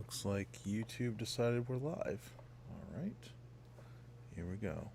Looks like YouTube decided we're live. All right. Here we go.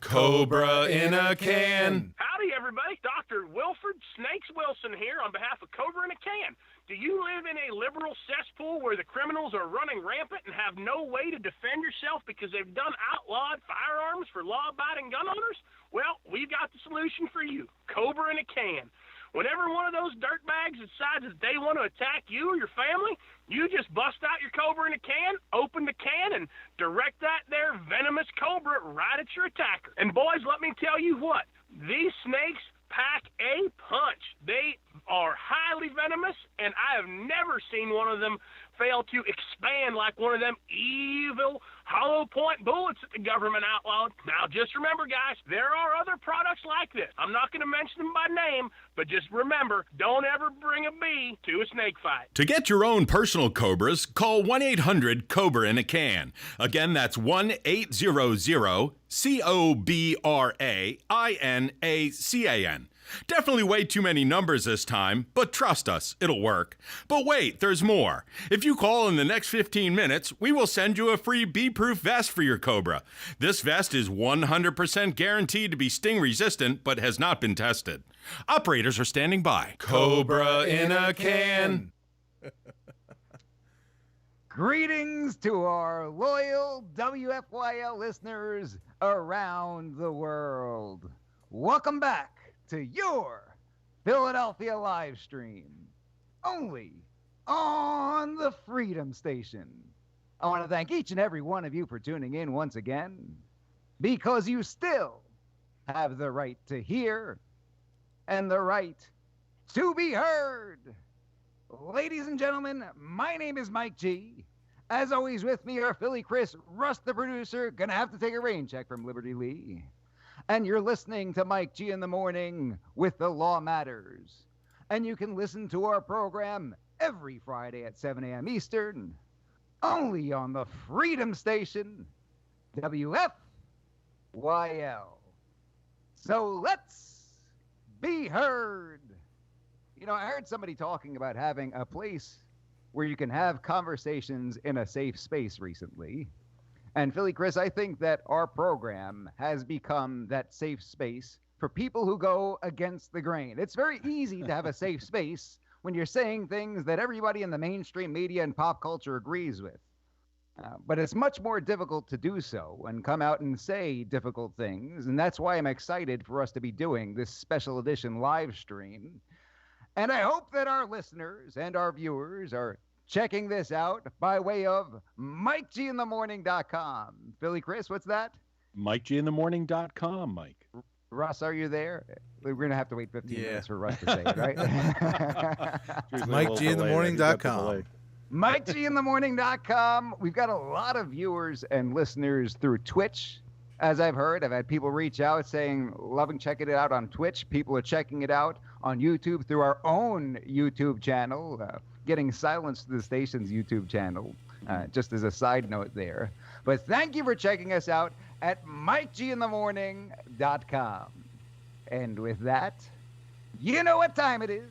Cobra in a can. Howdy, everybody. Dr. Wilford Snakes Wilson here on behalf of Cobra in a Can. Do you live in a liberal cesspool where the criminals are running rampant and have no way to defend yourself because they've done outlawed firearms for law-abiding gun owners? Well, we've got the solution for you, Cobra in a Can. Whenever one of those dirtbags decides that they want to attack you or your family, you just bust out your Cobra in a can, open the can, and direct that there venomous cobra right at your attacker. And boys, let me tell you what, these snakes pack a punch. They are highly venomous, and I have never seen one of them fail to expand like one of them evil hollow point bullets that the government outlawed. Now, just remember, guys, there are other products like this. I'm not going to mention them by name, but just remember, don't ever bring a bee to a snake fight. To get your own personal Cobras, call 1-800-COBRA in a can. Again, that's 1-800-COBRA-INACAN. Definitely way too many numbers this time, but trust us, it'll work. But wait, there's more. If you call in the next 15 minutes, we will send you a free bee-proof vest for your Cobra. This vest is 100% guaranteed to be sting resistant, but has not been tested. Operators are standing by. Cobra in a can. Greetings to our loyal WFYL listeners around the world. Welcome back to your Philadelphia live stream, only on the Freedom Station. I want to thank each and every one of you for tuning in once again, because you still have the right to hear and the right to be heard. Ladies and gentlemen, my name is Mike G. As always, with me are Philly Chris, Russ the producer, gonna have to take a rain check from Liberty Lee. And you're listening to Mike G in the Morning with The Law Matters. And you can listen to our program every Friday at 7 a.m. Eastern, only on the Freedom Station, WFYL. So let's be heard. You know, I heard somebody talking about having a place where you can have conversations in a safe space recently. And Philly Chris, I think that our program has become that safe space for people who go against the grain. It's very easy to have a safe space when you're saying things that everybody in the mainstream media and pop culture agrees with. But it's much more difficult to do so and come out and say difficult things. And that's why I'm excited for us to be doing this special edition live stream. And I hope that our listeners and our viewers are checking this out by way of MikeGinthemorning.com. Philly Chris, what's that? MikeGinthemorning.com, Mike. Russ, are you there? We're going to have to wait 15 minutes for Russ to say it, right? MikeGinthemorning.com. MikeGinthemorning.com. We've got a lot of viewers and listeners through Twitch, as I've heard. I've had people reach out saying, loving checking it out on Twitch. People are checking it out on YouTube through our own YouTube channel, getting silence to the station's YouTube channel, just as a side note there. But thank you for checking us out at MikeGinthemorning.com. And with that, you know what time it is.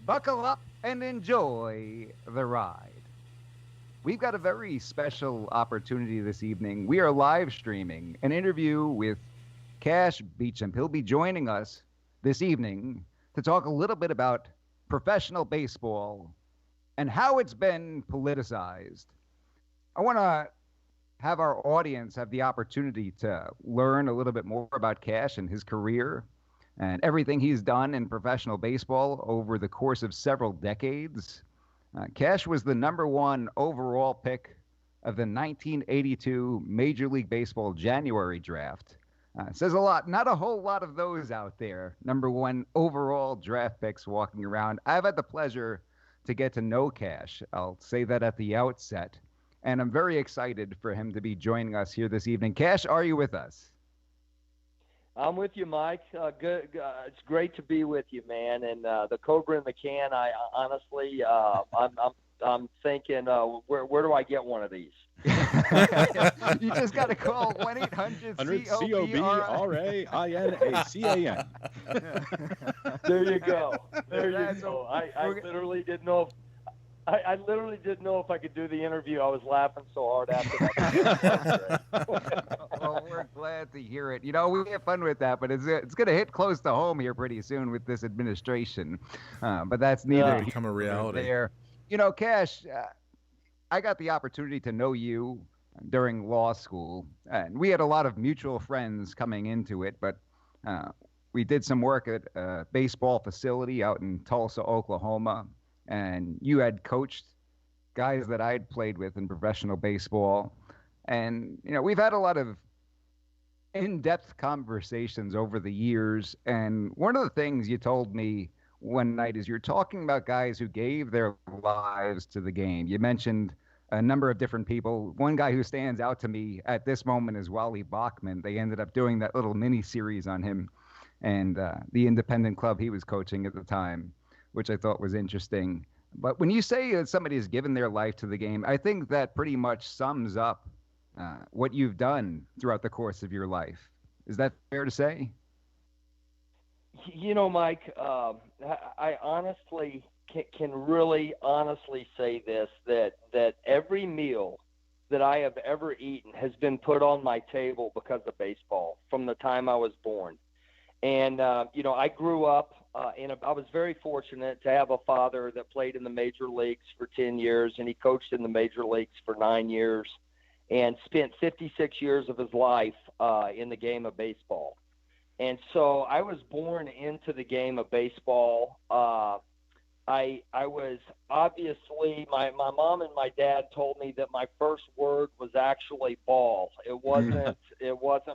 Buckle up and enjoy the ride. We've got a very special opportunity this evening. We are live streaming an interview with Kash Beauchamp. He'll be joining us this evening to talk a little bit about professional baseball and how it's been politicized. I want to have our audience have the opportunity to learn a little bit more about Kash and his career and everything he's done in professional baseball over the course of several decades. Kash was the #1 overall pick of the 1982 Major League Baseball January Draft. Says a lot. Not a whole lot of those out there. #1 overall draft picks walking around. I've had the pleasure to get to know Kash. I'll say that at the outset. And I'm very excited for him to be joining us here this evening. Kash, are you with us? I'm with you, Mike. Good. It's great to be with you, man. And the Cobra in the can. I honestly, I'm thinking, where do I get one of these? You just got to call 1-800-COBRA-INACAN. There you go. There you go. I literally didn't know. I literally didn't know if I could do the interview. I was laughing so hard after that. Well, we're glad to hear it. You know, we have fun with that, but it's going to hit close to home here pretty soon with this administration. But that's neither Yeah. here Become a nor reality. there. You know, Cash, I got the opportunity to know you during law school, and we had a lot of mutual friends coming into it, but we did some work at a baseball facility out in Tulsa, Oklahoma, and you had coached guys that I had played with in professional baseball. And, you know, we've had a lot of in-depth conversations over the years. And one of the things you told me one night is you're talking about guys who gave their lives to the game. You mentioned a number of different people. One guy who stands out to me at this moment is Wally Bachmann. They ended up doing that little mini series on him and the independent club he was coaching at the time, which I thought was interesting. But when you say that somebody has given their life to the game, I think that pretty much sums up what you've done throughout the course of your life. Is that fair to say? You know, Mike, I honestly can really honestly say this, that every meal that I have ever eaten has been put on my table because of baseball from the time I was born. And, you know, I grew up I was very fortunate to have a father that played in the major leagues for 10 years, and he coached in the major leagues for 9 years and spent 56 years of his life in the game of baseball. And so I was born into the game of baseball. I was obviously, my mom and my dad told me that my first word was actually ball. It wasn't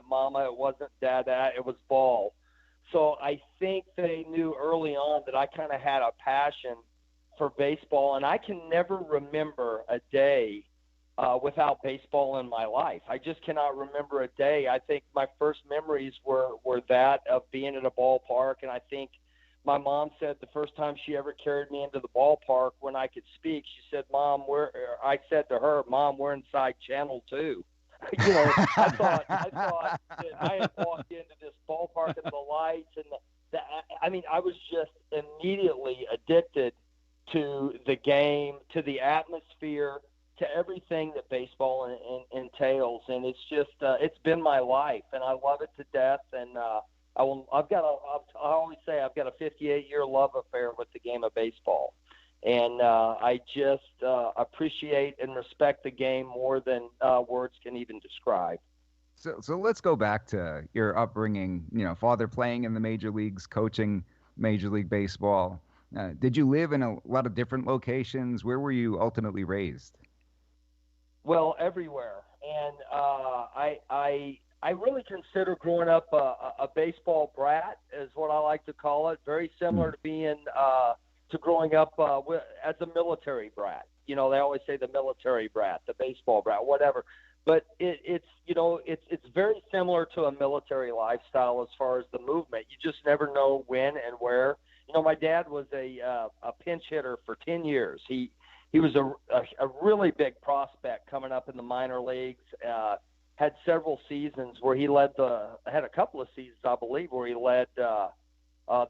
mama, it wasn't dada, it was ball. So I think they knew early on that I kind of had a passion for baseball, and I can never remember a day without baseball in my life. I just cannot remember a day. I think my first memories were that of being at a ballpark, and I think my mom said the first time she ever carried me into the ballpark when I could speak, she said, I said to her, Mom, we're inside Channel 2. You know, I thought that I had walked into this ballpark and the lights and I mean, I was just immediately addicted to the game, to the atmosphere, to everything that baseball entails. And it's just, it's been my life, and I love it to death. And I always say I've got a 58-year love affair with the game of baseball. And I just appreciate and respect the game more than words can even describe. So let's go back to your upbringing, you know, father playing in the major leagues, coaching Major League Baseball. Did you live in a lot of different locations? Where were you ultimately raised? Well, everywhere. And I really consider growing up a baseball brat, is what I like to call it, very similar to being to growing up as a military brat. You know, they always say the military brat, the baseball brat, whatever. But it's very similar to a military lifestyle as far as the movement. You just never know when and where. You know, my dad was a pinch hitter for 10 years. He was a really big prospect coming up in the minor leagues. Had several seasons where he had a couple of seasons, I believe, where he led the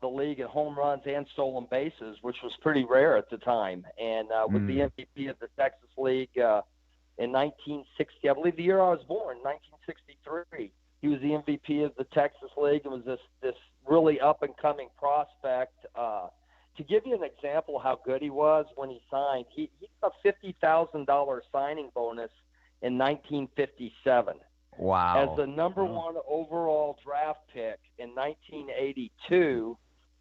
league in home runs and stolen bases, which was pretty rare at the time. And was the MVP of the Texas League in 1960, I believe the year I was born, 1963. He was the MVP of the Texas League and was this really up-and-coming prospect. To give you an example of how good he was when he signed, he got a $50,000 signing bonus in 1957. Wow. As the number one overall draft pick in 1982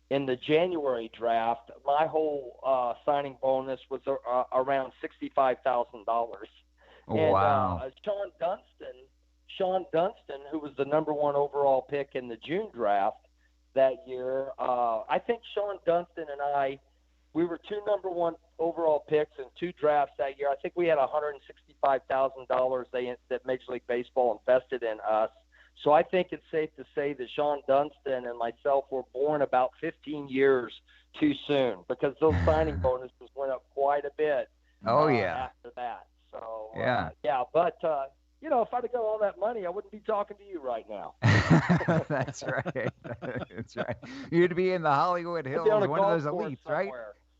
in the January draft, my whole signing bonus was around $65,000. Wow. And Sean Dunston, who was the number one overall pick in the June draft that year, I think Sean Dunston and we were two number one overall picks in two drafts that year. I think we had $165,000 that Major League Baseball invested in us. So I think it's safe to say that Sean Dunston and myself were born about 15 years too soon, because those signing bonuses went up quite a bit after that. So, but, you know, if I'd have got all that money, I wouldn't be talking to you right now. That's right. That's right. You'd be in the Hollywood Hills, one of those elites, right?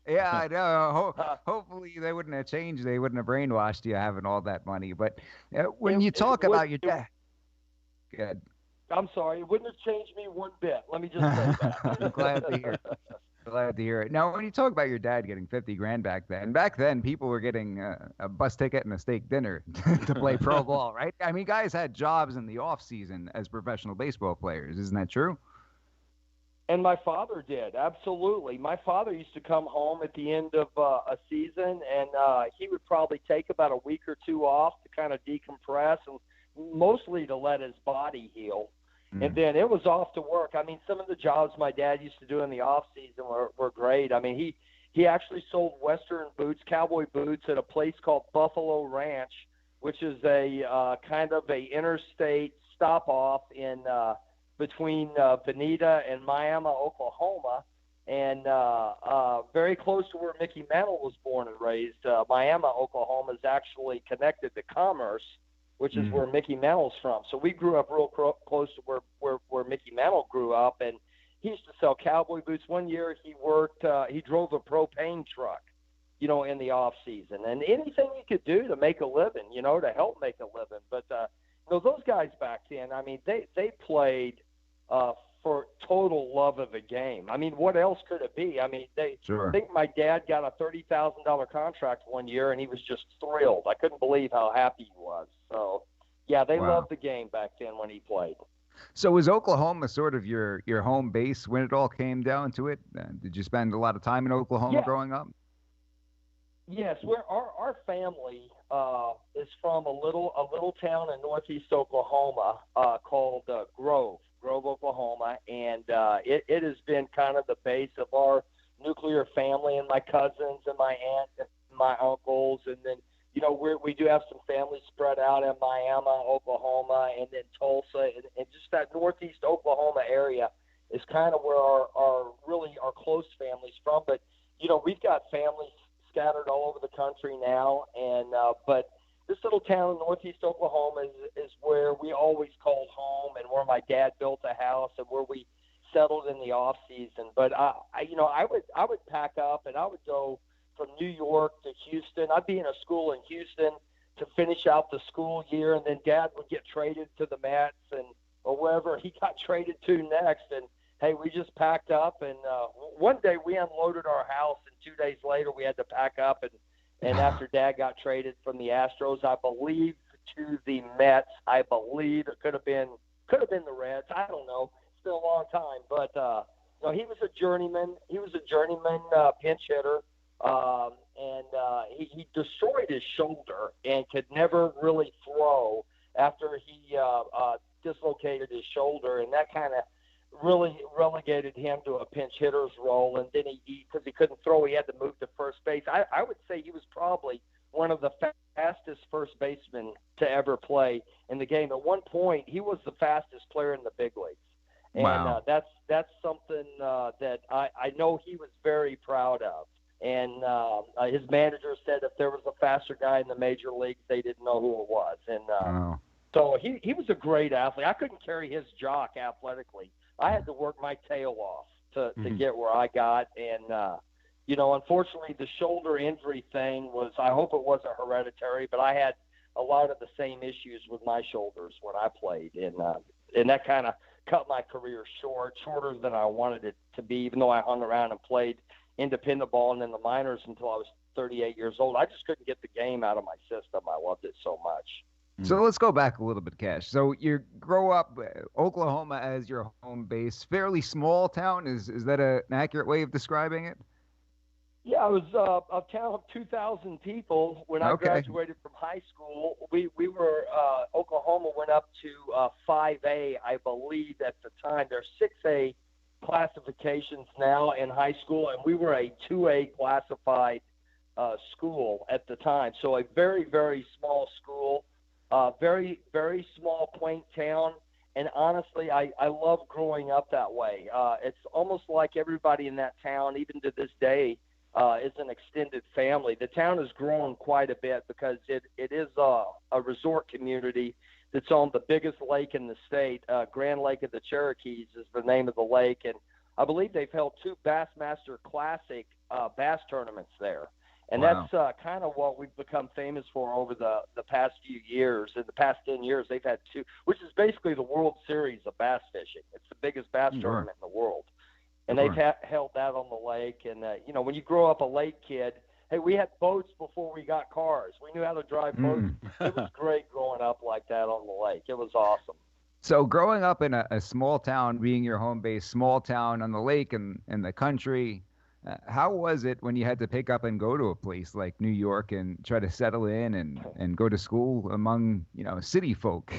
Yeah, I know. Hopefully they wouldn't have changed. They wouldn't have brainwashed you having all that money. But when you talk about your dad, good. I'm sorry, it wouldn't have changed me one bit. Let me just say that. I'm glad to hear. Glad to hear it. Now, when you talk about your dad getting 50 grand back then people were getting a bus ticket and a steak dinner to play pro ball, right? I mean, guys had jobs in the off season as professional baseball players. Isn't that true? And my father did, absolutely. My father used to come home at the end of a season, and he would probably take about a week or two off to kind of decompress and mostly to let his body heal. And then it was off to work. I mean, some of the jobs my dad used to do in the off season were great. I mean, he actually sold Western boots, cowboy boots, at a place called Buffalo Ranch, which is a kind of a interstate stop off in between Bonita and Miami, Oklahoma, and very close to where Mickey Mantle was born and raised. Miami, Oklahoma is actually connected to Commerce, which is where Mickey Mantle's from. So we grew up real close to where Mickey Mantle grew up, and he used to sell cowboy boots. One year he worked, he drove a propane truck, in the off season, and anything he could do to make a living, to help make a living. But those guys back then, I mean, they played for total love of the game. I mean, what else could it be? I mean, I think my dad got a $30,000 contract one year, and he was just thrilled. I couldn't believe how happy he was. So, yeah, they loved the game back then when he played. So was Oklahoma sort of your home base when it all came down to it? Did you spend a lot of time in Oklahoma growing up? Yes, our family is from a little town in northeast Oklahoma called Grove, Oklahoma, and it has been kind of the base of our nuclear family, and my cousins and my aunt and my uncles, and then we do have some family spread out in Miami, Oklahoma, and then Tulsa, and just that northeast Oklahoma area is kind of where our close family's from. But we've got families scattered all over the country now, and but this little town in northeast Oklahoma is where we always called home, and where my dad built a house, and where we settled in the off season. But I would pack up and I would go from New York to Houston. I'd be in a school in Houston to finish out the school year, and then Dad would get traded to the Mets or wherever he got traded to next. And hey, we just packed up, and one day we unloaded our house, and 2 days later we had to pack up. And after Dad got traded from the Astros, I believe, to the Mets, I believe it could have been the Reds. I don't know. It's been a long time, but he was a journeyman. He was a journeyman pinch hitter. And he destroyed his shoulder and could never really throw after he dislocated his shoulder, and that kind of really relegated him to a pinch hitter's role. And then because he couldn't throw, he had to move to first base. I would say he was probably one of the fastest first basemen to ever play in the game. At one point, he was the fastest player in the big leagues. And that's something that I know he was very proud of. And his manager said if there was a faster guy in the major leagues, they didn't know who it was. And so he was a great athlete. I couldn't carry his jock athletically. I had to work my tail off to get where I got. And, unfortunately, the shoulder injury thing was, I hope it wasn't hereditary, but I had a lot of the same issues with my shoulders when I played. And that kind of cut my career shorter than I wanted it to be, even though I hung around and played independent ball and in the minors until I was 38 years old. I just couldn't get the game out of my system. I loved it so much. So let's go back a little bit, Cash. So you grow up Oklahoma as your home base, fairly small town. Is that an accurate way of describing it? Yeah, it was a town of 2,000 people when I graduated from high school. We were Oklahoma went up to 5A, I believe, at the time. There's 6A classifications now in high school, and we were a 2A classified school at the time. So a very, very small school, very, very small, quaint town. And honestly, I love growing up that way. It's almost like everybody in that town, even to this day, is an extended family. The town has grown quite a bit because it is a resort community that's on the biggest lake in the state. Grand Lake of the Cherokees is the name of the lake, and I believe they've held 2 Bassmaster Classic bass tournaments there. And Wow. that's kind of what we've become famous for over the past few years. In the past 10 years, they've had 2, which is basically the World Series of bass fishing. It's the biggest bass tournament in the world. And they've held that on the lake. And, when you grow up a lake kid, hey, we had boats before we got cars. We knew how to drive boats. It was great growing up like that on the lake. It was awesome. So growing up in a small town, being your home base, small town on the lake and in the country, how was it when you had to pick up and go to a place like New York and try to settle in and go to school among, city folk?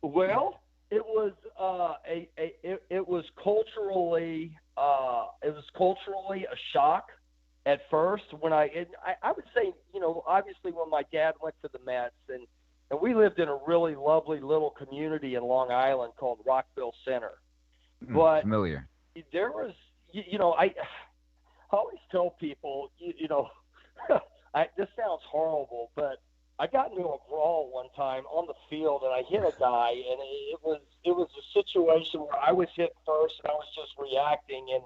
Well, it was it was culturally a shock at first when I would say, obviously when my dad went to the Mets and we lived in a really lovely little community in Long Island called Rockville Center. But familiar. There was, I always tell people, this sounds horrible, but I got into a brawl one time on the field and I hit a guy, and it was a situation where I was hit first and I was just reacting, and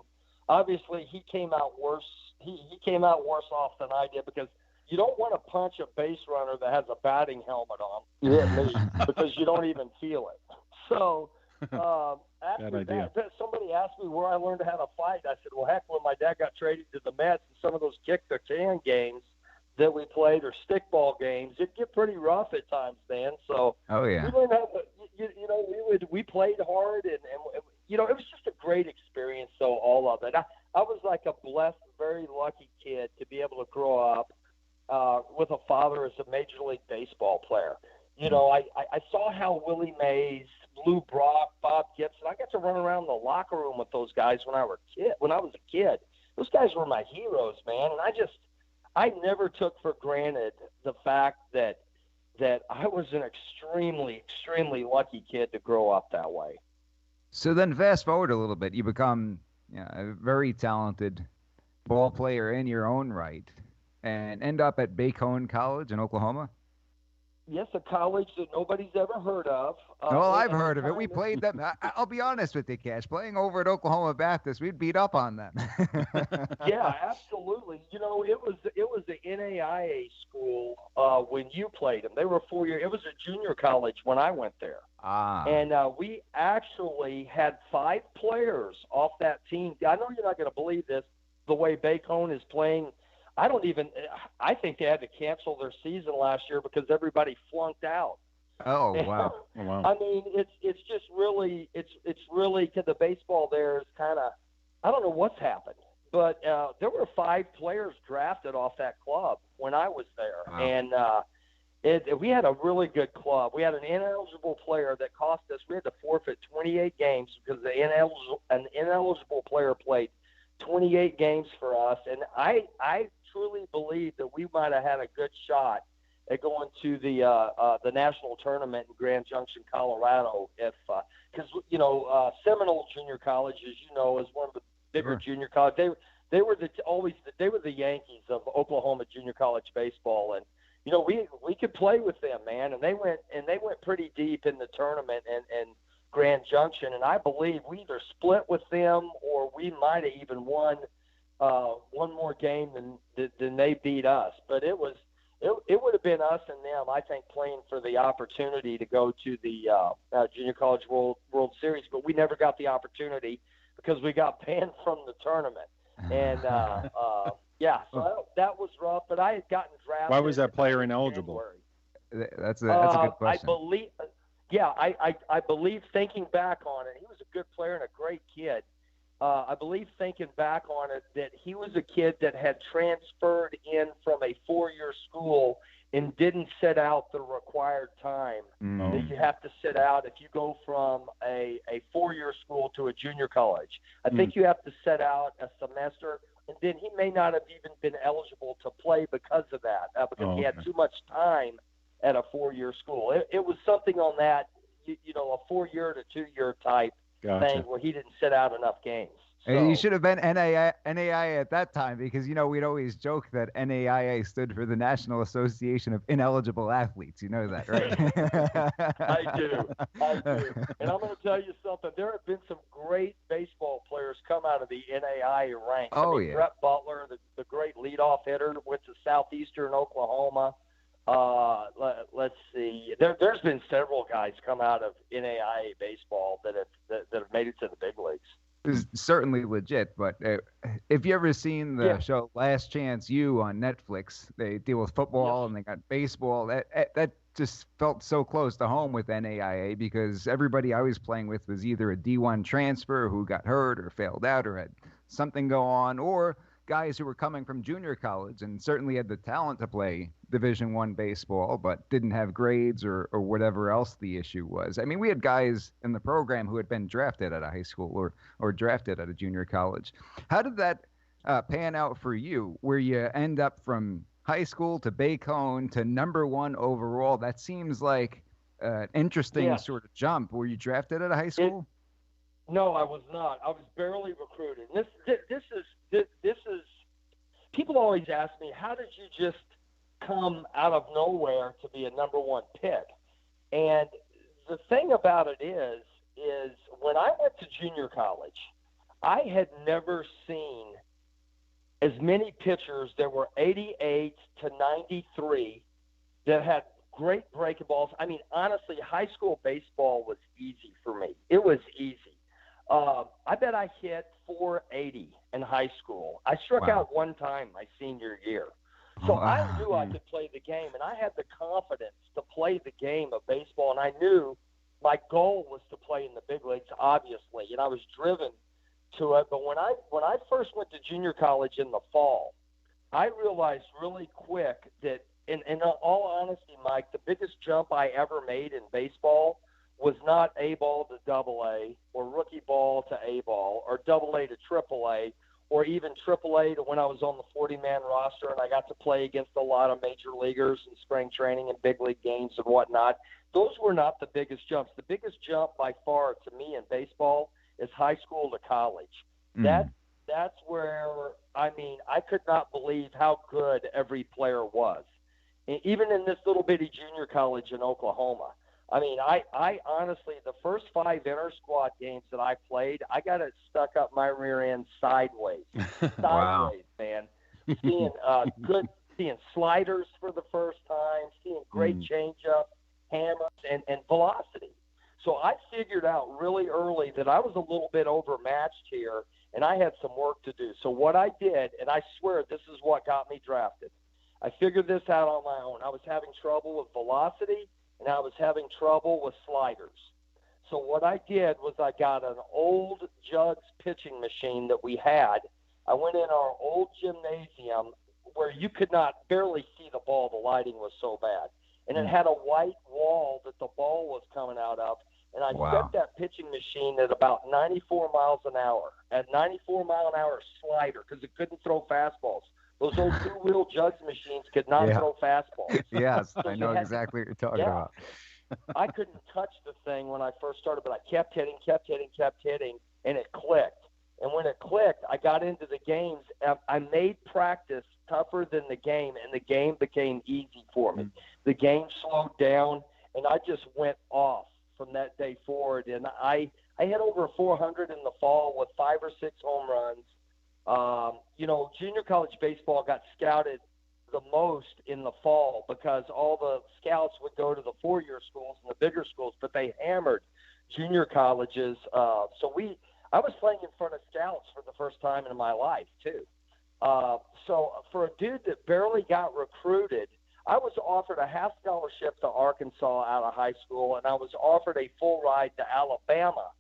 obviously he came out worse. He came out worse off than I did, because you don't want to punch a base runner that has a batting helmet on. You hit me because you don't even feel it. So after that, somebody asked me where I learned how to fight. I said, well, heck, when my dad got traded to the Mets and some of those kick the can games that we played, or stickball games, it'd get pretty rough at times, man. So we learned how to, we played hard, and it was just a great experience. So all of it, I was like a blessed, very lucky kid to be able to grow up with a father as a Major League Baseball player. I saw how Willie Mays, Lou Brock, Bob Gibson, I got to run around the locker room with those guys when I was a kid. Those guys were my heroes, man. And I never took for granted the fact that I was an extremely, extremely lucky kid to grow up that way. So then fast forward a little bit, you become a very talented ball player in your own right and end up at Bacone College in Oklahoma. Yes, a college that nobody's ever heard of. I've heard of it. We played them. I'll be honest with you, Cash. Playing over at Oklahoma Baptist, we'd beat up on them. Yeah, absolutely. It was the NAIA school when you played them. They were 4 years. It was a junior college when I went there. And we actually had 5 players off that team. I know you're not going to believe this, the way Bacone is playing. I think they had to cancel their season last year because everybody flunked out. Oh, wow. Oh, wow. I mean, it's just really, it's really, the baseball there is kind of, I don't know what's happened, but there were 5 players drafted off that club when I was there. Wow. And we had a really good club. We had an ineligible player that cost us, we had to forfeit 28 games because an ineligible player played 28 games for us. And I truly believe that we might have had a good shot at going to the national tournament in Grand Junction, Colorado, because Seminole Junior College, as you know, is one of the bigger junior colleges. They were the Yankees of Oklahoma junior college baseball, and we could play with them, man. And they went pretty deep in the tournament and Grand Junction, and I believe we either split with them or we might have even won one more game than they beat us. But it would have been us and them, I think, playing for the opportunity to go to the Junior College World Series. But we never got the opportunity because we got banned from the tournament. And, so that was rough. But I had gotten drafted. Why was that player ineligible? That's a good question. I believe thinking back on it, he was a good player and a great kid. I believe thinking back on it that he was a kid that had transferred in from a 4-year school and didn't sit out the required time that you have to sit out if you go from a 4-year school to a junior college. I think you have to sit out a semester, and then he may not have even been eligible to play because of that, because he had too much time at a 4-year school. It was something on that, a 4-year to 2-year type thing where he didn't sit out enough games. And you So, should have been NAIA at that time because, we'd always joke that NAIA stood for the National Association of Ineligible Athletes. You know that, right? I do. I do. And I'm going to tell you something. There have been some great baseball players come out of the NAIA ranks. Oh, I mean, yeah. Brett Butler, the great leadoff hitter, went to Southeastern Oklahoma. Let's see. There's been several guys come out of NAIA baseball that have made it to the big leagues. Is certainly legit, but if you ever seen the Yeah. show Last Chance U on Netflix, they deal with football Yes. and they got baseball. That just felt so close to home with NAIA because everybody I was playing with was either a D1 transfer who got hurt or failed out or had something go on, or guys who were coming from junior college and certainly had the talent to play Division I baseball, but didn't have grades or whatever else the issue was. I mean, we had guys in the program who had been drafted at a high school or drafted at a junior college. How did that pan out for you, where you end up from high school to Bacone to #1 overall? That seems like an interesting Yeah. sort of jump. Were you drafted at a high school? No, I was not. I was barely recruited. This is. People always ask me, how did you just come out of nowhere to be a #1 pick? And the thing about it is when I went to junior college, I had never seen as many pitchers that were 88 to 93 that had great breaking balls. I mean, honestly, high school baseball was easy for me. It was easy. I bet I hit 480 in high school. I struck Wow. out one time my senior year. So I Wow. knew I could play the game, and I had the confidence to play the game of baseball, and I knew my goal was to play in the big leagues, obviously, and I was driven to it. But when I first went to junior college in the fall, I realized really quick that, in all honesty, Mike, the biggest jump I ever made in baseball was not A ball to AA or rookie ball to A ball or AA to AAA or even AAA to when I was on the 40-man roster and I got to play against a lot of major leaguers in spring training and big league games and whatnot. Those were not the biggest jumps. The biggest jump by far to me in baseball is high school to college. That's where, I mean, I could not believe how good every player was. Even in this little bitty junior college in Oklahoma. I mean, I honestly, the first 5 inter-squad games that I played, I got it stuck up my rear end sideways. Wow. Man. Seeing sliders for the first time, seeing great changeup, hammers, and velocity. So I figured out really early that I was a little bit overmatched here, and I had some work to do. So what I did, and I swear this is what got me drafted, I figured this out on my own. I was having trouble with velocity, and I was having trouble with sliders. So what I did was I got an old Jugs pitching machine that we had. I went in our old gymnasium where you could not barely see the ball. The lighting was so bad. And it had a white wall that the ball was coming out of. And I set that pitching machine at about 94 miles an hour, at 94-mile-an-hour slider because it couldn't throw fastballs. Those old two-wheel Jugs machines could not throw fastballs. Yes, So I know exactly what you're talking about. I couldn't touch the thing when I first started, but I kept hitting, and it clicked. And when it clicked, I got into the games. I made practice tougher than the game, and the game became easy for me. The game slowed down, and I just went off from that day forward. And I hit over 400 in the fall with 5 or 6 home runs. Junior college baseball got scouted the most in the fall because all the scouts would go to the 4-year schools and the bigger schools, but they hammered junior colleges. I was playing in front of scouts for the first time in my life too. So for a dude that barely got recruited, I was offered a half scholarship to Arkansas out of high school, and I was offered a full ride to Alabama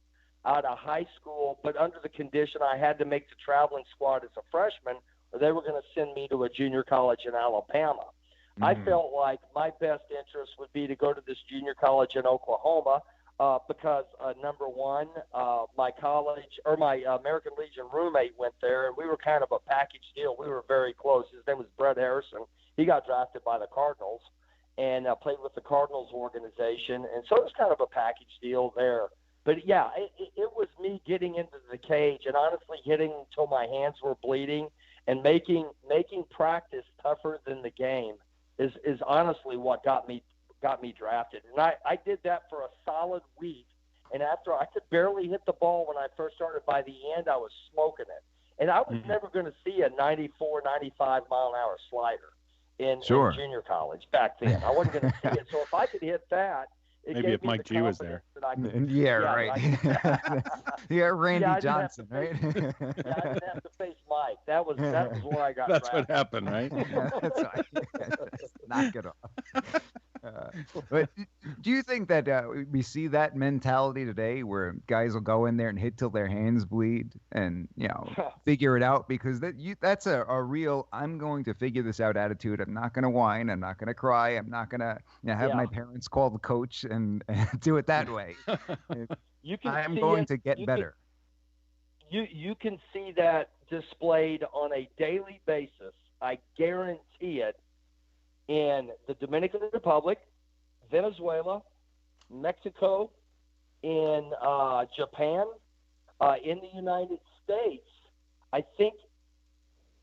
out of high school, but under the condition I had to make the traveling squad as a freshman, or they were going to send me to a junior college in Alabama. I felt like my best interest would be to go to this junior college in Oklahoma because, number one, my college or my American Legion roommate went there, and we were kind of a package deal. We were very close. His name was Brett Harrison. He got drafted by the Cardinals and played with the Cardinals organization, and so it was kind of a package deal there. But yeah, it was me getting into the cage and honestly hitting until my hands were bleeding and making practice tougher than the game is honestly what got me drafted. And I did that for a solid week. And after I could barely hit the ball when I first started, by the end I was smoking it. And I was never going to see a 94, 95 mile an hour slider in junior college back then. I wasn't going to see it. So if I could hit that, maybe if Mike G was there. Right. Yeah, Randy Johnson, right? I didn't have to face Mike. That was where I got That's drafted. what happened, right? That's right. Knock it off. But do you think that we see that mentality today where guys will go in there and hit till their hands bleed and, figure it out? Because that's a real, I'm going to figure this out attitude. I'm not going to whine. I'm not going to cry. I'm not going to have my parents call the coach and do it that way. I'm going to get better. You can see that displayed on a daily basis. I guarantee it. In the Dominican Republic, Venezuela, Mexico, in Japan, in the United States, I think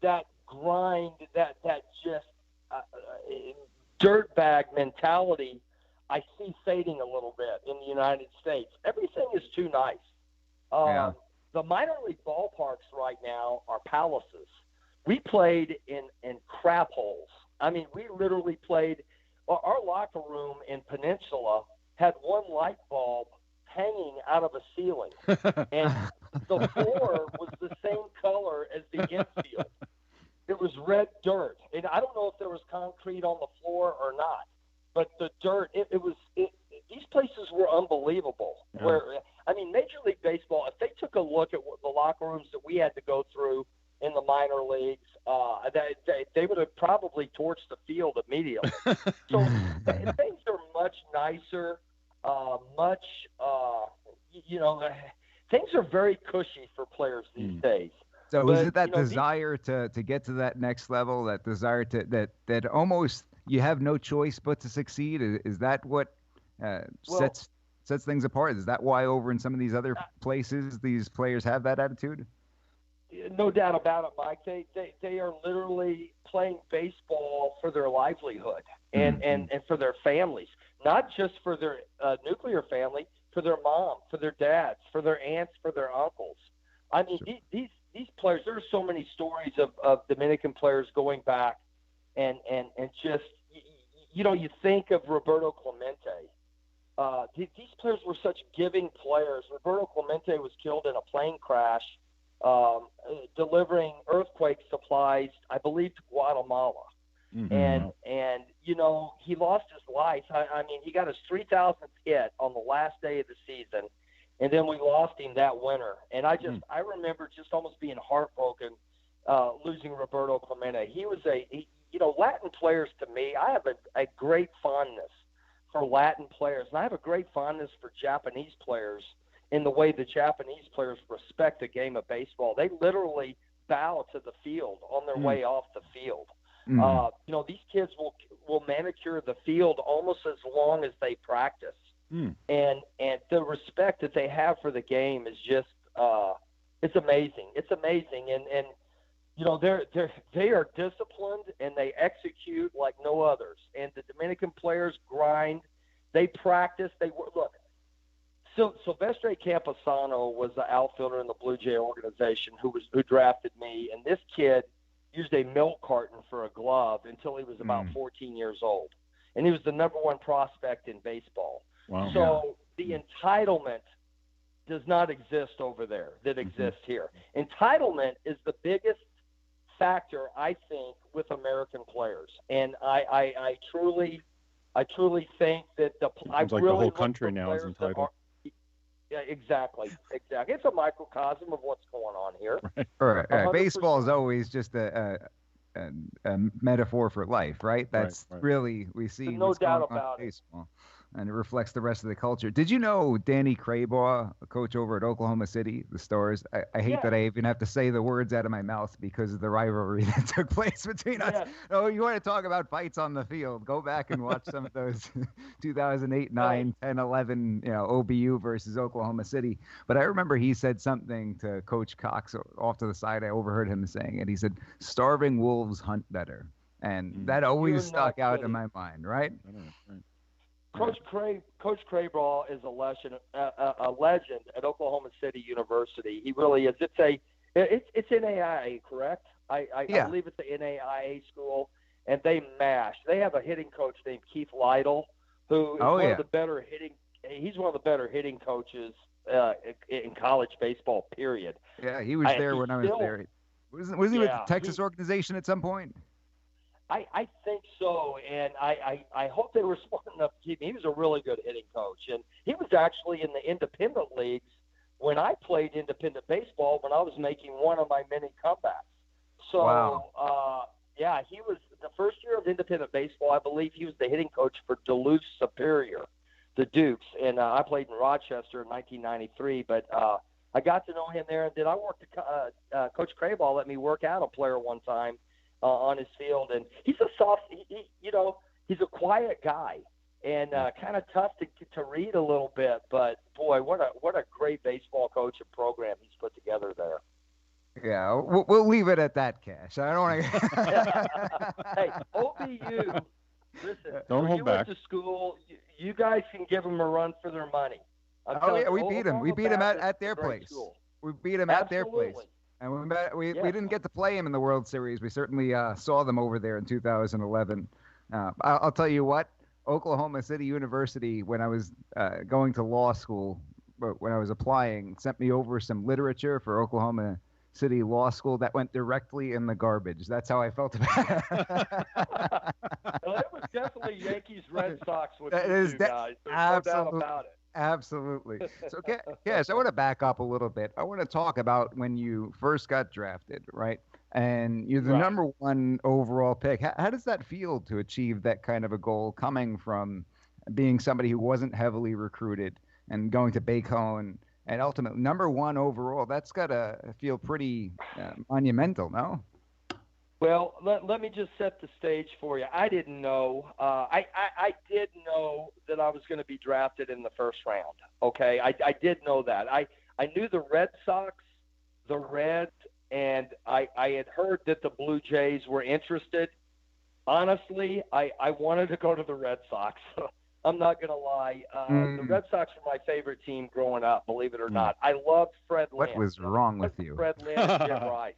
that grind, that just dirtbag mentality, I see fading a little bit in the United States. Everything is too nice. The minor league ballparks right now are palaces. We played in crap holes. I mean, we literally played – our locker room in Peninsula had one light bulb hanging out of a ceiling. And the floor was the same color as the infield. It was red dirt. And I don't know if there was concrete on the floor or not. But the dirt, these places were unbelievable. Yeah. Where, I mean, Major League Baseball, if they took a look at the locker rooms that we had to go through in the minor leagues, they would have probably torched the field immediately. So things are much nicer, things are very cushy for players these days. So is it that desire to get to that next level, that desire that almost you have no choice but to succeed? Is that what sets things apart? Is that why over in some of these other places these players have that attitude? No doubt about it, Mike. They are literally playing baseball for their livelihood and for their families, not just for their nuclear family, for their mom, for their dads, for their aunts, for their uncles. I mean, these players, there are so many stories of Dominican players going back and just, you think of Roberto Clemente. These players were such giving players. Roberto Clemente was killed in a plane crash delivering earthquake supplies, I believe, to Guatemala. And he lost his life. I mean, he got his 3,000th hit on the last day of the season, and then we lost him that winter. And I remember just almost being heartbroken losing Roberto Clemente. He was Latin players to me, I have a great fondness for Latin players, and I have a great fondness for Japanese players in the way the Japanese players respect the game of baseball. They literally bow to the field on their way off the field. These kids will manicure the field almost as long as they practice. And the respect that they have for the game is just it's amazing. It's amazing. And they are disciplined and they execute like no others. And the Dominican players grind. They practice. Look. So Silvestre Camposano was the outfielder in the Blue Jay organization who drafted me, and this kid used a milk carton for a glove until he was about 14 years old, and he was the number one prospect in baseball. Wow. So the entitlement does not exist over there that exists here. Entitlement is the biggest factor, I think, with American players, and I truly think that the whole country now is entitled. Yeah, exactly. It's a microcosm of what's going on here. Right. Baseball is always just a metaphor for life, right? That's right. really, we see no what's doubt going on about in it. baseball. and it reflects the rest of the culture. Did you know Danny Craybaugh, a coach over at Oklahoma City, the Stars? I hate that I even have to say the words out of my mouth because of the rivalry that took place between us. Oh, you want to talk about fights on the field? Go back and watch some of those 2008, 9, 10, 11, OBU versus Oklahoma City. But I remember he said something to Coach Cox off to the side. I overheard him saying it. He said, "Starving wolves hunt better." And that always stuck out in my mind, right? Coach Craybaugh is a legend at Oklahoma City University. He really is. It's NAIA, correct? I believe it's the NAIA school, and they mash. They have a hitting coach named Keith Lytle, who is one of the better hitting. He's one of the better hitting coaches in college baseball. Period. Yeah, he was there when I was there. Was he with the Texas organization at some point? I think so, and I hope they were smart enough to keep him. He was a really good hitting coach, and he was actually in the independent leagues when I played independent baseball when I was making one of my many comebacks. So, he was the first year of independent baseball. I believe he was the hitting coach for Duluth Superior, the Dukes, and I played in Rochester in 1993. But I got to know him there, and then I worked. Coach Craybaugh let me work out a player one time. On his field, and he's a he's a quiet guy and kind of tough to read a little bit, but boy, what a great baseball coach and program he's put together there. Yeah, we'll leave it at that, Cash. I don't want to. Hey, OBU, listen. Don't hold back. Went to school. You guys can give them a run for their money. We beat them. We beat them at their place. We beat them at their place. And we didn't get to play him in the World Series. We certainly saw them over there in 2011. I'll tell you what, Oklahoma City University, when I was going to law school, when I was applying, sent me over some literature for Oklahoma City Law School that went directly in the garbage. That's how I felt about it. Well, it was definitely Yankees Red Sox with you guys. There's no doubt about it. Absolutely. So, Cash, I want to back up a little bit. I want to talk about when you first got drafted, right? And you're the number one overall pick. How does that feel to achieve that kind of a goal coming from being somebody who wasn't heavily recruited and going to Bacone and ultimately number one overall? That's got to feel pretty monumental, no? Well, let me just set the stage for you. I didn't know. I did know that I was going to be drafted in the first round. Okay, I did know that. I knew the Red Sox, the Reds, and I had heard that the Blue Jays were interested. Honestly, I wanted to go to the Red Sox. I'm not going to lie. The Red Sox were my favorite team growing up, believe it or not. I loved Fred Lynn. What was wrong with you? Fred Lynn and Jim Rice.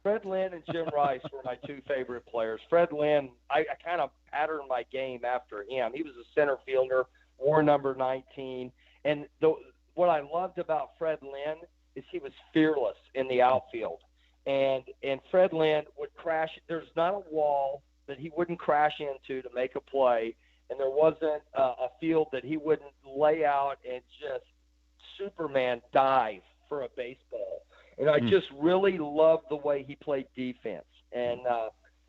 Fred Lynn and Jim Rice were my two favorite players. Fred Lynn, I kind of patterned my game after him. He was a center fielder, wore number 19. And what I loved about Fred Lynn is he was fearless in the outfield. And Fred Lynn would crash. There's not a wall that he wouldn't crash into to make a play. And there wasn't a field that he wouldn't lay out and just Superman dive for a baseball. And I just really loved the way he played defense. And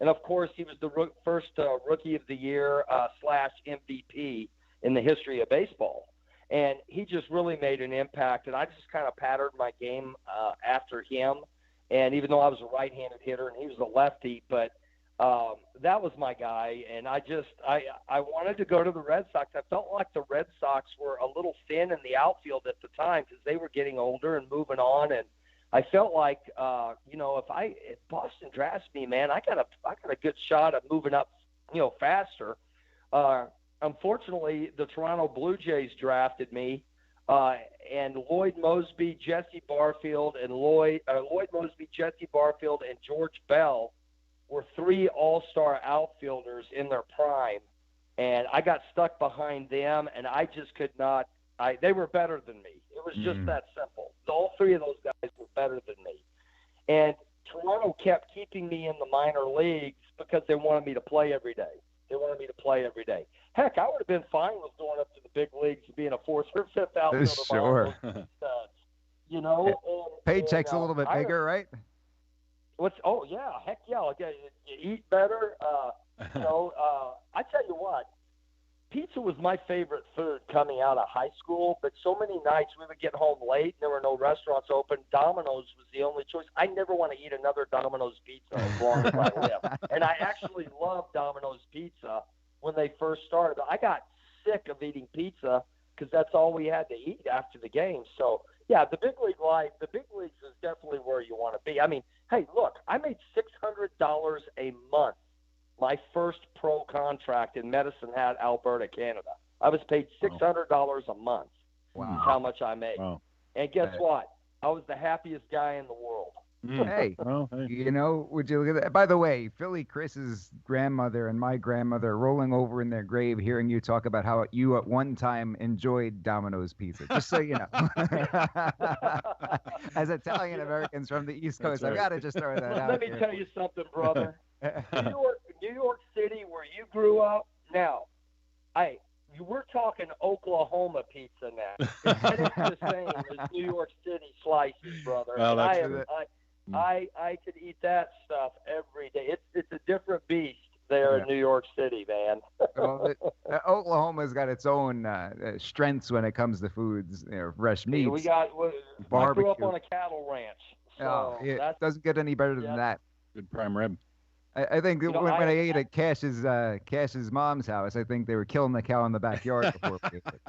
of course, he was the first Rookie of the Year / MVP in the history of baseball. And he just really made an impact. And I just kind of patterned my game after him. And even though I was a right-handed hitter and he was a lefty, but that was my guy. And I wanted to go to the Red Sox. I felt like the Red Sox were a little thin in the outfield at the time because they were getting older and moving on. And I felt like, if Boston drafts me, man, I got a good shot at moving up, faster. Unfortunately, the Toronto Blue Jays drafted me, and Lloyd Mosby, Jesse Barfield, and George Bell were three all-star outfielders in their prime, and I got stuck behind them, and I just could not. They were better than me. It was just that simple. All three of those guys were better than me. And Toronto kept keeping me in the minor leagues because they wanted me to play every day. Heck, I would have been fine with going up to the big leagues and being a fourth or fifth outfielder. Sure. Paycheck's a little bit bigger, right? Oh, yeah. Heck, yeah. You eat better. I tell you what. pizza was my favorite food coming out of high school, but so many nights we would get home late and there were no restaurants open. Domino's was the only choice. I never want to eat another Domino's pizza as long as I live. And I actually loved Domino's pizza when they first started. I got sick of eating pizza because that's all we had to eat after the game. So, yeah, the big league life, the big leagues is definitely where you want to be. I mean, hey, look, I made $600 a month my first pro contract in Medicine Hat, Alberta, Canada. I was paid $600 a month. Wow. Is how much I made. Wow. And guess what? I was the happiest guy in the world. Hey, Well, hey. you know, would you look at that? By the way, Philly Chris's grandmother and my grandmother rolling over in their grave hearing you talk about how you at one time enjoyed Domino's pizza. Just so you know. As Italian Americans from the East Coast, That's I right. got to just throw that out Let me there. tell you something, brother. New York City, where you grew up, now, we're talking Oklahoma pizza now. That is the same as New York City slices, brother. Well, And that's true. I could eat that stuff every day. It's a different beast there in New York City, man. Well, Oklahoma's got its own strengths when it comes to foods, you know, fresh meats. I barbecue. grew up on a cattle ranch. So it that's, doesn't get any better than that. Good prime rib. I think You know, when I ate at Cash's mom's house, I think they were killing the cow in the backyard before we ate it,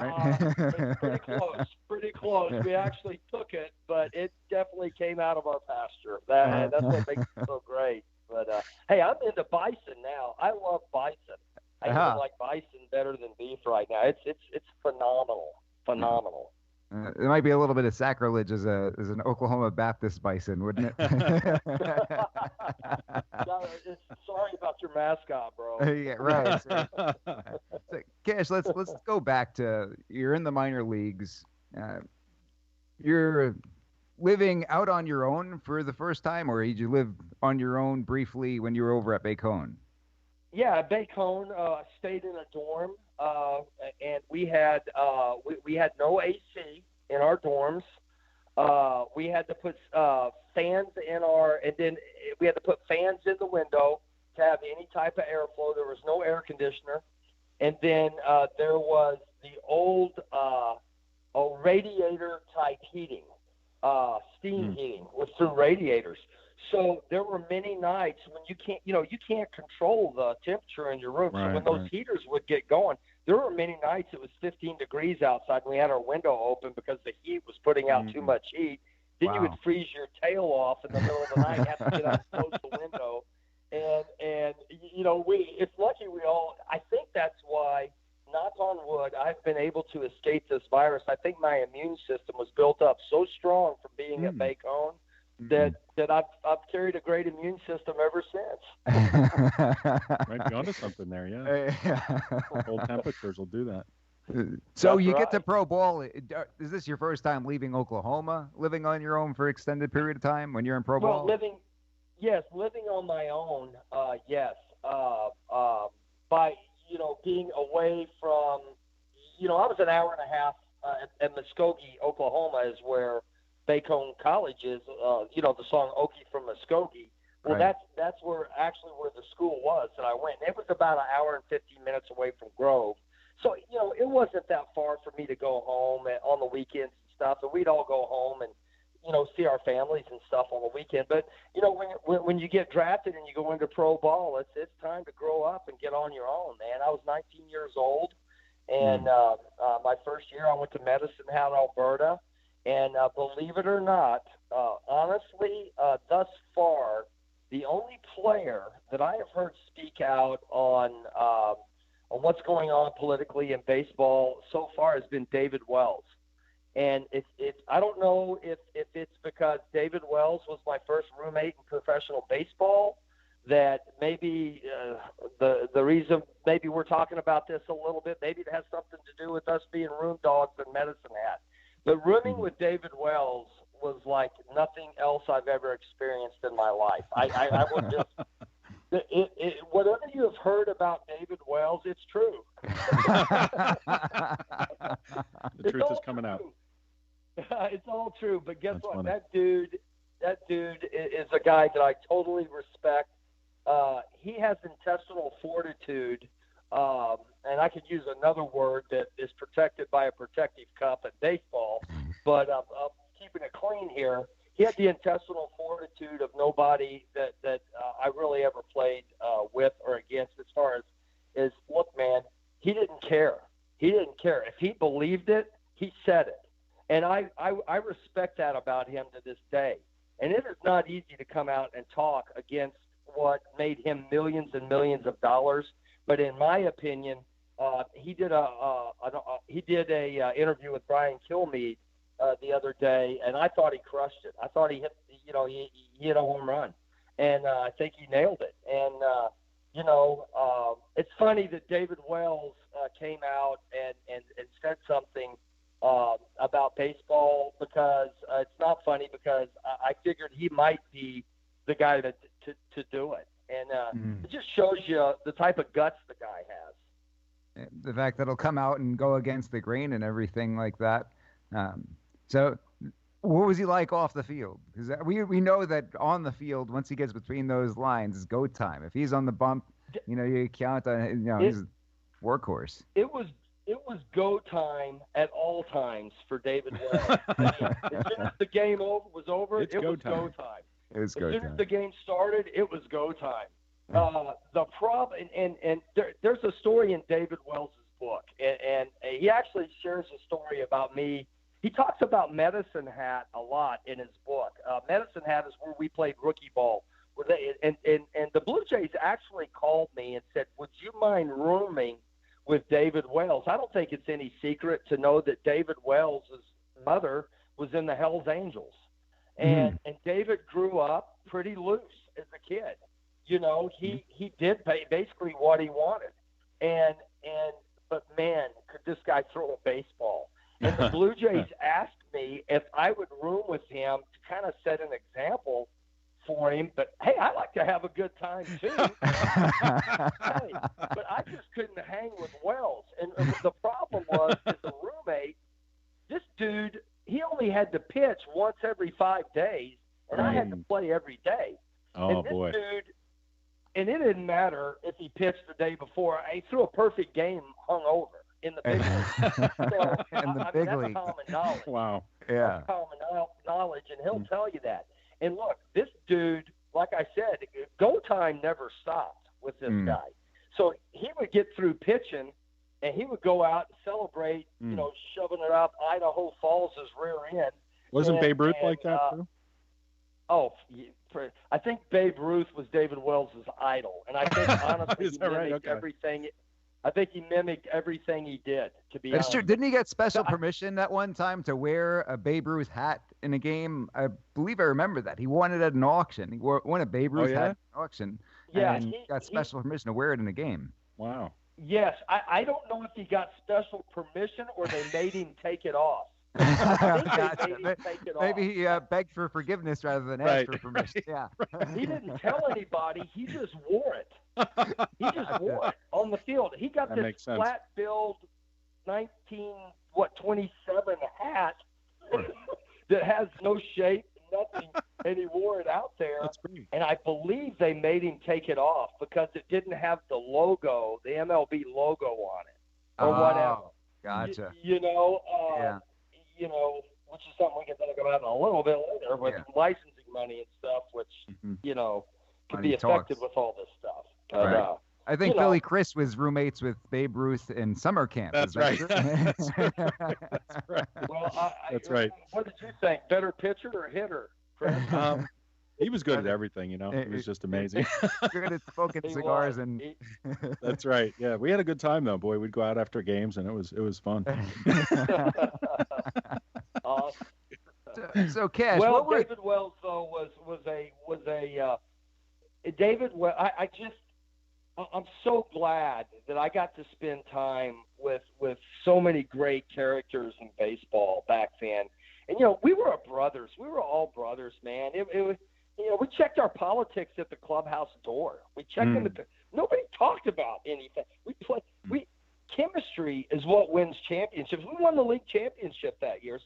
right? pretty close. We actually took it, but it definitely came out of our pasture. That's what makes it so great. But hey, I'm into bison now. I love bison. I even like bison better than beef right now. It's phenomenal. It might be a little bit of sacrilege as an Oklahoma Baptist bison, wouldn't it? Sorry about your mascot, bro. Yeah, right. So, Cash, let's go back to you're in the minor leagues. You're living out on your own for the first time, or did you live on your own briefly when you were over at Bacone? Yeah, Bacone stayed in a dorm, and we had no AC in our dorms. We had to put fans and then we had to put fans in the window to have any type of airflow. There was no air conditioner, and then there was the old radiator type heating, steam heating was through radiators. So there were many nights when you can't control the temperature in your room. So when those heaters would get going, there were many nights it was 15 degrees outside and we had our window open because the heat was putting out too much heat. Then you would freeze your tail off in the middle of the night and have to get up and close the window. And you know, it's lucky I think that's why, knock on wood, I've been able to escape this virus. I think my immune system was built up so strong from being at Bacone that I've carried a great immune system ever since. Might be onto something there, yeah. Cold temperatures will do that. So That's you right. get to pro ball. Is this your first time leaving Oklahoma, living on your own for extended period of time when you're in pro ball? Living on my own, yes. By being away from, I was an hour and a half at Muskogee, Oklahoma, is where Bacone College is. The song "Okie from Muskogee." Well, Right. that's where the school was that I went. It was about an hour and 15 minutes away from Grove. So, it wasn't that far for me to go home on the weekends and stuff. And we'd all go home and, see our families and stuff on the weekend. But, when you get drafted and you go into pro ball, it's time to grow up and get on your own, man. I was 19 years old. And my first year I went to Medicine Hat, Alberta. And believe it or not, honestly, thus far, the only player that I have heard speak out on what's going on politically in baseball so far has been David Wells. And I don't know if it's because David Wells was my first roommate in professional baseball that maybe the reason maybe we're talking about this a little bit, maybe it has something to do with us being room dogs in Medicine Hat. But rooming with David Wells was like nothing else I've ever experienced in my life. I would just whatever you have heard about David Wells, it's true. The truth is coming out. It's all true. But guess That's what? funny. That dude is a guy that I totally respect. He has intestinal fortitude and I could use another word that is protected by a protective cup at baseball, but I'm keeping it clean here. He had the intestinal fortitude of nobody that I really ever played with or against. As far as look, man, he didn't care. He didn't care. If he believed it, he said it. And I respect that about him to this day. And it is not easy to come out and talk against what made him millions and millions of dollars. But in my opinion, he did a interview with Brian Kilmeade the other day, and I thought he crushed it. I thought he hit a home run, and I think he nailed it. And it's funny that David Wells came out and said something about baseball, because it's not funny, because I figured he might be the guy to do it. And it just shows you the type of guts the guy has. The fact that he'll come out and go against the grain and everything like that. So what was he like off the field? Because we know that on the field, once he gets between those lines, it's go time. If he's on the bump, you count on, he's a workhorse. It was go time at all times for David Wells. As soon as the game was over, it was go time. As soon as the game started, it was go time. The problem, and there's a story in David Wells' book, and he actually shares a story about me. He talks about Medicine Hat a lot in his book. Medicine Hat is where we played rookie ball. And the Blue Jays actually called me and said, would you mind rooming with David Wells? I don't think it's any secret to know that David Wells' mother was in the Hells Angels. And David grew up pretty loose as a kid. He did basically what he wanted. But man, could this guy throw a baseball? And the Blue Jays asked me if I would room with him to kind of set an example for him. But hey, I like to have a good time too. But I just couldn't hang with Wells. And the problem was, as a roommate, this dude, he only had to pitch once every 5 days, and I had to play every day. Oh, and this boy. dude, and it didn't matter if he pitched the day before. He threw a perfect game hungover in the big league. So, big that's league. common knowledge. Wow. Yeah. That's common knowledge, and he'll tell you that. And look, this dude, like I said, go time never stopped with this guy. So he would get through pitching, and he would go out and celebrate, shoving it up Idaho Falls' rear end. Wasn't Babe Ruth like that too? I think Babe Ruth was David Wells' idol, and I think honestly he mimicked everything. I think he mimicked everything he did. To be honest, true. Didn't he get special permission that one time to wear a Babe Ruth hat in a game? I believe I remember that. He won it at an auction. He won a Babe Ruth hat at an auction. Yeah, and he got special permission to wear it in a game. Wow. Yes, I don't know if he got special permission or they made him take it off. Maybe he begged for forgiveness rather than asked for permission. Yeah. He didn't tell anybody. He just wore it. He just wore it on the field. He got this flat-billed 27 hat that has no shape, nothing, and he wore it out there. That's great. And I believe they made him take it off because it didn't have the logo, the MLB logo on it, or whatever. Gotcha. Which is something we can talk about in a little bit later with licensing money and stuff, which, can be affected with all this stuff. But, I think Billy Chris was roommates with Babe Ruth in summer camp. That's right. That's right. Well, That's right. What did you think? Better pitcher or hitter, Chris? He was good at everything, It was just amazing. Good at smoking cigars and. That's right. Yeah, we had a good time though, boy. We'd go out after games, and it was fun. Awesome. So Cash, David Wells though was a David Wells. I'm so glad that I got to spend time with so many great characters in baseball back then. And we were brothers. We were all brothers, man. It was, we checked our politics at the clubhouse door. We checked nobody talked about anything. Chemistry is what wins championships. We won the league championship that year.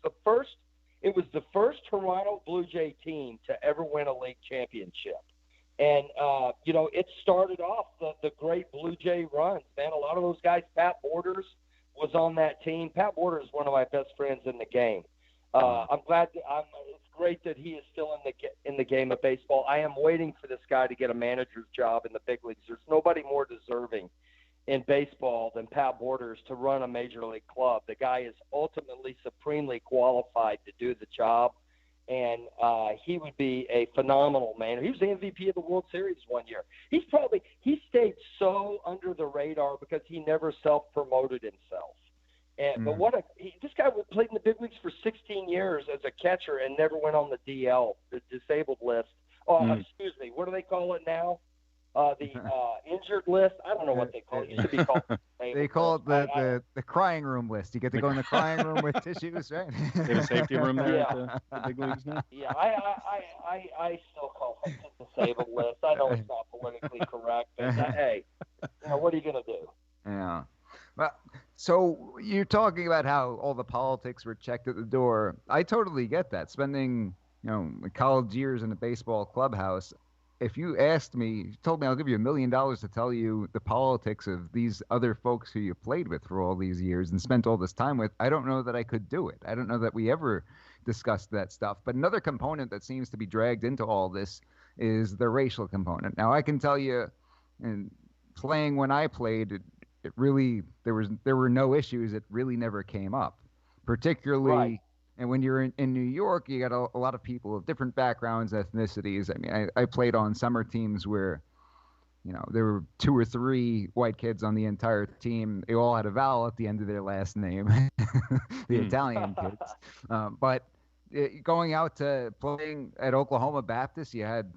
It was the first Toronto Blue Jay team to ever win a league championship. And, it started off the great Blue Jay runs, man. A lot of those guys, Pat Borders was on that team. Pat Borders is one of my best friends in the game. I'm glad it's great that he is still in the game of baseball. I am waiting for this guy to get a manager's job in the big leagues. There's nobody more deserving in baseball than Pat Borders to run a major league club. The guy is ultimately supremely qualified to do the job. And he would be a phenomenal manager. He was the MVP of the World Series one year. He stayed so under the radar because he never self-promoted himself. But this guy played in the big leagues for 16 years as a catcher and never went on the DL, the disabled list. Excuse me, what do they call it now? The injured list. I don't know what they call it. It used to be called. They call it the crying room list. You get to go in the crying room with tissues, right? They have a safety room there at the big leagues now. Yeah, I still call it the disabled list. I know it's not politically correct, but hey, what are you gonna do? Yeah. Well, so you're talking about how all the politics were checked at the door. I totally get that. Spending college years in a baseball clubhouse. If you asked me, you told me I'll give you $1 million to tell you the politics of these other folks who you played with for all these years and spent all this time with, I don't know that I could do it. I don't know that we ever discussed that stuff. But another component that seems to be dragged into all this is the racial component. Now, I can tell you, in playing when I played, it really there were no issues. It really never came up, particularly. Right. And when you're in New York, you got a lot of people of different backgrounds, ethnicities. I mean, I played on summer teams where, there were 2 or 3 white kids on the entire team. They all had a vowel at the end of their last name, the Italian kids. But going out to playing at Oklahoma Baptist, you had,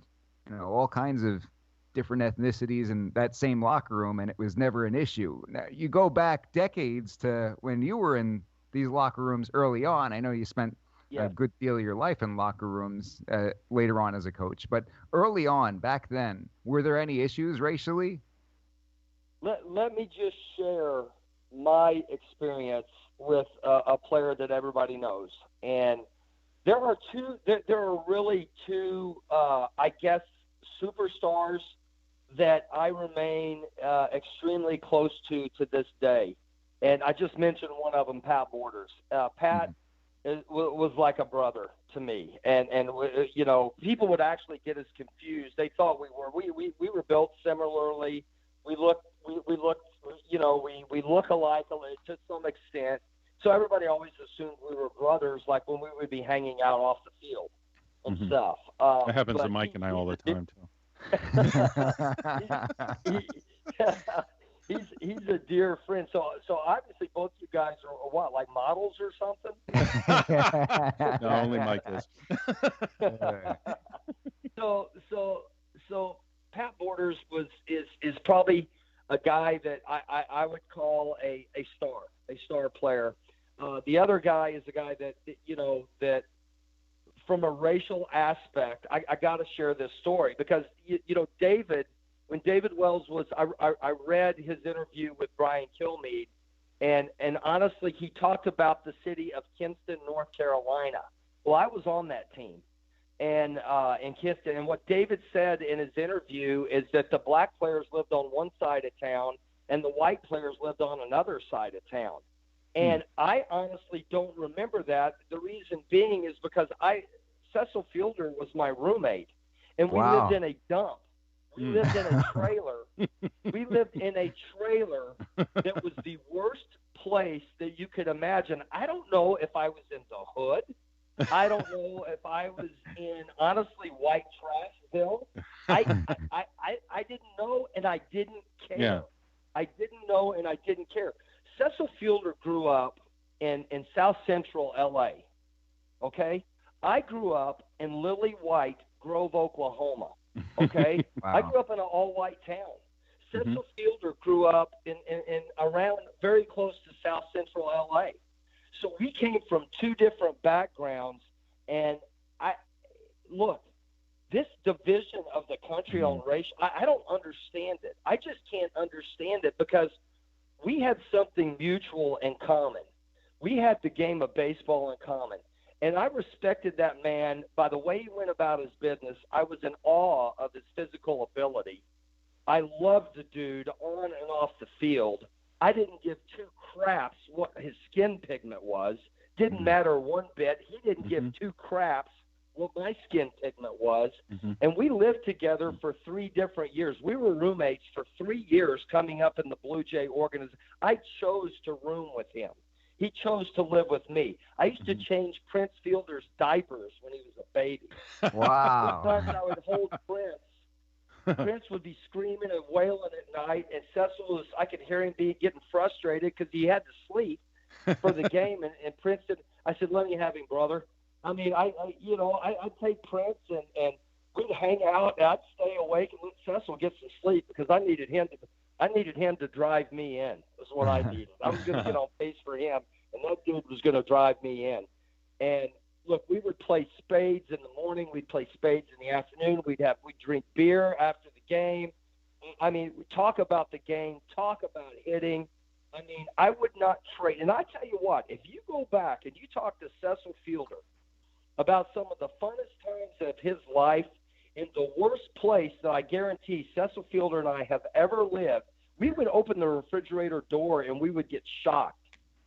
all kinds of different ethnicities in that same locker room, and it was never an issue. Now, you go back decades to when you were in these locker rooms early on. I know you spent a good deal of your life in locker rooms later on as a coach, but early on, back then, were there any issues racially? Let me just share my experience with a player that everybody knows. And there are really two, I guess, superstars that I remain extremely close to this day. And I just mentioned one of them, Pat Borders. Pat was like a brother to me, and people would actually get us confused. They thought we were built similarly. We look alike to some extent. So everybody always assumed we were brothers, like when we would be hanging out off the field and stuff. That happens to Mike and I all the time too. He's a dear friend. So obviously both you guys are what, like models or something? No, only Mike is. So Pat Borders is probably a guy that I would call a star player. The other guy is a guy that from a racial aspect, I got to share this story because David. When David Wells was, I read his interview with Brian Kilmeade, and honestly, he talked about the city of Kinston, North Carolina. Well, I was on that team, and in Kinston, and what David said in his interview is that the black players lived on one side of town, and the white players lived on another side of town. And I honestly don't remember that. The reason being is because Cecil Fielder was my roommate, and we lived in a dump. We lived in a trailer. We lived in a trailer that was the worst place that you could imagine. I don't know if I was in the hood. I don't know if I was in, honestly, White Trashville. I didn't know, and I didn't care. Yeah. I didn't know, and I didn't care. Cecil Fielder grew up in South Central L.A., okay? I grew up in Lily White, Grove, Oklahoma. Okay, Wow. I grew up in an all-white town. Cecil Fielder grew up in around very close to South Central LA. So we came from 2 different backgrounds, and this division of the country on race, I don't understand it. I just can't understand it because we had something mutual in common. We had the game of baseball in common. And I respected that man by the way he went about his business. I was in awe of his physical ability. I loved the dude on and off the field. I didn't give two craps what his skin pigment was. Didn't matter one bit. He didn't give two craps what my skin pigment was. And we lived together for 3 different years. We were roommates for 3 years coming up in the Blue Jay organization. I chose to room with him. He chose to live with me. I used to change Prince Fielder's diapers when he was a baby. Wow. Sometimes I would hold Prince. Prince would be screaming and wailing at night, and Cecil I could hear him getting frustrated because he had to sleep for the game. And Prince said, I said, let me have him, brother. I mean, I'd take Prince and we'd hang out, and I'd stay awake and let Cecil get some sleep because I needed him to drive me in. Was what I needed. I was going to get on pace for him, and that dude was going to drive me in. And look, we would play spades in the morning. We'd play spades in the afternoon. We'd drink beer after the game. I mean, talk about the game, talk about hitting. I mean, I would not trade. And I tell you what, if you go back and you talk to Cecil Fielder about some of the funnest times of his life in the worst place that I guarantee Cecil Fielder and I have ever lived, we would open the refrigerator door and we would get shocked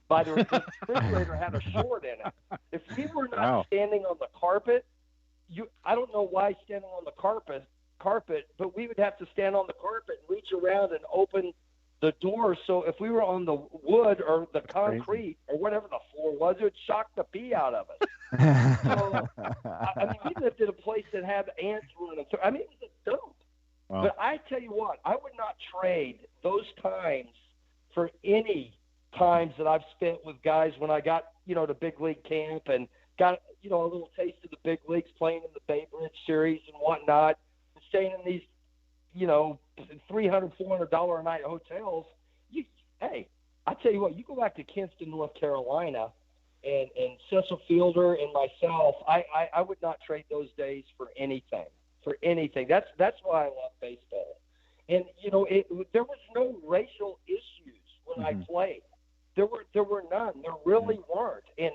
by the refrigerator had a short in it. If we were not standing on the carpet, I don't know why standing on the carpet, but we would have to stand on the carpet and reach around and open the door. So if we were on the wood or the concrete or whatever the floor was, it would shock the pee out of us. So, I mean, we lived in a place that had ants running through. I mean, it was a dump. Wow. But I tell you what, I would not trade those times for any times that I've spent with guys when I got, to big league camp and got, a little taste of the big leagues, playing in the Bay Bridge series and whatnot, and staying in these, $300, $400 a night hotels. Hey, I tell you what, you go back to Kinston, North Carolina, and Cecil Fielder and myself, I would not trade those days for anything. For anything. That's why I love baseball. And there was no racial issues when I played. There were none. There really weren't. And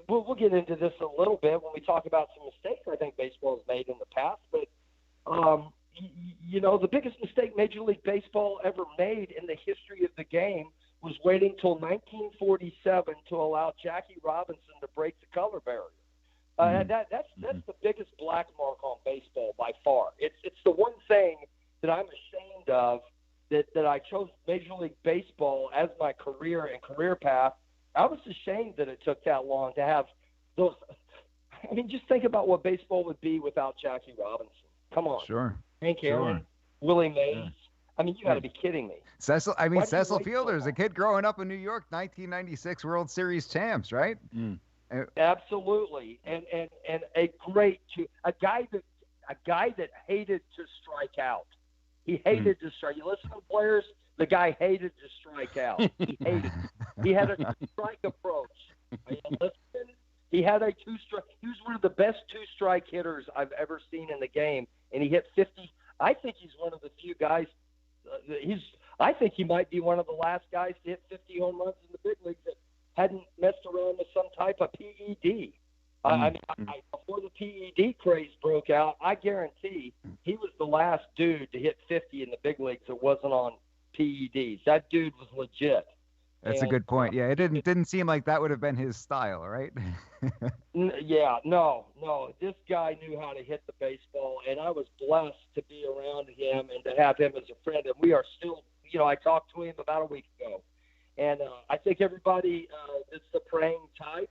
we'll get into this a little bit when we talk about some mistakes I think baseball has made in the past. But the biggest mistake Major League Baseball ever made in the history of the game was waiting till 1947 to allow Jackie Robinson to break the color barrier. That's the biggest black mark on baseball by far. It's the one thing that I'm ashamed of, that I chose Major League Baseball as my career and career path. I was ashamed that it took that long to have those. I mean, just think about what baseball would be without Jackie Robinson. Come on. Sure. Hank Aaron, Willie Mays. Yeah. I mean, you got to be kidding me. Cecil Fielder's a kid growing up in New York, 1996 World Series champs, right? Absolutely, and a guy that hated to strike out. He hated to strike. You listen to players, the guy hated to strike out. He hated. He had a strike approach. Are you listening? He had a two-strike. He was one of the best two-strike hitters I've ever seen in the game, and he hit 50. I think he's one of the few guys. I think he might be one of the last guys to hit 50 home runs in the big leagues that hadn't messed around with some type of PED. I mean, before the PED craze broke out, I guarantee he was the last dude to hit 50 in the big leagues that wasn't on PEDs. That dude was legit. That's a good point. Yeah, it didn't seem like that would have been his style, right? No. This guy knew how to hit the baseball, and I was blessed to be around him and to have him as a friend. And we are still, I talked to him about a week ago. And I think everybody that's the praying type,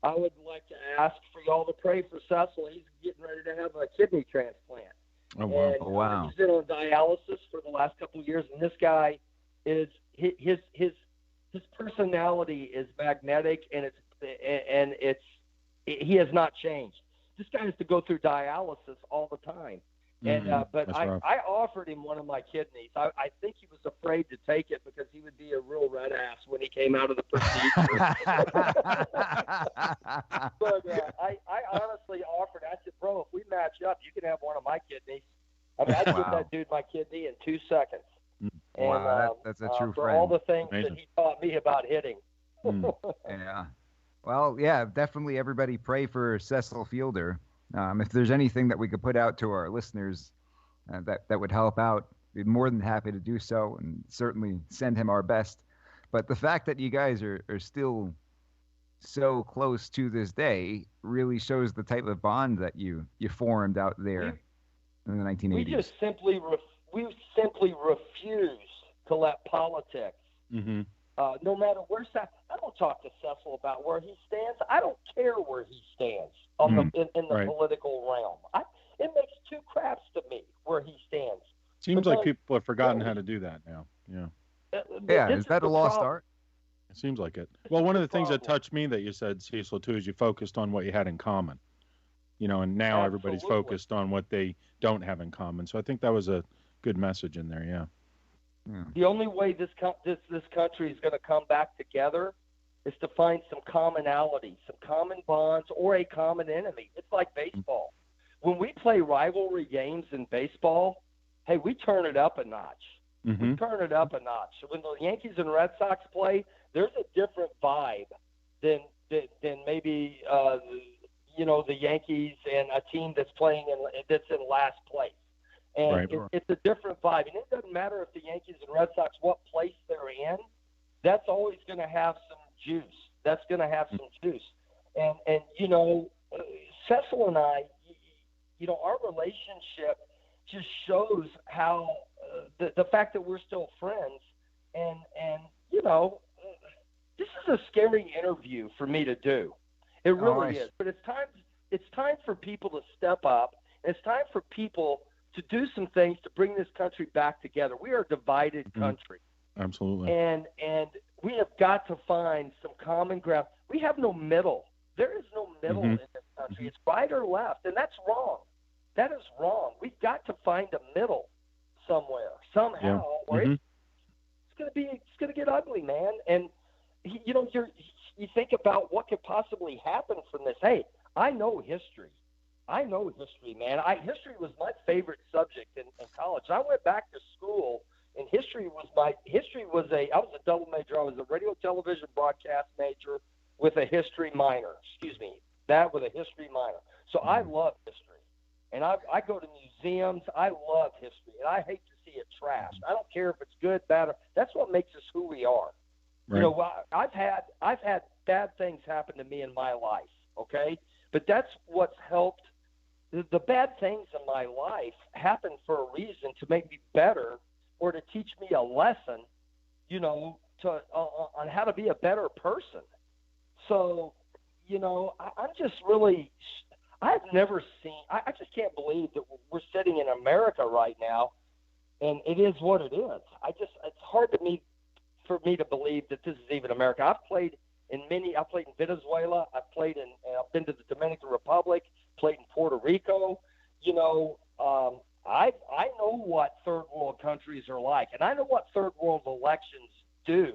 I would like to ask for y'all to pray for Cecil. He's getting ready to have a kidney transplant. Oh, wow. And, wow. He's been on dialysis for the last couple of years, and this guy is his personality is magnetic, and he has not changed. This guy has to go through dialysis all the time. And but I offered him one of my kidneys. I think he was afraid to take it because he would be a real red ass when he came out of the procedure. But I honestly offered. I said, bro, if we match up, you can have one of my kidneys. I mean, I'd give that dude my kidney in 2 seconds. And, wow, that's a true for friend. all the things that he taught me about hitting. Yeah. Well, yeah, definitely everybody pray for Cecil Fielder. If there's anything that we could put out to our listeners that would help out, we'd be more than happy to do so and certainly send him our best. But the fact that you guys are still so close to this day really shows the type of bond that you formed out there in the 1980s. We just simply refuse to let politics, no matter where. I don't talk to Cecil about where he stands. I don't care where he stands on in the political realm. It makes two craps to me where he stands. Seems like people have forgotten how to do that now. Yeah. Yeah, is that a lost art? It seems like it. Well, one of the things that touched me that you said, Cecil, too, is you focused on what you had in common. And now everybody's focused on what they don't have in common. So I think that was a good message in there, yeah. The only way this country is going to come back together is to find some commonality, some common bonds, or a common enemy. It's like baseball. When we play rivalry games in baseball, hey, we turn it up a notch. We turn it up a notch. When the Yankees and Red Sox play, there's a different vibe than maybe the Yankees and a team that's that's in last place. And it's a different vibe. And it doesn't matter if the Yankees and Red Sox, what place they're in, that's always going to have some juice. That's going to have some juice. And Cecil and I, our relationship just shows how the fact that we're still friends. And this is a scary interview for me to do. It really is. But it's time for people to step up. And it's time for people to do some things to bring this country back together. We are a divided country. Absolutely. And we have got to find some common ground. We have no middle. There is no middle in this country. It's right or left, and that's wrong. That is wrong. We've got to find a middle somewhere, somehow, or it's going to get ugly, man. And you think about what could possibly happen from this. Hey, I know history. Man. History was my favorite subject in college. I went back to school, and I was a double major. I was a radio, television, broadcast major with a history minor. That with a history minor. So I love history, and I go to museums. I love history, and I hate to see it trashed. I don't care if it's good, bad, or that's what makes us who we are. Right. I've had bad things happen to me in my life. Okay, but that's what's helped. The bad things in my life happen for a reason, to make me better or to teach me a lesson, on how to be a better person. So, I'm just really, I've never seen, I just can't believe that we're sitting in America right now, and it is what it is. It's hard for me to believe that this is even America. I've played in Venezuela. I've been to the Dominican Republic, played in Puerto Rico. I know what third world countries are like, and I know what third world elections do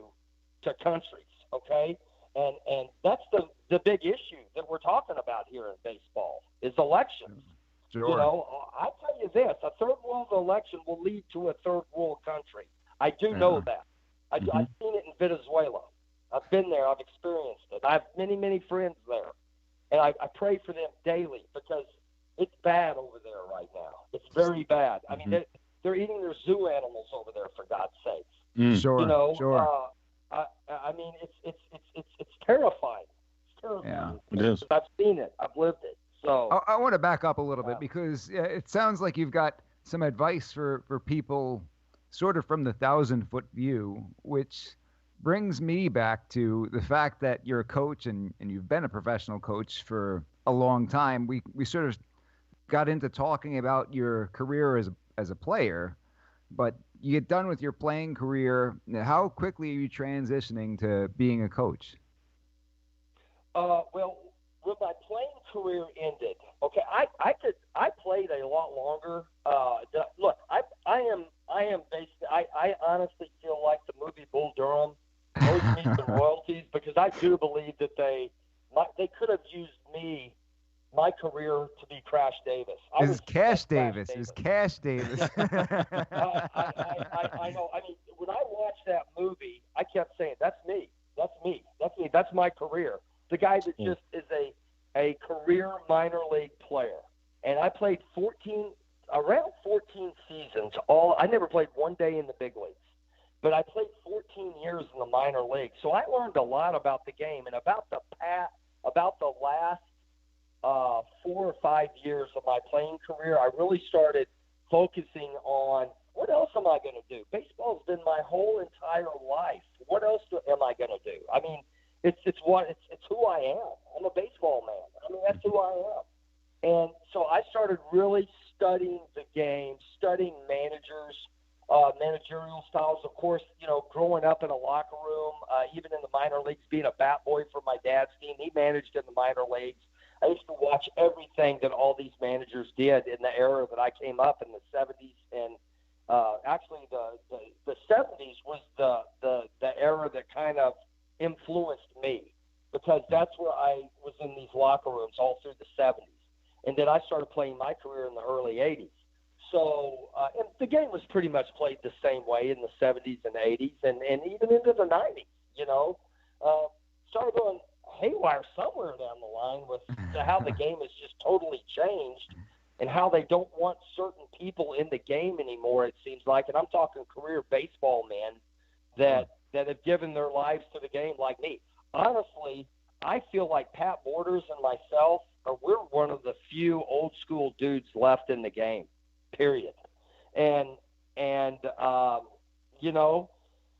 to countries. Okay, and that's the big issue that we're talking about here in baseball is elections. Sure. I'll tell you this: a third world election will lead to a third world country. I do know that. I've seen it in Venezuela. I've been there. I've experienced it. I have many, many friends there. And I pray for them daily because it's bad over there right now. It's very bad. I mean, they're eating their zoo animals over there, for God's sakes. Sure, sure. I mean, it's terrifying. It's terrifying. Yeah, it is. I've seen it. I've lived it. So I want to back up a little bit because it sounds like you've got some advice for people sort of from the 1,000-foot view, which brings me back to the fact that you're a coach and you've been a professional coach for a long time. We sort of got into talking about your career as a player, but you get done with your playing career. How quickly are you transitioning to being a coach? Well, when my playing career ended, okay, I played a lot longer. Look, I am basically, I honestly feel like the movie Bull Durham owes me some royalties because I do believe that they could have used my career to be Crash Davis. Is Cash Davis. I know. I mean, when I watched that movie, I kept saying, that's me. That's my career. the guy that just is a career minor league player. And I played around 14 seasons. I never played one day in the big leagues, but I played 14 years in the minor league. So I learned a lot about the game, and about the last 4 or 5 years of my playing career, I really started focusing on what else am I going to do? Baseball's been my whole entire life. What else am I going to do? I mean, it's who I am. I'm a baseball man. I mean, that's who I am. And so I started really studying the game, studying managers, managerial styles. Of course, growing up in a locker room, even in the minor leagues, being a bat boy for my dad's team, he managed in the minor leagues. I used to watch everything that all these managers did in the era that I came up in the 70s. And actually the 70s was the era that kind of influenced me, because that's where I was in these locker rooms all through the 70s. And then I started playing my career in the early 80s. So and the game was pretty much played the same way in the 70s and 80s and even into the 90s, started going haywire somewhere down the line with how the game has just totally changed and how they don't want certain people in the game anymore, it seems like. And I'm talking career baseball men that have given their lives to the game like me. Honestly, I feel like Pat Borders and myself, we're one of the few old school dudes left in the game, period. And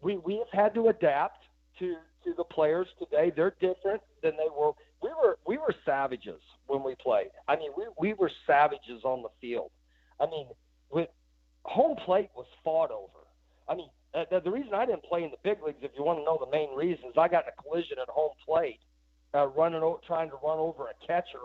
we have had to adapt to the players today. They're different than they were. We were savages when we played. I mean, we were savages on the field. I mean, with home plate was fought over. I mean, the reason I didn't play in the big leagues, if you want to know the main reason, is I got in a collision at home plate, trying to run over a catcher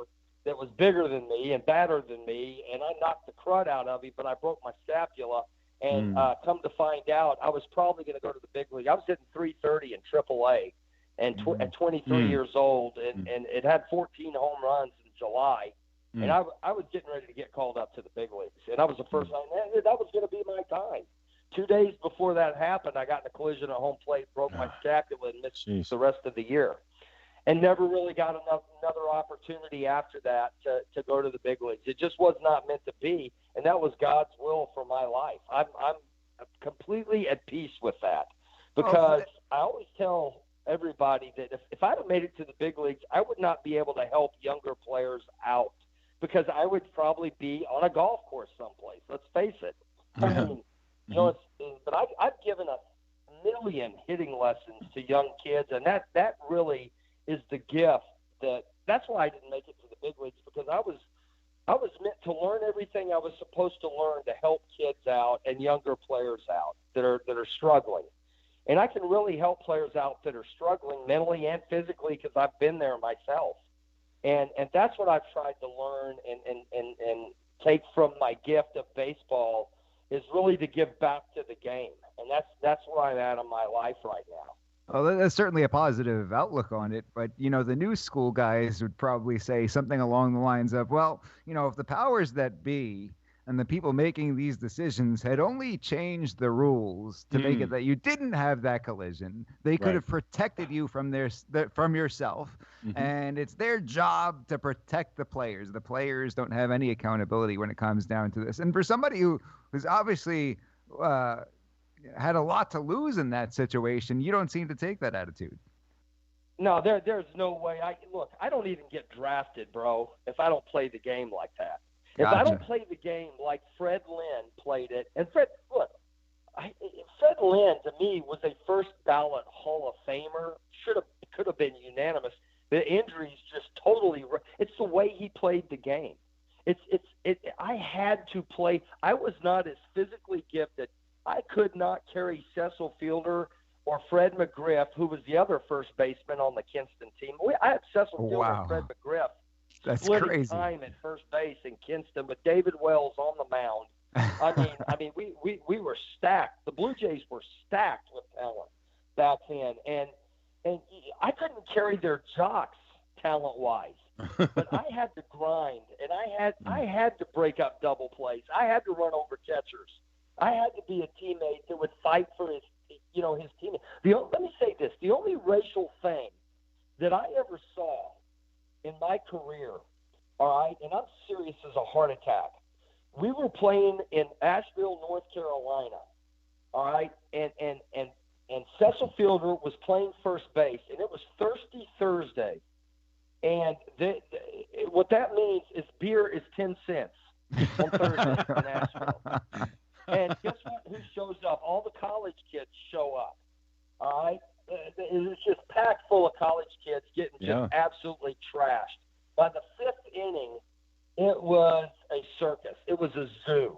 that was bigger than me and badder than me, and I knocked the crud out of him, but I broke my scapula. And come to find out, I was probably going to go to the big league. I was hitting 330 in AAA, and at 23 years old, and it had 14 home runs in July, and I was getting ready to get called up to the big leagues, and I was the first time. That was going to be my time. 2 days before that happened, I got in a collision at home plate, broke my scapula, and missed the rest of the year, and never really got another opportunity after that to go to the big leagues. It just was not meant to be, and that was God's will for my life. I'm completely at peace with that, because I always tell everybody that if I'd have made it to the big leagues, I would not be able to help younger players out, because I would probably be on a golf course someplace. Let's face it. I mean, but I've given 1 million hitting lessons to young kids, and that really is the gift. That's why I didn't make it to the big leagues, because I was meant to learn everything I was supposed to learn to help kids out and younger players out that are struggling. And I can really help players out that are struggling mentally and physically, because I've been there myself. And that's what I've tried to learn and take from my gift of baseball, is really to give back to the game. And that's where I'm at in my life right now. Well, that's certainly a positive outlook on it. But, the new school guys would probably say something along the lines of, well, if the powers that be and the people making these decisions had only changed the rules to make it that you didn't have that collision, they could have protected you from yourself. And it's their job to protect the players. The players don't have any accountability when it comes down to this. And for somebody who's obviously had a lot to lose in that situation, you don't seem to take that attitude. No, there's no way. I don't even get drafted, bro, if I don't play the game like that. If I don't play the game like Fred Lynn played it, and Fred Lynn, to me, was a first ballot Hall of Famer. Could have been unanimous. The injuries just totally. It's the way he played the game. I had to play. I was not as physically gifted. I could not carry Cecil Fielder or Fred McGriff, who was the other first baseman on the Kinston team. I had Cecil Fielder and Fred McGriff. That's splitting crazy. Time at first base in Kinston with David Wells on the mound. I mean, we were stacked. The Blue Jays were stacked with talent back then, and I couldn't carry their jocks talent-wise, but I had to grind, and I had to break up double plays. I had to run over catchers. I had to be a teammate that would fight for his teammate. Let me say this: the only racial thing that I ever saw in my career, all right, and I'm serious as a heart attack. We were playing in Asheville, North Carolina, all right, and Cecil Fielder was playing first base, and it was Thirsty Thursday. And what that means is beer is 10 cents on Thursday in Asheville. And guess what? Who shows up? All the college kids show up. All right? It's just packed full of college kids getting just absolutely trashed. By the fifth inning, it was a circus. It was a zoo.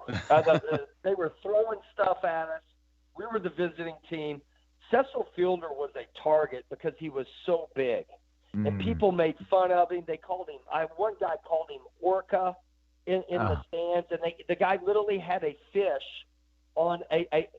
They were throwing stuff at us. We were the visiting team. Cecil Fielder was a target because he was so big. And people made fun of him. They called him – one guy called him Orca in the stands. And the guy literally had a fish on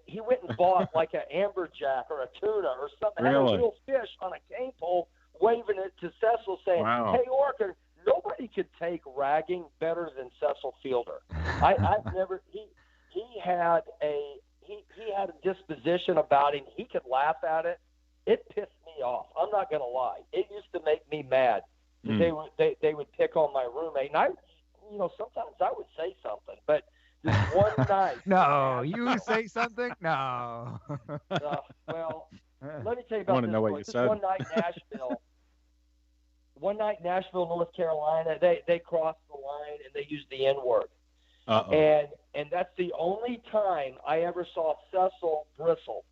he went and bought like an amberjack or a tuna or something. Really? Had a real fish on a cane pole waving it to Cecil saying, hey, Orca, nobody could take ragging better than Cecil Fielder. I've never – he had a disposition about him. He could laugh at it. It pissed me off. I'm not going to lie. It used to make me mad. They would pick on my roommate. And sometimes I would say something. But this one night. No, you say something? No. Well, let me tell you about this. Know what you said. One night in Nashville, North Carolina, they crossed the line and they used the N-word. And that's the only time I ever saw Cecil bristle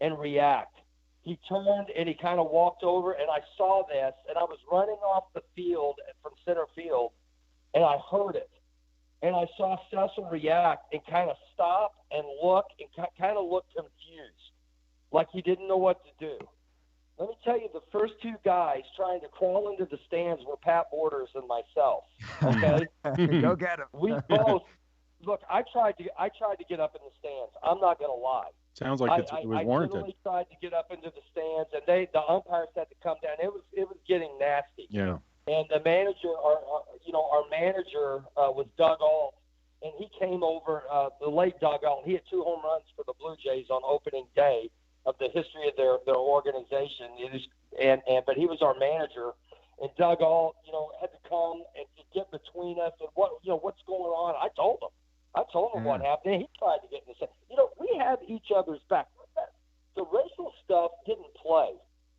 and react. He turned and he kind of walked over, and I saw this, and I was running off the field from center field, and I heard it. And I saw Cecil react and kind of stop and look and kind of look confused, like he didn't know what to do. Let me tell you, the first two guys trying to crawl into the stands were Pat Borders and myself. Okay? Go get him. We both look. I tried to get up in the stands. I'm not going to lie. Sounds like it was warranted. I literally tried to get up into the stands, and the umpires had to come down. It was getting nasty. Yeah. And the manager, our manager was Doug Alt, and he came over. The late Doug Alt. He had 2 home runs for the Blue Jays on opening day of the history of their organization. But he was our manager, and Doug Alt, had to come and to get between us and what's going on. I told him what happened. And he tried to get in the we have each other's back. The racial stuff didn't play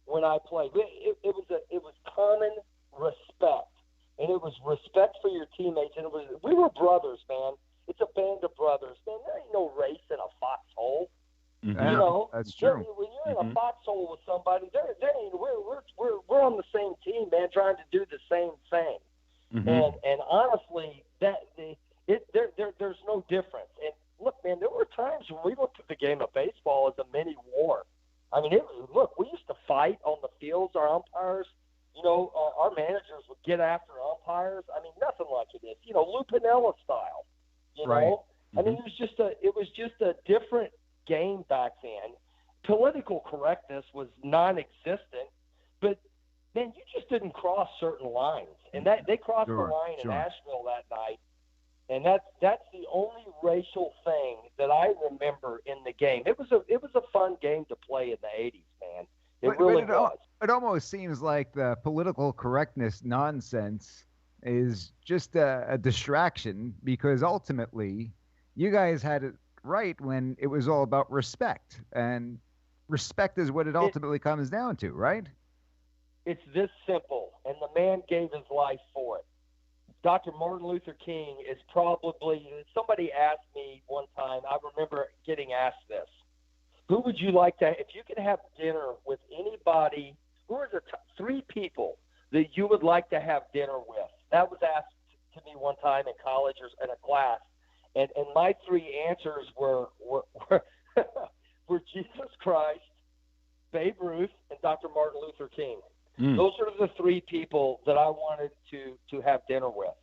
when I played. It was common respect, and it was respect for your teammates. And we were brothers, man. It's a band of brothers, man. There ain't no race in a foxhole. Mm-hmm. That's true. When you're in a foxhole with somebody, we're on the same team, man, trying to do the same thing. Mm-hmm. And honestly, there's no difference. And look, man, there were times when we looked at the game of baseball as a mini war. I mean, we used to fight on the fields. Our umpires, our managers would get after umpires. I mean, nothing like it is, Lou Piniella style. Right. Mm-hmm. I mean, it was just a different game back then. Political correctness was non-existent, but man, you just didn't cross certain lines, and they crossed the line in Asheville that night. And that's the only racial thing that I remember in the game. It was a fun game to play in the 80s, man. It really was. It almost seems like the political correctness nonsense is just a distraction, because ultimately you guys had it right when it was all about respect. And respect is what it ultimately comes down to, right? It's this simple, and the man gave his life for it. Dr. Martin Luther King is probably – somebody asked me one time, I remember getting asked this, who would you like to – if you could have dinner with anybody, who are the 3 people that you would like to have dinner with? That was asked to me one time in college or in a class, and my 3 answers were Jesus Christ, Babe Ruth, and Dr. Martin Luther King. Those are the 3 people that I wanted to have dinner with,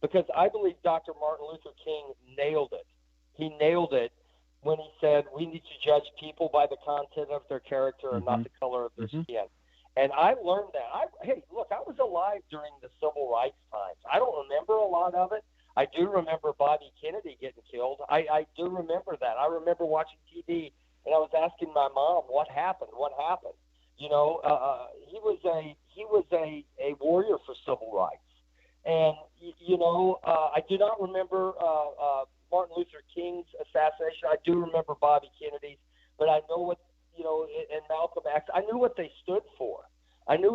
because I believe Dr. Martin Luther King nailed it. He nailed it when he said we need to judge people by the content of their character and not the color of their skin. And I learned that. I was alive during the civil rights times. I don't remember a lot of it. I do remember Bobby Kennedy getting killed. I do remember that. I remember watching TV, and I was asking my mom, what happened? He was he was a warrior for civil rights. And, I do not remember Martin Luther King's assassination. I do remember Bobby Kennedy's, but I know what, and Malcolm X, I knew what they stood for. And,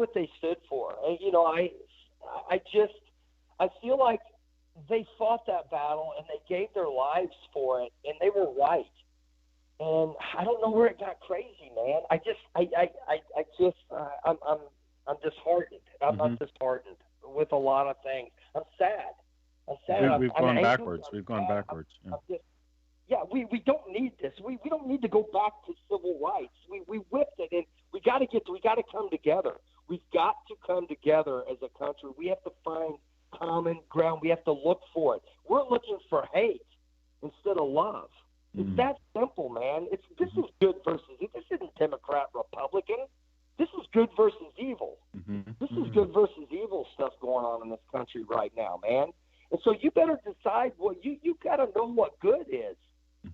I feel like they fought that battle and they gave their lives for it, and they were right. And I don't know where it got crazy, man. I'm disheartened. I'm disheartened with a lot of things. I'm sad. We've gone backwards. We've gone backwards. Yeah. We don't need this. We don't need to go back to civil rights. We whipped it, and we got to come together. We've got to come together as a country. We have to find common ground. We have to look for it. We're looking for hate instead of love. It's that simple, man. This is good versus evil. This isn't Democrat, Republican. This is good versus evil. This is good versus evil stuff going on in this country right now, man. And so you better decide what you got to know what good is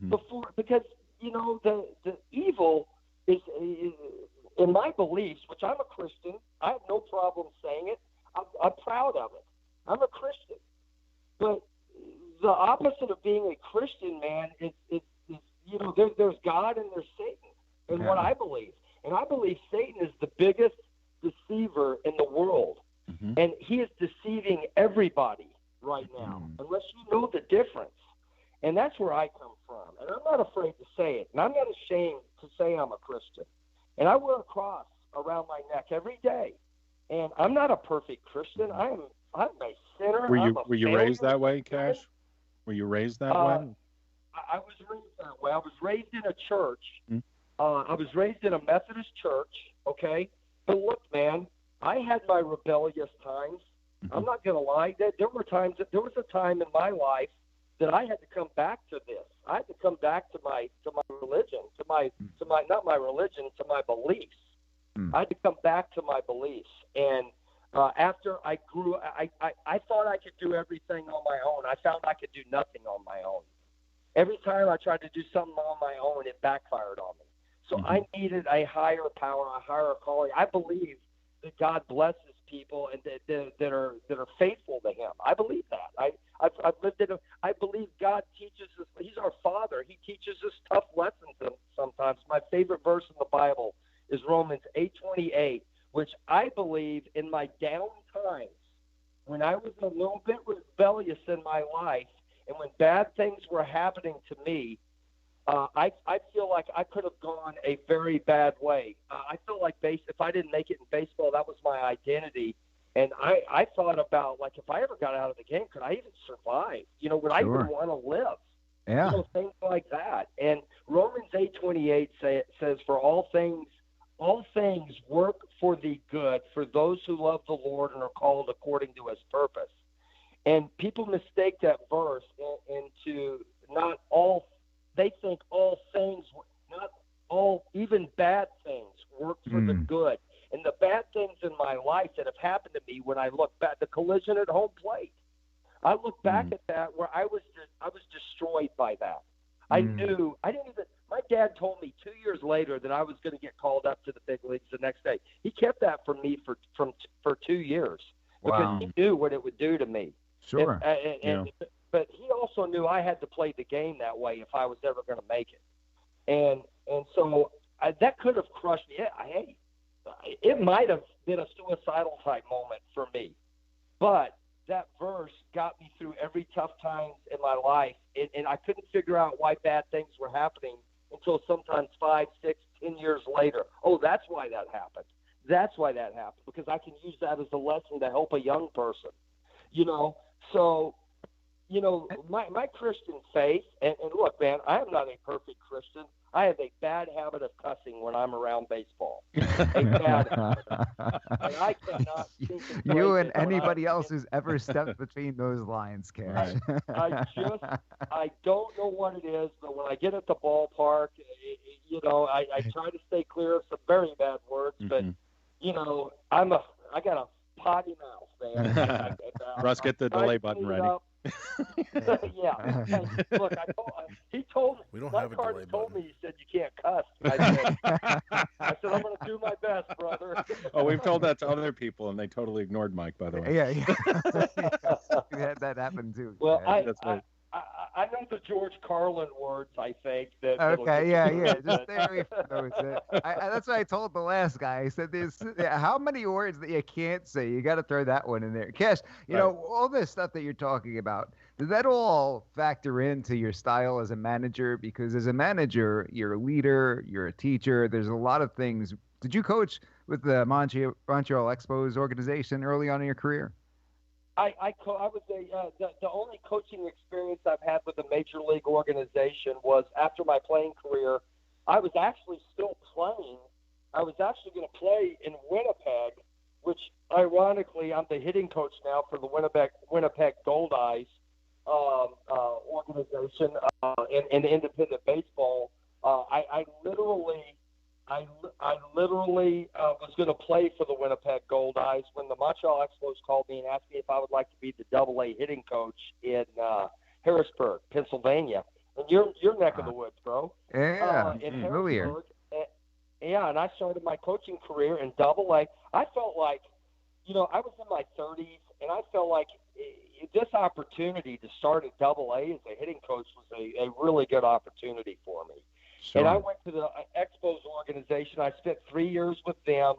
before, because the evil is in my beliefs, which I'm a Christian. I have no problem saying it. I'm proud of it. I'm a Christian, but the opposite of being a Christian, man, is there's God and there's Satan, and what I believe. And I believe Satan is the biggest deceiver in the world, and he is deceiving everybody right now, unless you know the difference. And that's where I come from, and I'm not afraid to say it, and I'm not ashamed to say I'm a Christian. And I wear a cross around my neck every day, and I'm not a perfect Christian. I'm a sinner. Were you raised that way, Cash? Were you raised that way? I was raised that way. I was raised in a church. I was raised in a Methodist church, okay? But look, man, I had my rebellious times. I'm not going to lie. There was a time in my life that I had to come back to this. I had to come back to my religion, not my religion, to my beliefs. I had to come back to my beliefs. And after I grew, I thought I could do everything on my own. I found I could do nothing on my own. Every time I tried to do something on my own, it backfired on me. So I needed a higher power, a higher calling. I believe that God blesses people and that are faithful to Him. I believe that. I've lived it. I believe God teaches us. He's our Father. He teaches us tough lessons sometimes. My favorite verse in the Bible is Romans 8:28, which I believe in my down times, when I was a little bit rebellious in my life, and when bad things were happening to me, I feel like I could have gone a very bad way. I feel like if I didn't make it in baseball, that was my identity. And I thought about, like, if I ever got out of the game, could I even survive? Would I even want to live? Yeah. Things like that. And Romans 8:28 says, for all things work for the good for those who love the Lord and are called according to His purpose. And people mistake that verse into not all. They think all things, not all, even bad things, work for the good. And the bad things in my life that have happened to me, when I look back, the collision at home plate, I look back at that where I was destroyed by that. I knew, I didn't even, my dad told me 2 years later that I was going to get called up to the big leagues the next day. He kept that from me for 2 years because he knew what it would do to me. Sure. But he also knew I had to play the game that way if I was ever going to make it. And so that could have crushed me. It might have been a suicidal type moment for me. But that verse got me through every tough times in my life. And I couldn't figure out why bad things were happening until sometimes 5, 6, 10 years later. Oh, that's why that happened. That's why that happened, because I can use that as a lesson to help a young person. So, my Christian faith, and look, man, I am not a perfect Christian. I have a bad habit of cussing when I'm around baseball. A bad habit. And I cannot you and anybody else who's ever stepped between those lines, Cash. I don't know what it is, but when I get at the ballpark, I try to stay clear of some very bad words, but I got a potty mouth, man. Russ, get the delay button ready. Yeah. Hey, look, he told We don't my have a card delay told button. me, he said you can't cuss. I said I'm going to do my best, brother. Oh, we've told that to other people, and they totally ignored Mike. By the way. Yeah, yeah. Yes, we had that happen too. Well, Yeah. That's right. I know the George Carlin words. I think that'll Okay, get yeah, you yeah. through Just it. stay away from those. That's what I told the last guy. I said, "There's how many words that you can't say? You got to throw that one in there." Cash, you know, all this stuff that you're talking about, does that all factor into your style as a manager? Because as a manager, you're a leader, you're a teacher. There's a lot of things. Did you coach with the Montreal Expos organization early on in your career? I was the only coaching experience I've had with a major league organization was after my playing career. I was actually still playing. I was actually going to play in Winnipeg, which ironically I'm the hitting coach now for the Winnipeg Gold Eyes organization in independent baseball. I literally was going to play for the Winnipeg Gold Eyes when the Montreal Expos called me and asked me if I would like to be the Double-A hitting coach in Harrisburg, Pennsylvania, in your neck of the woods, bro. Yeah, In familiar. Harrisburg. Yeah, and I started my coaching career in Double-A. I felt like, I was in my 30s, and I felt like this opportunity to start at Double-A as a hitting coach was a really good opportunity for me. Sure. And I went to the Expos organization. I spent 3 years with them,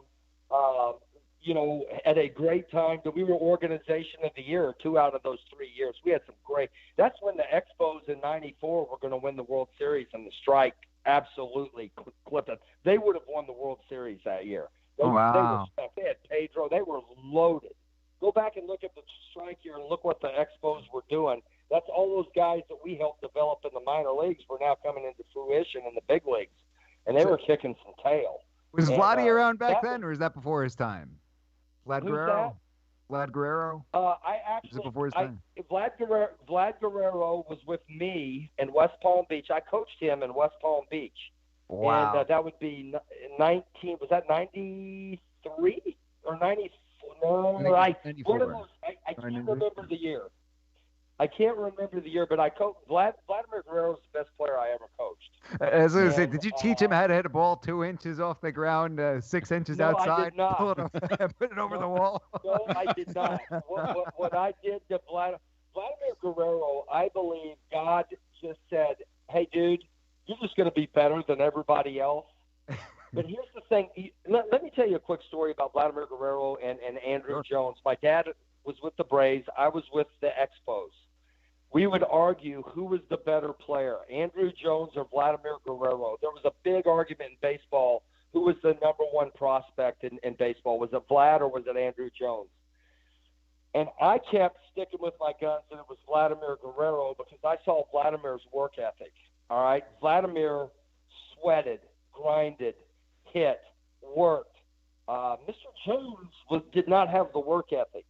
at a great time. We were Organization of the Year 2 out of those 3 years. We had some great – that's when the Expos in '94 were going to win the World Series, and the strike absolutely clipped it. They would have won the World Series that year. Wow. They had Pedro. They were loaded. Go back and look at the strike year and look what the Expos were doing. That's all those guys that we helped develop in the minor leagues were now coming into fruition in the big leagues, and they were kicking some tail. Was Vladdy around back that then, or is that before his time? Vlad Who's Guerrero? Vlad Guerrero? I actually, Was it before his time? Vlad Guerrero was with me in West Palm Beach. I coached him in West Palm Beach. Wow. And that would be 19, was that 93 or 94? No, I can't remember the year. I can't remember the year, but I coached Vladimir Guerrero was the best player I ever coached. I was going to say, did you teach him how to hit a ball 2 inches off the ground, 6 inches outside? I did not. Put it over the wall? No, I did not. What I did to Vladimir Guerrero, I believe God just said, hey, dude, you're just going to be better than everybody else. But here's the thing. Let me tell you a quick story about Vladimir Guerrero and Andrew Jones. My dad was with the Braves. I was with the Expos. We would argue who was the better player, Andrew Jones or Vladimir Guerrero. There was a big argument in baseball. Who was the number one prospect in baseball? Was it Vlad or was it Andrew Jones? And I kept sticking with my guns, and it was Vladimir Guerrero because I saw Vladimir's work ethic. All right? Vladimir sweated, grinded, hit, worked. Mr. Jones did not have the work ethic.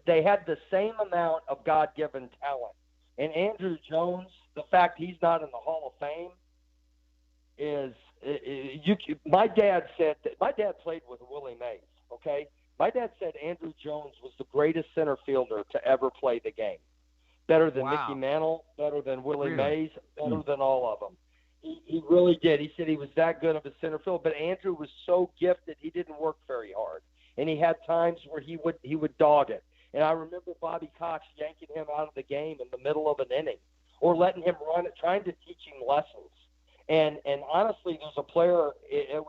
They had the same amount of God-given talent. And Andrew Jones, the fact he's not in the Hall of Fame is my dad played with Willie Mays, okay? My dad said Andrew Jones was the greatest center fielder to ever play the game. Better than Mickey Mantle, better than Willie Mays, better than all of them. He really did. He said he was that good of a center field, but Andrew was so gifted he didn't work very hard. And he had times where he would dog it. And I remember Bobby Cox yanking him out of the game in the middle of an inning or letting him run it, trying to teach him lessons. And honestly, there's a player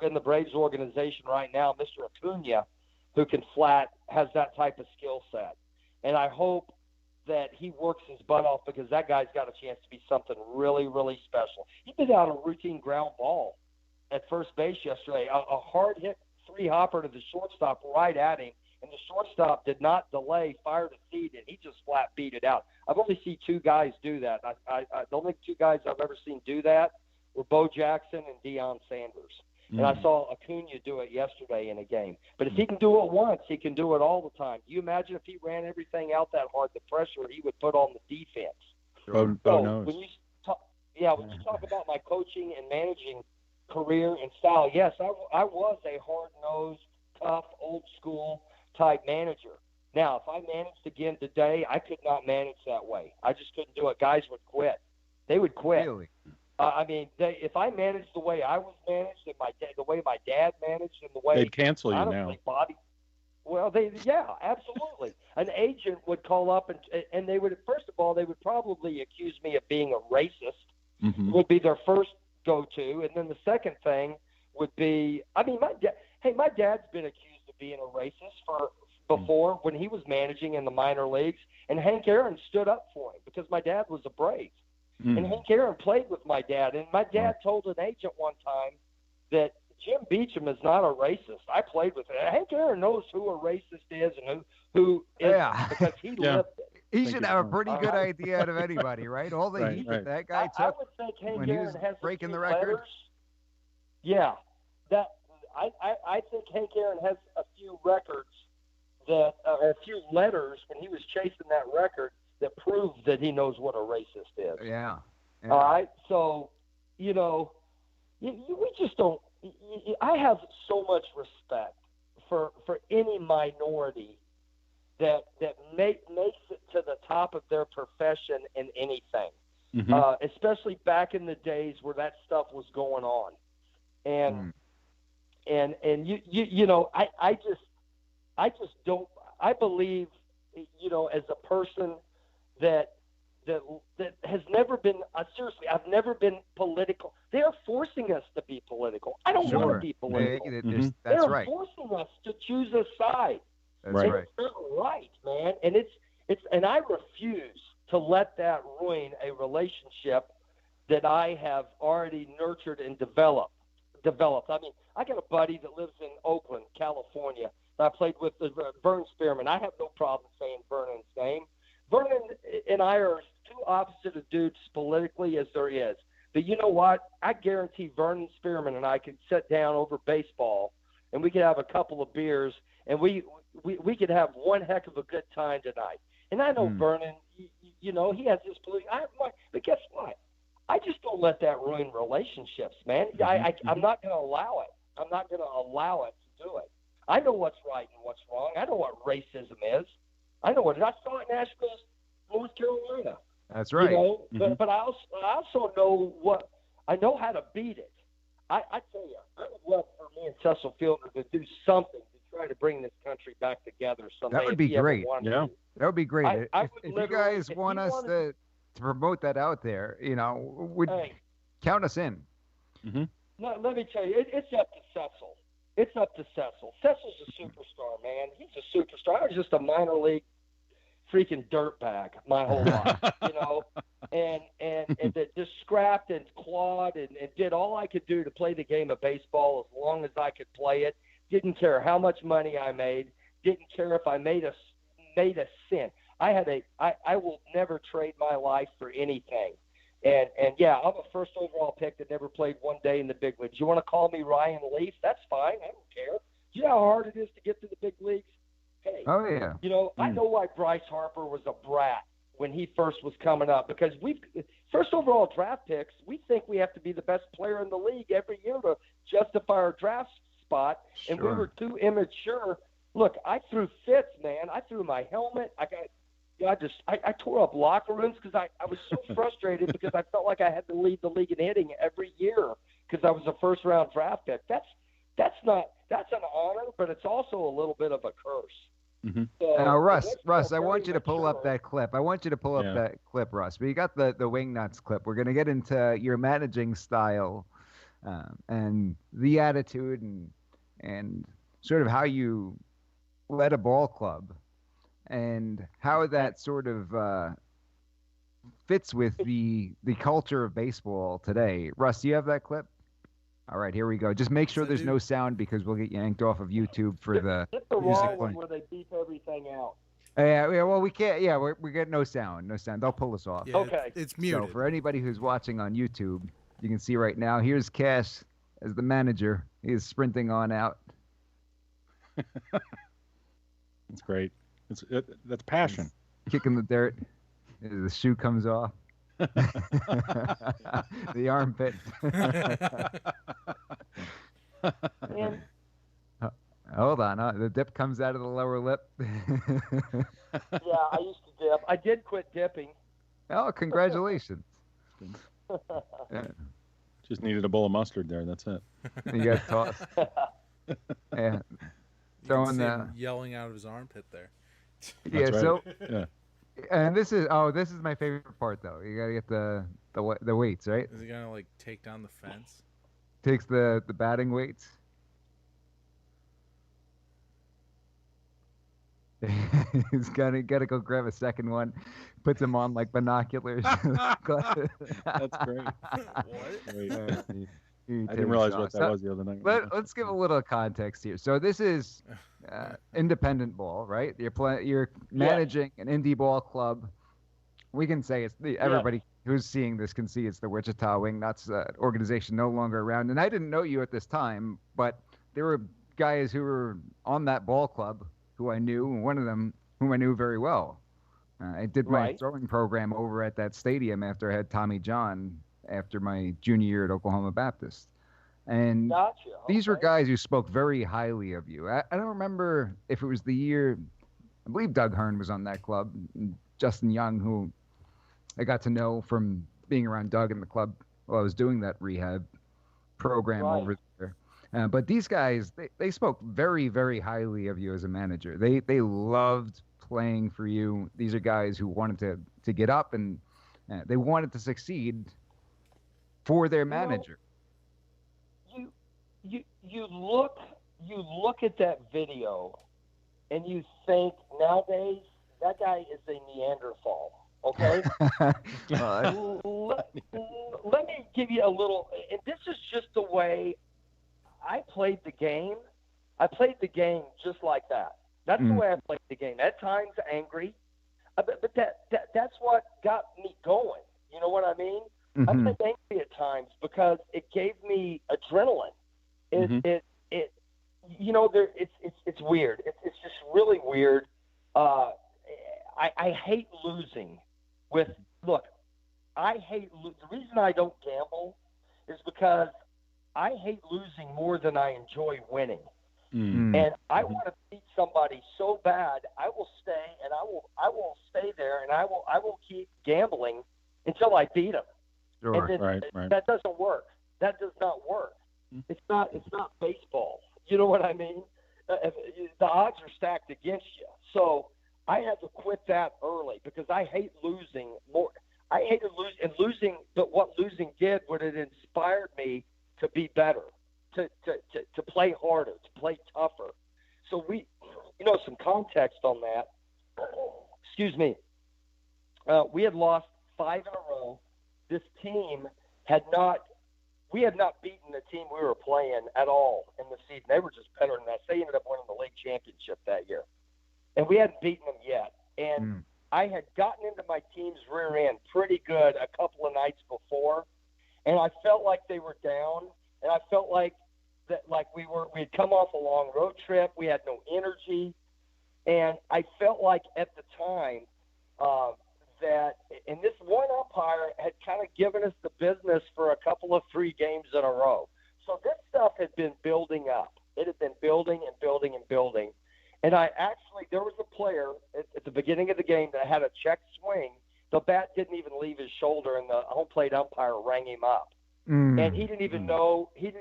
in the Braves organization right now, Mr. Acuna, who has that type of skill set. And I hope that he works his butt off because that guy's got a chance to be something really, really special. He did out a routine ground ball at first base yesterday, a hard hit three-hopper to the shortstop right at him, and the shortstop did not delay, fired a seed, and he just flat beat it out. I've only seen 2 guys do that. The only 2 guys I've ever seen do that were Bo Jackson and Deion Sanders. And I saw Acuna do it yesterday in a game. But if he can do it once, he can do it all the time. Do you imagine if he ran everything out that hard, the pressure he would put on the defense? Bo knows. When you talk about my coaching and managing career and style, yes, I was a hard-nosed, tough, old-school type manager. Now, if I managed again today, I could not manage that way. I just couldn't do it. Guys would quit. They would quit. Really? I mean, if I managed the way I was managed, and the way my dad managed, and the way They'd cancel you honestly, now. Bobby. Well, yeah, absolutely. An agent would call up and they would, first of all, they would probably accuse me of being a racist. Mm-hmm. Would be their first go-to, and then the second thing would be, I mean, my dad's been accused of being a racist before when he was managing in the minor leagues, and Hank Aaron stood up for him because my dad was a Brave. And Hank Aaron played with my dad, and my dad told an agent one time that Jim Beauchamp is not a racist. I played with him. Hank Aaron knows who a racist is and who isn't because he lived it. He should have a pretty good idea out of anybody, right? All the heat that that guy took I would think Hank when Aaron he was has breaking the few record. letters. Yeah, I think Hank Aaron has a few records that or a few letters when he was chasing that record that prove that he knows what a racist is. Yeah. All right. So, we just don't. I have so much respect for any minority that makes it to the top of their profession in anything, especially back in the days where that stuff was going on, and I just don't. I believe, as a person that has never been seriously. I've never been political. They are forcing us to be political. I don't want to be political. That's They're right. forcing us to choose a side. That's right. It's not right, man. And and I refuse to let that ruin a relationship that I have already nurtured and developed. I mean, I got a buddy that lives in Oakland, California. That I played with, Vern Spearman. I have no problem saying Vernon's name. Vernon and I are as two opposite of dudes politically as there is. But you know what? I guarantee Vernon Spearman and I could sit down over baseball, and we could have a couple of beers, and we could have one heck of a good time tonight. And I know Vernon, he has his political. But guess what? I just don't let that ruin relationships, man. I'm not going to allow it. I'm not going to allow it to do it. I know what's right and what's wrong. I know what racism is. I know what it is. I saw it in Asheville, North Carolina. That's right. But I also know how to beat it. I tell you, I would love for me and Cecil Fielder to do something to try to bring this country back together someday. That would be great. Yeah. That would be great. If you guys if want you us wanted to promote that out there, count us in. No, let me tell you, it's up to Cecil. It's up to Cecil. Cecil's a superstar, man. He's a superstar. I was just a minor league freaking dirtbag my whole life, and that just scrapped and clawed and did all I could do to play the game of baseball as long as I could play it. Didn't care how much money I made. Didn't care if I made a cent. I will never trade my life for anything. And yeah, I'm a first overall pick that never played one day in the big leagues. You want to call me Ryan Leaf? That's fine. I don't care. Do you know how hard it is to get to the big leagues? Hey, oh yeah. I know why Bryce Harper was a brat when he first was coming up, because first overall draft picks, we think we have to be the best player in the league every year to justify our draft spot, and we were too immature. Look, I threw fits, man. I threw my helmet. I tore up locker rooms because I was so frustrated because I felt like I had to lead the league in hitting every year because I was a first round draft pick. That's an honor, but it's also a little bit of a curse. So, now, Russ, I want you to pull up that clip. That clip, Russ. But you got the Wingnuts clip. We're going to get into your managing style and the attitude and sort of how you led a ball club and how that sort of fits with the culture of baseball today. Russ, do you have that clip? All right, here we go. Just make sure there's no sound because we'll get yanked off of YouTube for the music one where they beep everything out. Yeah, well, we can't. Yeah, we get no sound. They'll pull us off. Yeah, okay. It's muted. So for anybody who's watching on YouTube, you can see right now, here's Cash as the manager. He's sprinting on out. That's great. That's passion. He's kicking the dirt. The shoe comes off. The armpit. Hold on. The dip comes out of the lower lip. Yeah, I used to dip. I did quit dipping. Oh, congratulations. Yeah. Just needed a bowl of mustard there. That's it. You got tossed. Yeah. You Throwing can see the him yelling out of his armpit there. yeah. That's right. So Yeah. and this is my favorite part though. You gotta get the weights right. Is he gonna like take down the fence? Takes the batting weights. He's gotta go grab a second one, puts them on like binoculars. That's great. What? Great. He I didn't takes realize off. what that So, was the other night. Let's give a little context here. So this is independent ball, right? You're managing an indie ball club. We can say everybody who's seeing this can see it's the Wichita Wingnuts organization no longer around. And I didn't know you at this time, but there were guys who were on that ball club who I knew, and one of them whom I knew very well. I did my throwing program over at that stadium after I had Tommy John after my junior year at Oklahoma Baptist. And these were guys who spoke very highly of you. I don't remember if it was the year, I believe Doug Hearn was on that club, and Justin Young, who I got to know from being around Doug in the club while I was doing that rehab program over there. But these guys, they spoke very, very highly of you as a manager. They loved playing for you. These are guys who wanted to get up, and they wanted to succeed for their manager. You look at that video, and you think nowadays that guy is a Neanderthal. Okay. Let me give you a little, and this is just the way I played the game. I played the game just like that. That's the way I played the game. At times angry, but that's what got me going. You know what I mean? I played angry at times because it gave me adrenaline. It's weird. It's just really weird. I hate losing. I hate the reason I don't gamble is because I hate losing more than I enjoy winning. And I want to beat somebody so bad, I will stay and I will stay there and I will keep gambling until I beat them. Sure. And Right. That doesn't work. That does not work. It's not baseball. You know what I mean? The odds are stacked against you. So I had to quit that early because I hate losing more. I hated losing, but what losing did was it inspired me to be better, to play harder, to play tougher. So some context on that. Excuse me. We had lost 5 in a row. This team we had not beaten the team we were playing at all in the season. They were just better than us. They ended up winning the league championship that year. And we hadn't beaten them yet. And I had gotten into my team's rear end pretty good a couple of nights before. And I felt like they were down. And I felt like we had come off a long road trip. We had no energy. And I felt like at the time and this one umpire had kind of given us the business for a couple of 3 games in a row. So this stuff had been building up. It had been building and building and building. And there was a player at the beginning of the game that had a check swing. The bat didn't even leave his shoulder, and the home plate umpire rang him up. And he didn't even know he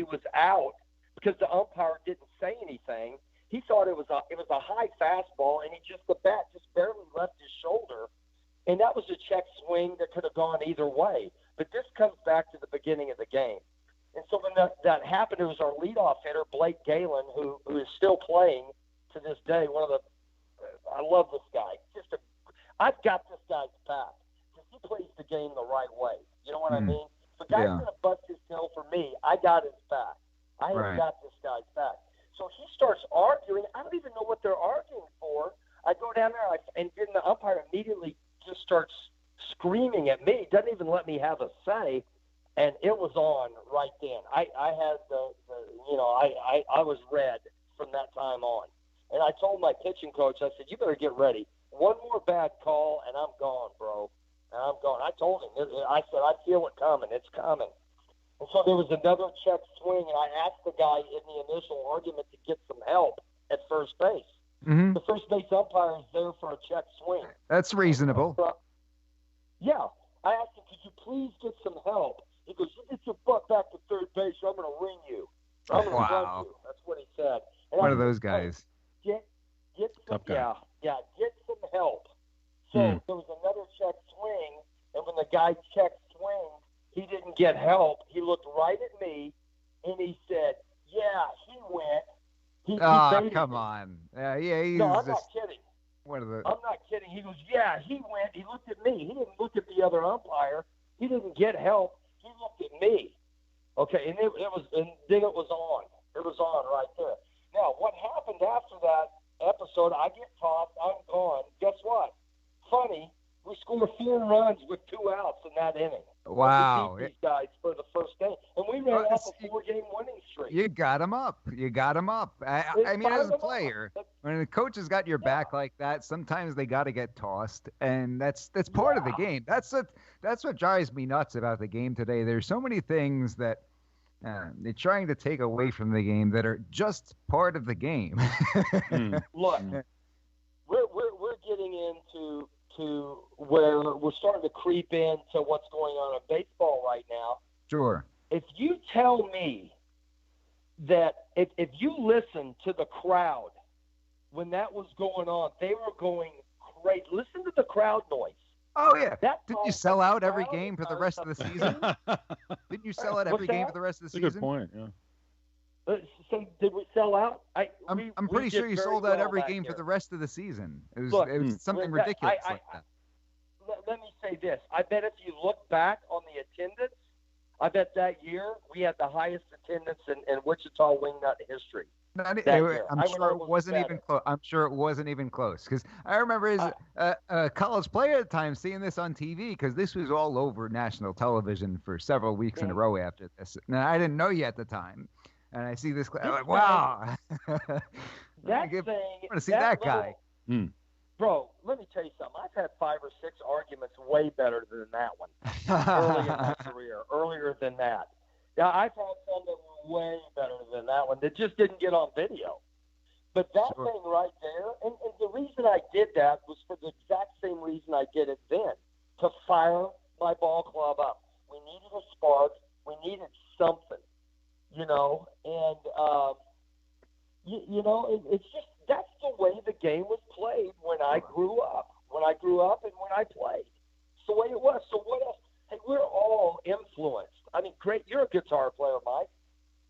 was out because the umpire didn't say anything. He thought it was a high fastball, and the bat just barely left his shoulder, and that was a check swing that could have gone either way. But this comes back to the beginning of the game, and so when that happened, it was our leadoff hitter Blake Galen, who is still playing to this day. I love this guy. I've got this guy's back because he plays the game the right way. You know what I mean? If a guy's going to bust his tail for me, I got his back. I have got this guy's back. So he starts arguing. I don't even know what they're arguing for. I go down there, and then the umpire immediately just starts screaming at me. Doesn't even let me have a say, and it was on right then. I had I was red from that time on, and I told my pitching coach, I said, "You better get ready. One more bad call, and I'm gone, bro. And I'm gone." I told him. I said, "I feel it coming. It's coming." And so there was another check swing, and I asked the guy in the initial argument to get some help at first base. Mm-hmm. The first base umpire is there for a check swing. That's reasonable. Yeah. I asked him, could you please get some help? He goes, you get your butt back to third base, or I'm going to ring you. I'm going to run you. That's what he said. And One of those guys. Get some, Tough guy. get some help. So there was another check swing, and when the guy checked swing, he didn't get help. He looked right at me, and he said, yeah, he went. He come on. He's no, I'm just not kidding. one of the. I'm not kidding. He goes, yeah, he went. He looked at me. He didn't look at the other umpire. He didn't get help. He looked at me. Okay, and then it was on. It was on right there. Now, what happened after that episode, I get tossed, I'm gone. Guess what? Funny, we scored 4 runs with 2 outs in that inning. Wow. We beat these guys for the first game. And we ran off a 4-game winning streak. You got him up. I mean, as a player, when the coach has got your back like that, sometimes they got to get tossed, and that's part of the game. That's what drives me nuts about the game today. There's so many things that they're trying to take away from the game that are just part of the game. Look, we're getting into where we're starting to creep into what's going on in baseball right now. Sure. If you tell me that if you listen to the crowd when that was going on, they were going crazy. Listen to the crowd noise. Oh, yeah. Didn't you sell out every game for the rest of the season? Didn't you sell out every game for the rest of the That's season? a good point, yeah. So did we sell out? I'm pretty sure you sold out every game for the rest of the season. It was something ridiculous like that. Let me say this. I bet if you look back on the attendance, I bet that year we had the highest attendance in Wichita Wingnut history. I'm sure it wasn't even close. I'm sure it wasn't even close because I remember as a college player at the time seeing this on TV because this was all over national television for several weeks in a row after this. Now I didn't know you at the time, and I see this. I'm like, wow. That I thing. want to see that guy. Bro, let me tell you something. I've had 5 or 6 arguments way better than that one early in my career. Earlier than that. Yeah, I've had some that were way better than that one that just didn't get on video. But that thing right there, and the reason I did that was for the exact same reason I did it then, to fire my ball club up. We needed a spark. We needed something, you know. And, it's just that's the way the game was played when I grew up. When I grew up and when I played. It's the way it was. So what else? Hey, we're all influenced. I mean, great. You're a guitar player, Mike.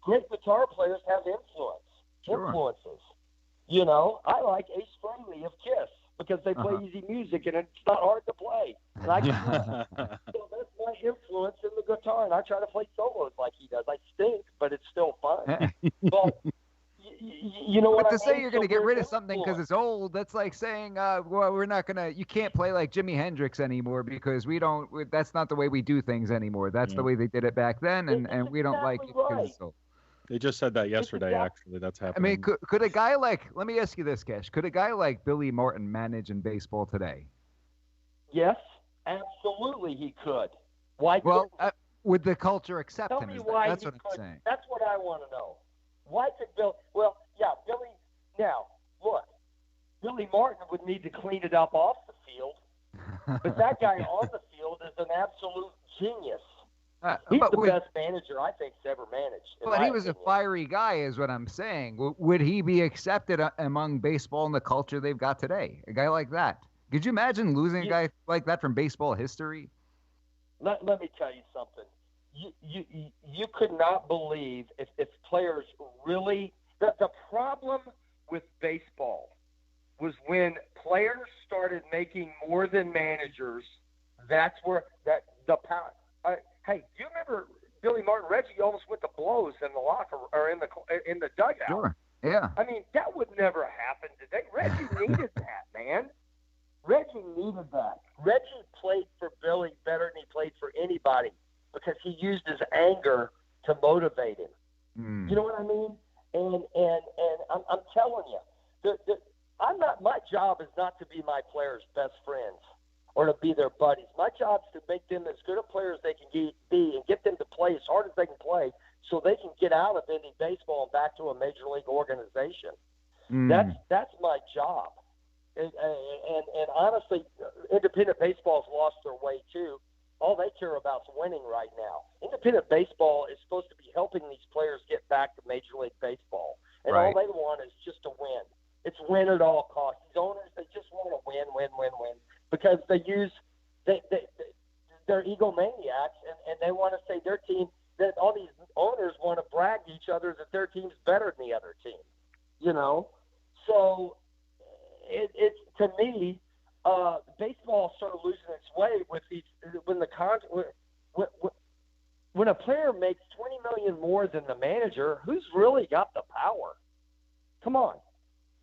Great guitar players have influences. You know, I like Ace Frehley of Kiss because they play easy music and it's not hard to play. And I can so that's my influence in the guitar, and I try to play solos like he does. I stink, but it's still fun. But you know what but I to say mean? you're going to get rid of something because it's old, that's like saying, well, we're not going to, you can't play like Jimi Hendrix anymore because that's not the way we do things anymore. That's the way they did it back then, and we don't like it because it's old. They just said that yesterday, actually. That's happening. I mean, could a guy like, let me ask you this, Kash, could a guy like Billy Martin manage in baseball today? Yes, absolutely he could. Why well, would the culture accept Tell him? me why That's he what I'm could. saying. That's what I want to know. Why could Bill? Well, yeah, Billy. Now, look, Billy Martin would need to clean it up off the field, but that guy on the field is an absolute genius. He's the best manager I think's ever managed. But he was a fiery guy, is what I'm saying. Would he be accepted among baseball and the culture they've got today? A guy like that. Could you imagine losing a guy like that from baseball history? Let me tell you something. You could not believe if players really the problem with baseball was when players started making more than managers. That's where the power. Hey, do you remember Billy Martin? Reggie almost went to blows in the locker or in the dugout. Sure. Yeah. I mean, that would never happen today. Reggie needed that, man. Reggie needed that. Reggie played for Billy better than he played for anybody because he used his anger to motivate him. You know what I mean? And I'm telling you, my job is not to be my players' best friends. or to be their buddies. My job is to make them as good a players as they can be and get them to play as hard as they can play so they can get out of indie baseball and back to a major league organization. That's my job. And honestly, independent baseball's lost their way too. All they care about is winning right now. Independent baseball is supposed to be helping these players get back to Major League Baseball. And all they want is just to win. It's win at all costs. These owners, they just want to win. Because they're egomaniacs, and they want to say their team, that all these owners want to brag to each other that their team's better than the other team. You know? So it's to me, baseball started losing its way with these when a player makes $20 million more than the manager, who's really got the power? Come on,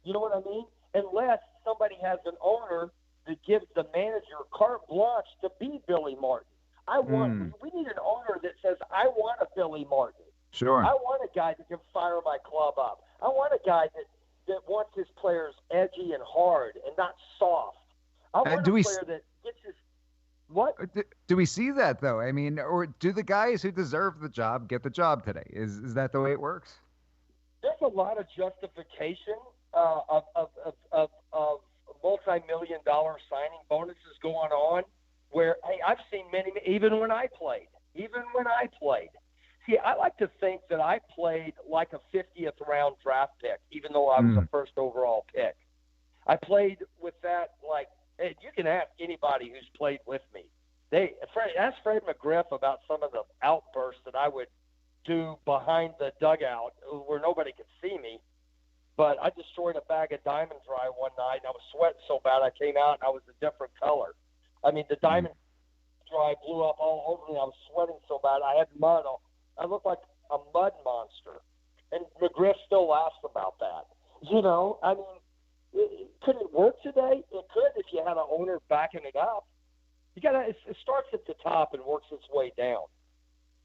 you know what I mean? Unless somebody has an owner that gives the manager carte blanche to be Billy Martin. We need an owner that says, I want a Billy Martin. Sure. I want a guy that can fire my club up. I want a guy that wants his players edgy and hard and not soft. I want a player that gets his what? Do we see that though? I mean, or do the guys who deserve the job get the job today? Is that the way it works? There's a lot of justification of multi-million-dollar signing bonuses going on. Where I've seen many, even when I played. See, I like to think that I played like a 50th round draft pick, even though I was a first overall pick. I played with that and you can ask anybody who's played with me. Ask Fred McGriff about some of the outbursts that I would do behind the dugout where nobody could see me. But I destroyed a bag of Diamond Dry one night, and I was sweating so bad I came out and I was a different color. I mean, the Diamond Dry blew up all over me. I was sweating so bad. I had mud. I looked like a mud monster. And McGriff still laughs about that. You know, I mean, could it work today? It could if you had an owner backing it up. It starts at the top and works its way down.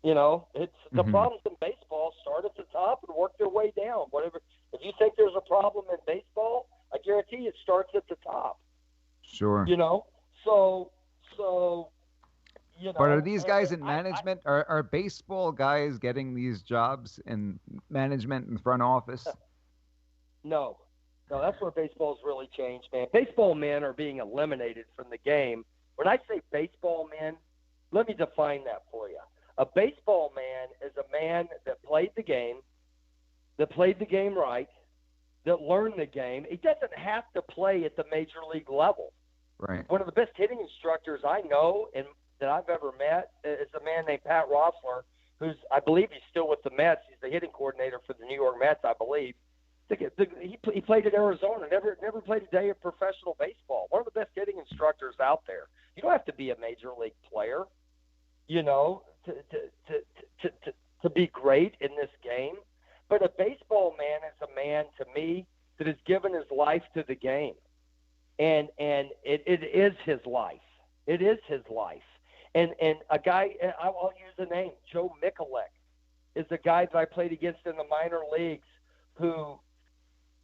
You know, the problems in baseball start at the top and work their way down. Whatever. If you think there's a problem in baseball, I guarantee it starts at the top. Sure. You know, so you know. But are these guys in management? Are baseball guys getting these jobs in management and front office? No, that's where baseball's really changed, man. Baseball men are being eliminated from the game. When I say baseball men, let me define that for you. A baseball man is a man that played the game right, that learned the game. He doesn't have to play at the major league level. Right. One of the best hitting instructors I know and that I've ever met is a man named Pat Rossler, I believe he's still with the Mets. He's the hitting coordinator for the New York Mets, I believe. He played at Arizona, never played a day of professional baseball. One of the best hitting instructors out there. You don't have to be a major league player, you know, to be great in this game. But a baseball man is a man, to me, that has given his life to the game. And it is his life. It is his life. And a guy, I'll use the name, Joe Mikulik, is a guy that I played against in the minor leagues who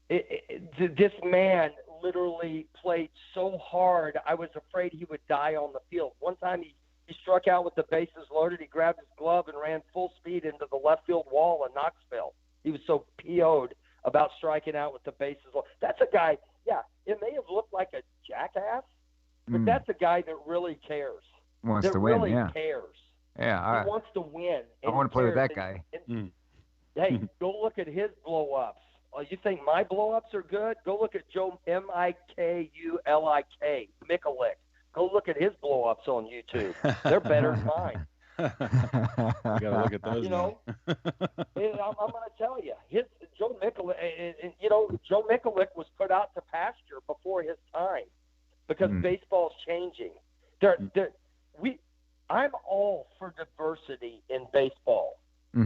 this man literally played so hard, I was afraid he would die on the field. One time he struck out with the bases loaded. He grabbed his glove and ran full speed into the left field wall in Knoxville. He was so PO'd about striking out with the bases loaded. That's a guy, yeah, it may have looked like a jackass, but that's a guy that really cares. Wants to win, really yeah. cares. Yeah, he wants to win. I want to play with that guy. Hey, go look at his blow-ups. You think my blow-ups are good? Go look at Joe Mikulik, Mikulik. Go look at his blow-ups on YouTube. They're better than mine. You gotta look at those. You know, I'm going to tell you, Joe Mikulik was put out to pasture before his time because baseball's changing. I'm all for diversity in baseball.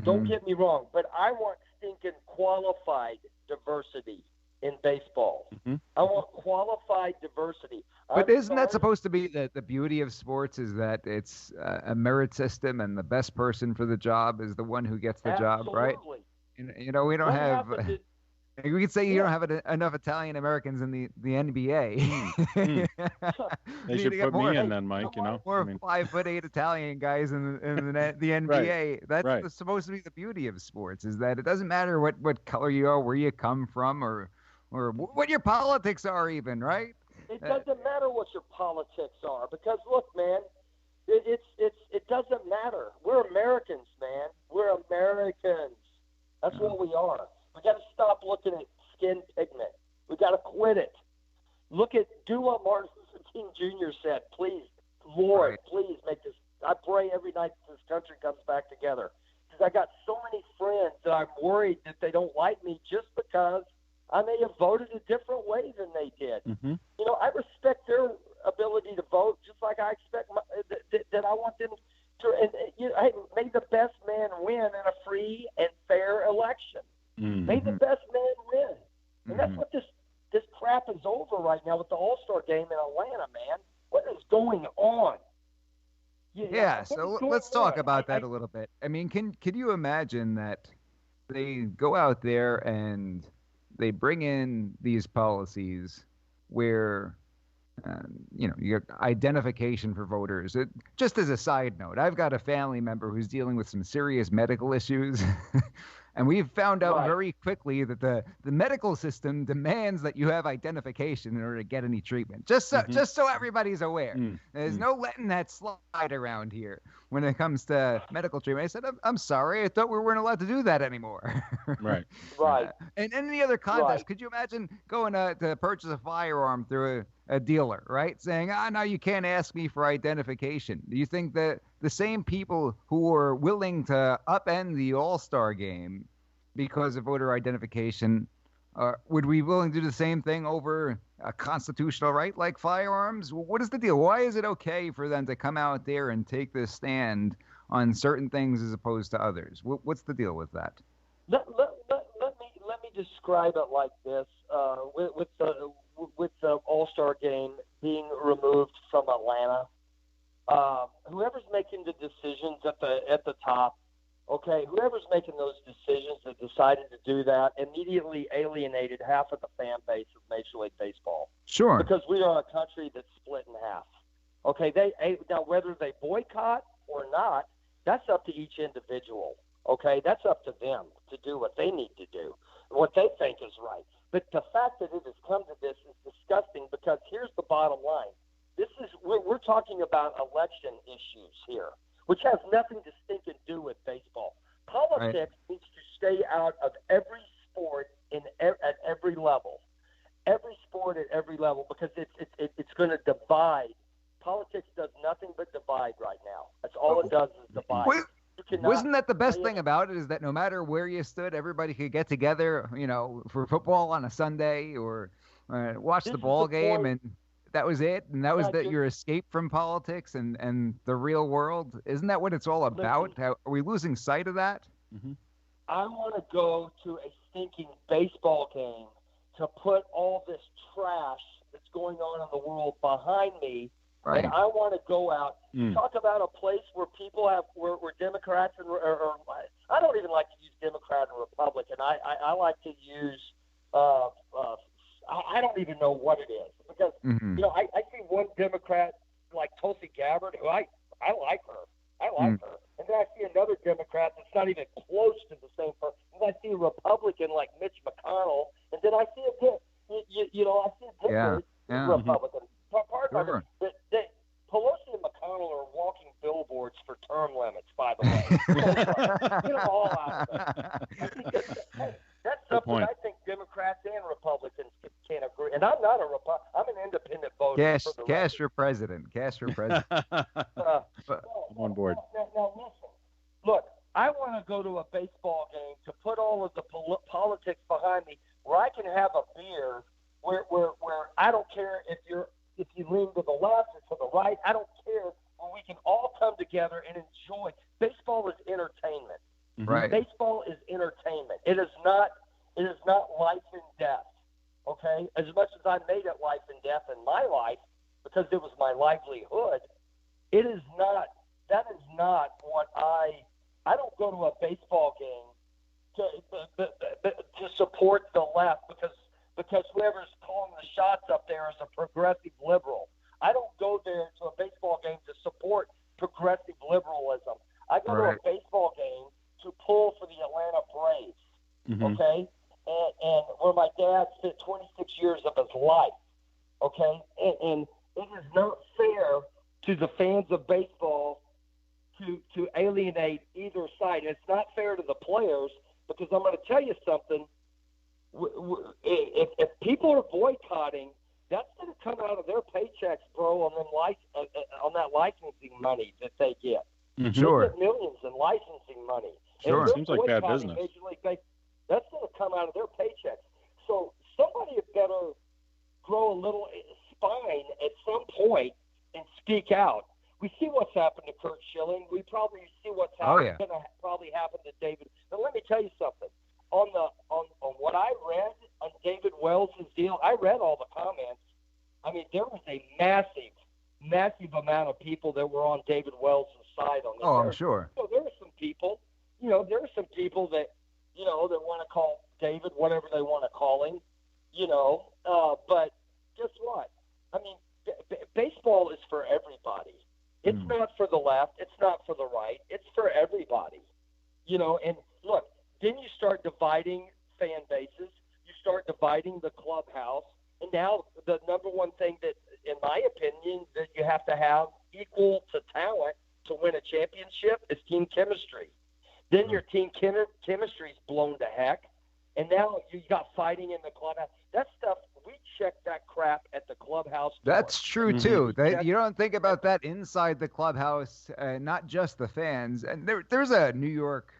Don't get me wrong, but I want stinking qualified diversity in baseball. I want qualified diversity. But isn't that supposed to be the beauty of sports, is that it's a merit system and the best person for the job is the one who gets the job, right? You know, we don't have We could say you don't have enough Italian Americans in the NBA. They should put me in then, Mike. You know, more 5'8" Italian guys in the NBA. That's supposed to be the beauty of sports, is that it doesn't matter what color you are, where you come from, or what your politics are, even, right? It doesn't matter what your politics are, because look, man, it doesn't matter. We're Americans, man. We're Americans. That's what we are. We got to stop looking at skin pigment. We got to quit it. Do what Martin Luther King Jr. said. Please, Lord, please make this. I pray every night that this country comes back together, because I got so many friends that I'm worried that they don't like me just because I may have voted a different way than they did. Mm-hmm. You know, I respect their ability to vote, just like I expect that I want them to. And hey, may the best man win in a free and fair election. Mm-hmm. May the best man win. And that's what this crap is over right now with the All-Star game in Atlanta, man. What is going on? So let's talk about that a little bit. I mean, can you imagine that they go out there and they bring in these policies where, you got identification for voters. Just as a side note, I've got a family member who's dealing with some serious medical issues. And we've found out very quickly that the medical system demands that you have identification in order to get any treatment. Just so everybody's aware. There's no letting that slide around here when it comes to medical treatment. I said, I'm sorry. I thought we weren't allowed to do that anymore. Right. And any other contest, could you imagine going to purchase a firearm through a dealer, right? Saying, no, you can't ask me for identification. Do you think that the same people who are willing to upend the All-Star game because of voter identification would be willing to do the same thing over a constitutional right like firearms? What is the deal? Why is it okay for them to come out there and take this stand on certain things as opposed to others? What's the deal with that? Let me describe it like this. With the All-Star game being removed from Atlanta, whoever's making the decisions at the top, okay, whoever's making those decisions that decided to do that immediately alienated half of the fan base of Major League Baseball. Sure. Because we are a country that's split in half. Okay, now whether they boycott or not, that's up to each individual. Okay, that's up to them to do what they need to do, what they think is right. But the fact that it has come to this is disgusting, because here's the bottom line. We're talking about election issues here, which has nothing to stinking do with baseball. Politics needs to stay out of every sport at every level. Every sport at every level, because it's going to divide. Politics does nothing but divide right now. That's all it does is divide. Wasn't that the best thing about it, is that no matter where you stood, everybody could get together, for football on a Sunday or watch the ball game, and that was it? And that was your escape from politics and the real world? Isn't that what it's all about? Are we losing sight of that? Mm-hmm. I want to go to a stinking baseball game to put all this trash that's going on in the world behind me. Right. And I want to go out, talk about a place where people where Democrats or I don't even like to use Democrat and Republican. I like to use, I don't even know what it is, because, I see one Democrat like Tulsi Gabbard, who I like her. I like her. And then I see another Democrat that's not even close to the same person. And I see a Republican like Mitch McConnell. And then I see a different Republican. Sure. Pelosi and McConnell are walking billboards for term limits, by the way. Get them all out of it. That's something I think Democrats and Republicans can agree. And I'm not a Republican. I'm an independent voter. Cash for president. Cash for president. On board. Now listen. Look, I want to go to a baseball game to put all of the politics behind me, where I can have a beer, where I don't care if you lean to the left or to the right. I don't care. Where we can all come together and enjoy. Baseball is entertainment. Right. Baseball is entertainment. It is not life and death. Okay? As much as I made it life and death in my life, because it was my livelihood, it is not. That is not what I don't go to a baseball game to support the left because whoever's calling the shots up there is a progressive liberal. I don't go there to a baseball game to support progressive liberalism. I go to a baseball game to pull for the Atlanta Braves, okay? And where my dad spent 26 years of his life, okay? And it is not fair to the fans of baseball to alienate either side. And it's not fair to the players because I'm going to tell you something. If people are boycotting, that's going to come out of their paychecks, bro, on that licensing money that they get. Sure. They get millions in licensing money. Sure. Seems like bad business. Major League Baseball, that's going to come out of their paychecks. So somebody had better grow a little spine at some point and speak out. We see what's happened to Kurt Schilling. We probably see what's going to probably happen to David. But let me tell you something. On what I read on David Wells' deal, I read all the comments. I mean, there was a massive amount of people that were on David Wells' side on this. Oh, I'm sure. So there are some people, that, that want to call David whatever they want to call him, but guess what? I mean, baseball is for everybody. It's not for the left. It's not for the right. It's for everybody, and look, then you start dividing fan bases. You start dividing the clubhouse. And now the number one thing that, in my opinion, that you have to have equal to talent to win a championship is team chemistry. Then your team chemistry is blown to heck. And now you got fighting in the clubhouse. That stuff, we check that crap at the clubhouse door. That's true, too. You don't think about that inside the clubhouse, not just the fans. And there's a New York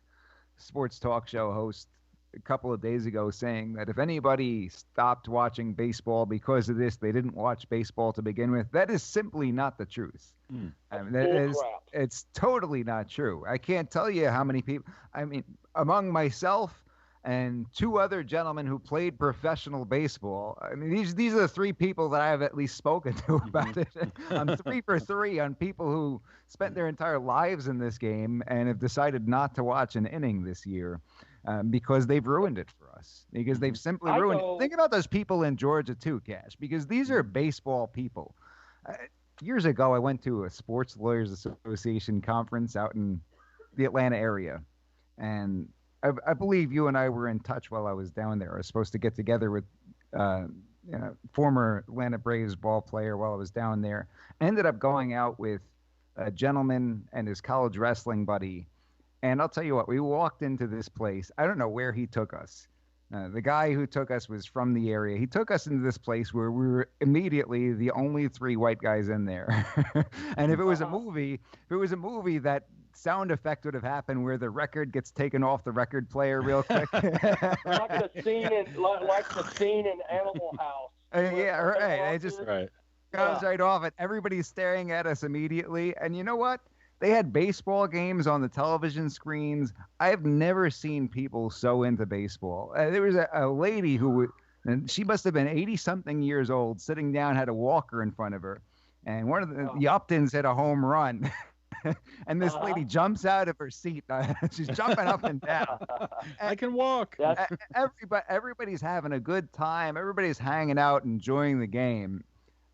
sports talk show host a couple of days ago saying that if anybody stopped watching baseball because of this, they didn't watch baseball to begin with. That is simply not the truth. I mean, it's totally not true. I can't tell you how many people, among myself and two other gentlemen who played professional baseball. I mean, these are the three people that I have at least spoken to about it. I'm 3 for 3 on people who spent their entire lives in this game and have decided not to watch an inning this year because they've ruined it for us. Because they've simply ruined it. Think about those people in Georgia too, Cash, because these are baseball people. Years ago, I went to a Sports Lawyers Association conference out in the Atlanta area, and I believe you and I were in touch while I was down there. I was supposed to get together with former Atlanta Braves ball player while I was down there. I ended up going out with a gentleman and his college wrestling buddy. And I'll tell you what, we walked into this place. I don't know where he took us. The guy who took us was from the area. He took us into this place where we were immediately the only 3 white guys in there. And if it was a movie that sound effect would have happened where the record gets taken off the record player real quick. like the scene in Animal House. Right. It just comes right off it. Everybody's staring at us immediately. And you know what? They had baseball games on the television screens. I've never seen people so into baseball. There was a lady and she must have been 80-something years old, sitting down, had a walker in front of her. And one of the Uptons hit a home run. And this lady jumps out of her seat. She's jumping up and down. I can walk. Everybody's having a good time. Everybody's hanging out, enjoying the game.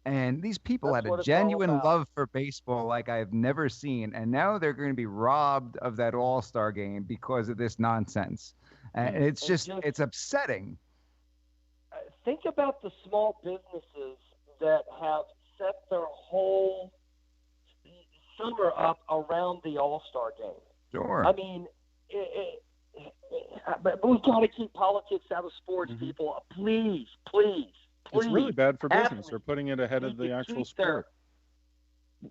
And these people had a genuine love for baseball like I've never seen. And now they're going to be robbed of that all-star game because of this nonsense. And it's upsetting. Think about the small businesses that have set their whole summer up around the all-star game. Sure. I mean, but we've got to keep politics out of sports, people. Please. It's really bad for business. They're putting it ahead of the actual sport.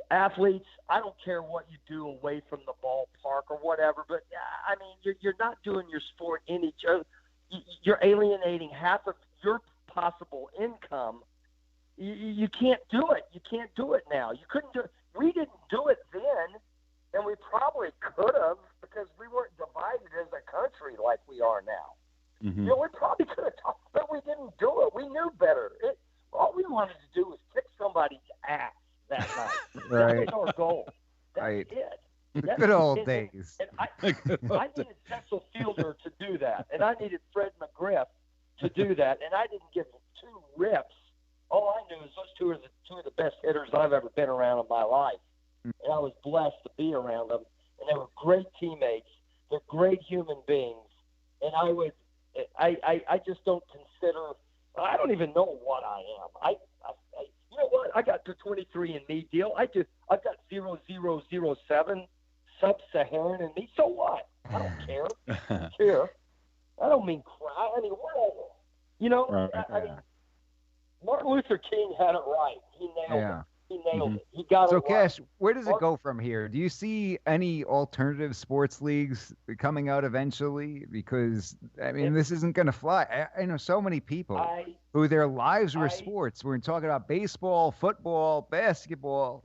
Athletes, I don't care what you do away from the ballpark or whatever, but I mean, you're not doing your sport any. You're alienating half of your possible income. You can't do it. You can't do it now. You couldn't do it. We didn't do it then, and we probably could have because we weren't divided as a country like we are now. We probably could have talked, but we didn't do it. We knew better. All we wanted to do was kick somebody's ass that night. Right. That was our goal. That's it. Good old days. And I needed Cecil Fielder to do that, and I needed Fred McGriff to do that, and I didn't give 2 rips. All I knew is those two are the best hitters I've ever been around in my life, and I was blessed to be around them. And they were great teammates. They're great human beings, and I just don't consider. I don't even know what I am. You know what? I got the 23andMe deal. I've got 0007 sub-Saharan in me. So what? I don't care. I don't care. I don't mean cry. I mean, whatever. You know, Right, I mean, Martin Luther King had it right. He nailed it. He nailed it. He got So, it right. Cash, where does it go from here? Do you see any alternative sports leagues coming out eventually? Because, I mean, this isn't going to fly. I know so many people who their lives were sports. We're talking about baseball, football, basketball,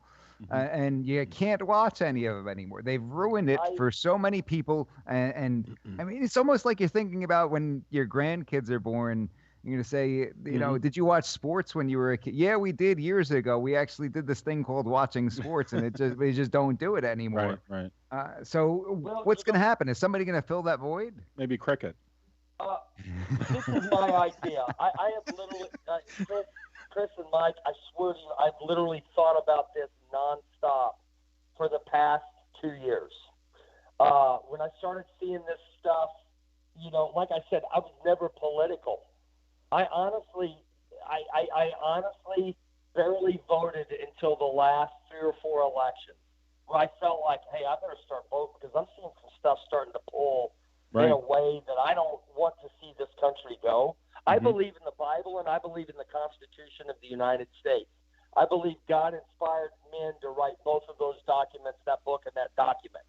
and you can't watch any of them anymore. They've ruined it for so many people. And I mean, it's almost like you're thinking about when your grandkids are born. You're going to say, you know, did you watch sports when you were a kid? Yeah, we did years ago. We actually did this thing called watching sports, and we just don't do it anymore. Right. So what's going to happen? Is somebody going to fill that void? Maybe cricket. This is my idea. I have literally, Chris and Mike, I swear to you, I've literally thought about this nonstop for the past 2 years. When I started seeing this stuff, you know, like I said, I was never political. I honestly barely voted until the last 3 or 4 elections, where I felt like, hey, I better start voting because I'm seeing some stuff starting to pull in a way that I don't want to see this country go. I believe in the Bible, and I believe in the Constitution of the United States. I believe God inspired men to write both of those documents, that book and that document.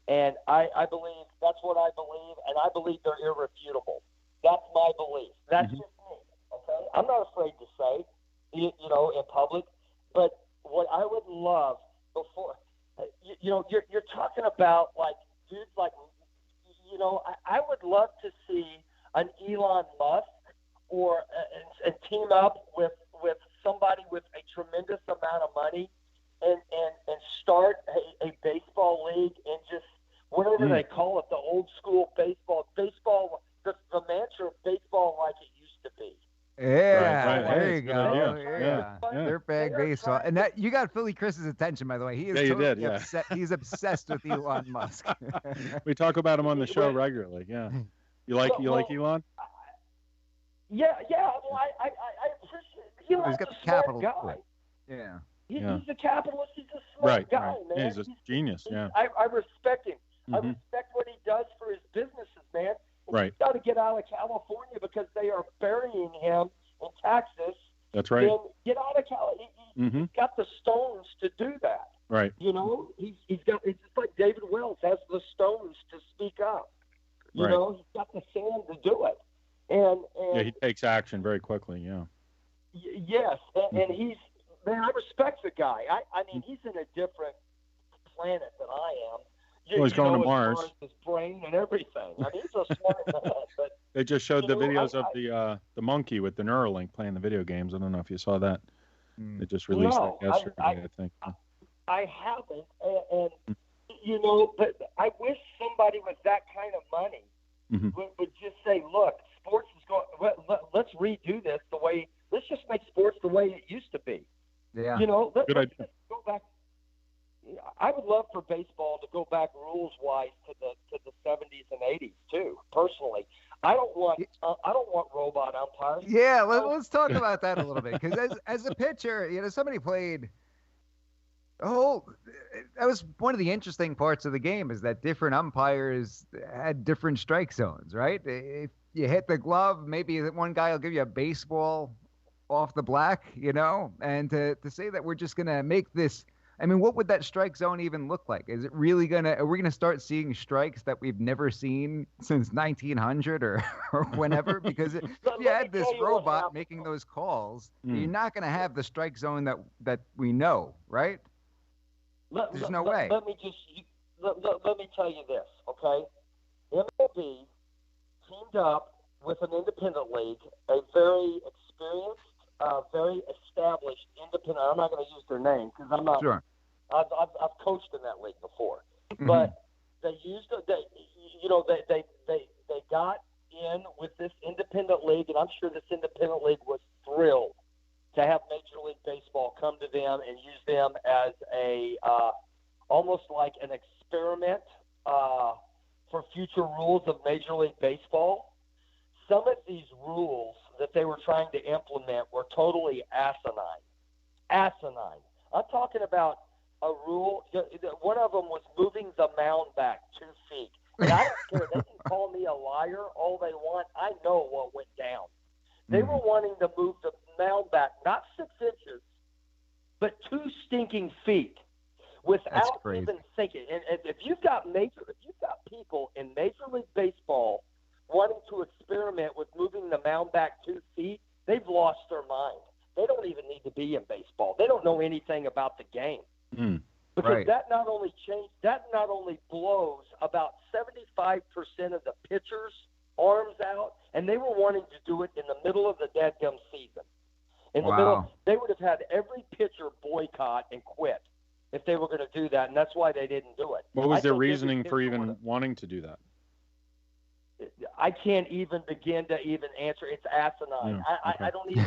And I believe that's what I believe, and I believe they're irrefutable. That's my belief. That's just me. Okay, I'm not afraid to say, you know, in public. But what I would love before, you know, you're talking about like dudes like, you know, I would love to see an Elon Musk and team up with somebody with a tremendous amount of money and start a baseball league and just whatever they call it, the old school baseball, the mantra of baseball like it used to be. Yeah, Right. there you Good go. idea. Yeah. Dirtbag baseball, and that you got Philly Chris's attention, by the way. He is totally upset. He's obsessed with Elon Musk. We talk about him on the show regularly. Yeah, you like Elon? Yeah. I appreciate. Elon's He's got a the capital smart guy. Yeah. He's a capitalist. He's a smart guy, man. Yeah, he's a genius. Yeah. I respect him. I respect what he does for his businesses, man. Right. He's got to get out of California because they are burying him in Texas. That's right. Then get out of California. He's got the stones to do that. Right. You know, he's got. It's just like David Wells has the stones to speak up. You know, he's got the sand to do it. And yeah, he takes action very quickly. Yeah. Yes, and he's, man, I respect the guy. I mean, he's in a different planet than I am. Well, he's going to Mars. His brain and everything. I mean, he's a smart man. But they just showed the videos of the monkey with the Neuralink playing the video games. I don't know if you saw that. They just released that yesterday, I think. I haven't, and you know, but I wish somebody with that kind of money would just say, look, sports is going. Let's redo this the way. Let's just make sports the way it used to be. Yeah. You know, let's just go back. I would love for baseball to go back rules-wise to the 70s and 80s too. Personally, I don't want robot umpires. Yeah, let's talk about that a little bit because as a pitcher, you know, somebody played. Oh, that was one of the interesting parts of the game is that different umpires had different strike zones, right? If you hit the glove, maybe one guy will give you a baseball off the black, you know, and to say that we're just going to make this. I mean, what would that strike zone even look like? Is it really are we going to start seeing strikes that we've never seen since 1900 or whenever? Because if you had this robot making those calls, you're not going to have the strike zone that we know, right? There's no way. Let me tell you this, okay? MLB teamed up with an independent league, a very experienced, very established independent. I'm not going to use their name because I'm not. Sure. I've coached in that league before, but they used they got in with this independent league, and I'm sure this independent league was thrilled to have Major League Baseball come to them and use them as a almost like an experiment for future rules of Major League Baseball. Some of these rules that they were trying to implement were totally asinine. Asinine. I'm talking about a rule. One of them was moving the mound back 2 feet. And I don't care. They can call me a liar all they want. I know what went down. They were wanting to move the mound back not 6 inches, but 2 stinking feet without even thinking. And if you've got people in Major League Baseball wanting to experiment with moving the mound back 2 feet, they've lost their mind. They don't even need to be in baseball. They don't know anything about the game. Because that not only blows about 75% of the pitchers' arms out, and they were wanting to do it in the middle of the dadgum season. In the middle, they would have had every pitcher boycott and quit if they were going to do that, and that's why they didn't do it. What was their reasoning for even wanting to do that? I can't even begin to even answer. It's asinine. I don't even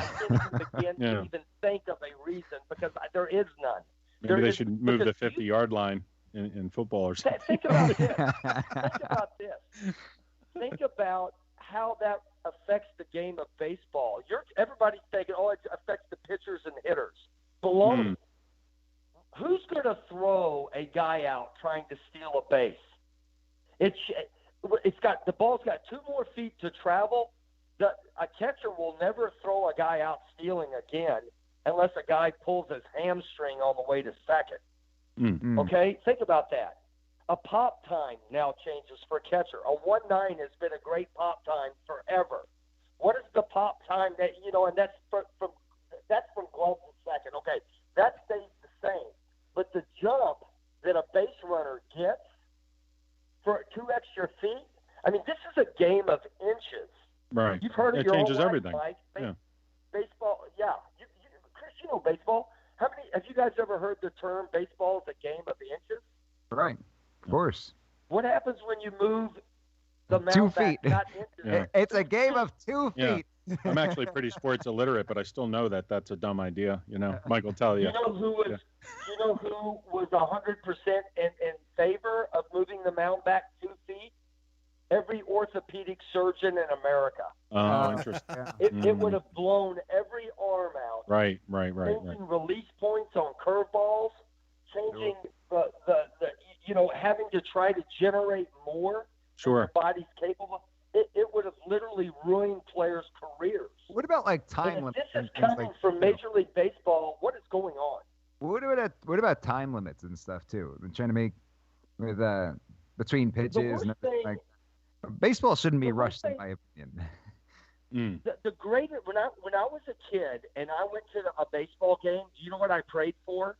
begin to even think of a reason because there is none. Maybe they should move the 50-yard line in football or something. Think about this. Think about how that affects the game of baseball. Everybody's thinking, it affects the pitchers and hitters. Baloney. Who's going to throw a guy out trying to steal a base? The ball's got 2 more feet to travel. A catcher will never throw a guy out stealing again unless a guy pulls his hamstring on the way to second. Okay? Think about that. A pop time now changes for catcher. A 1-9 has been a great pop time forever. What is the pop time that, and that's from glove to second. Okay, that stays the same. But the jump that a base runner gets for 2 extra feet, I mean, this is a game of inches. Right. You've heard it. It changes everything. Mike. Baseball, Chris, you know baseball. Have you guys ever heard the term baseball is a game of inches? Right. Of course. What happens when you move the mound 2 feet? Back, It's a game of 2 feet. I'm actually pretty sports illiterate, but I still know that that's a dumb idea. Mike will tell you. You know who was 100% in favor of moving the mound back 2 feet? Every orthopedic surgeon in America. Oh, interesting. It would have blown every arm out. Right. Changing release points on curveballs, changing the having to try to generate more. Sure. The body's capable. It would have literally ruined players' careers. What about like time limits? This is coming from Major League Baseball. What is going on? What about time limits and stuff too? They're trying to make with between pitches and everything like. Baseball shouldn't be rushed, in my opinion. The greatest when I was a kid and I went to a baseball game, do you know what I prayed for?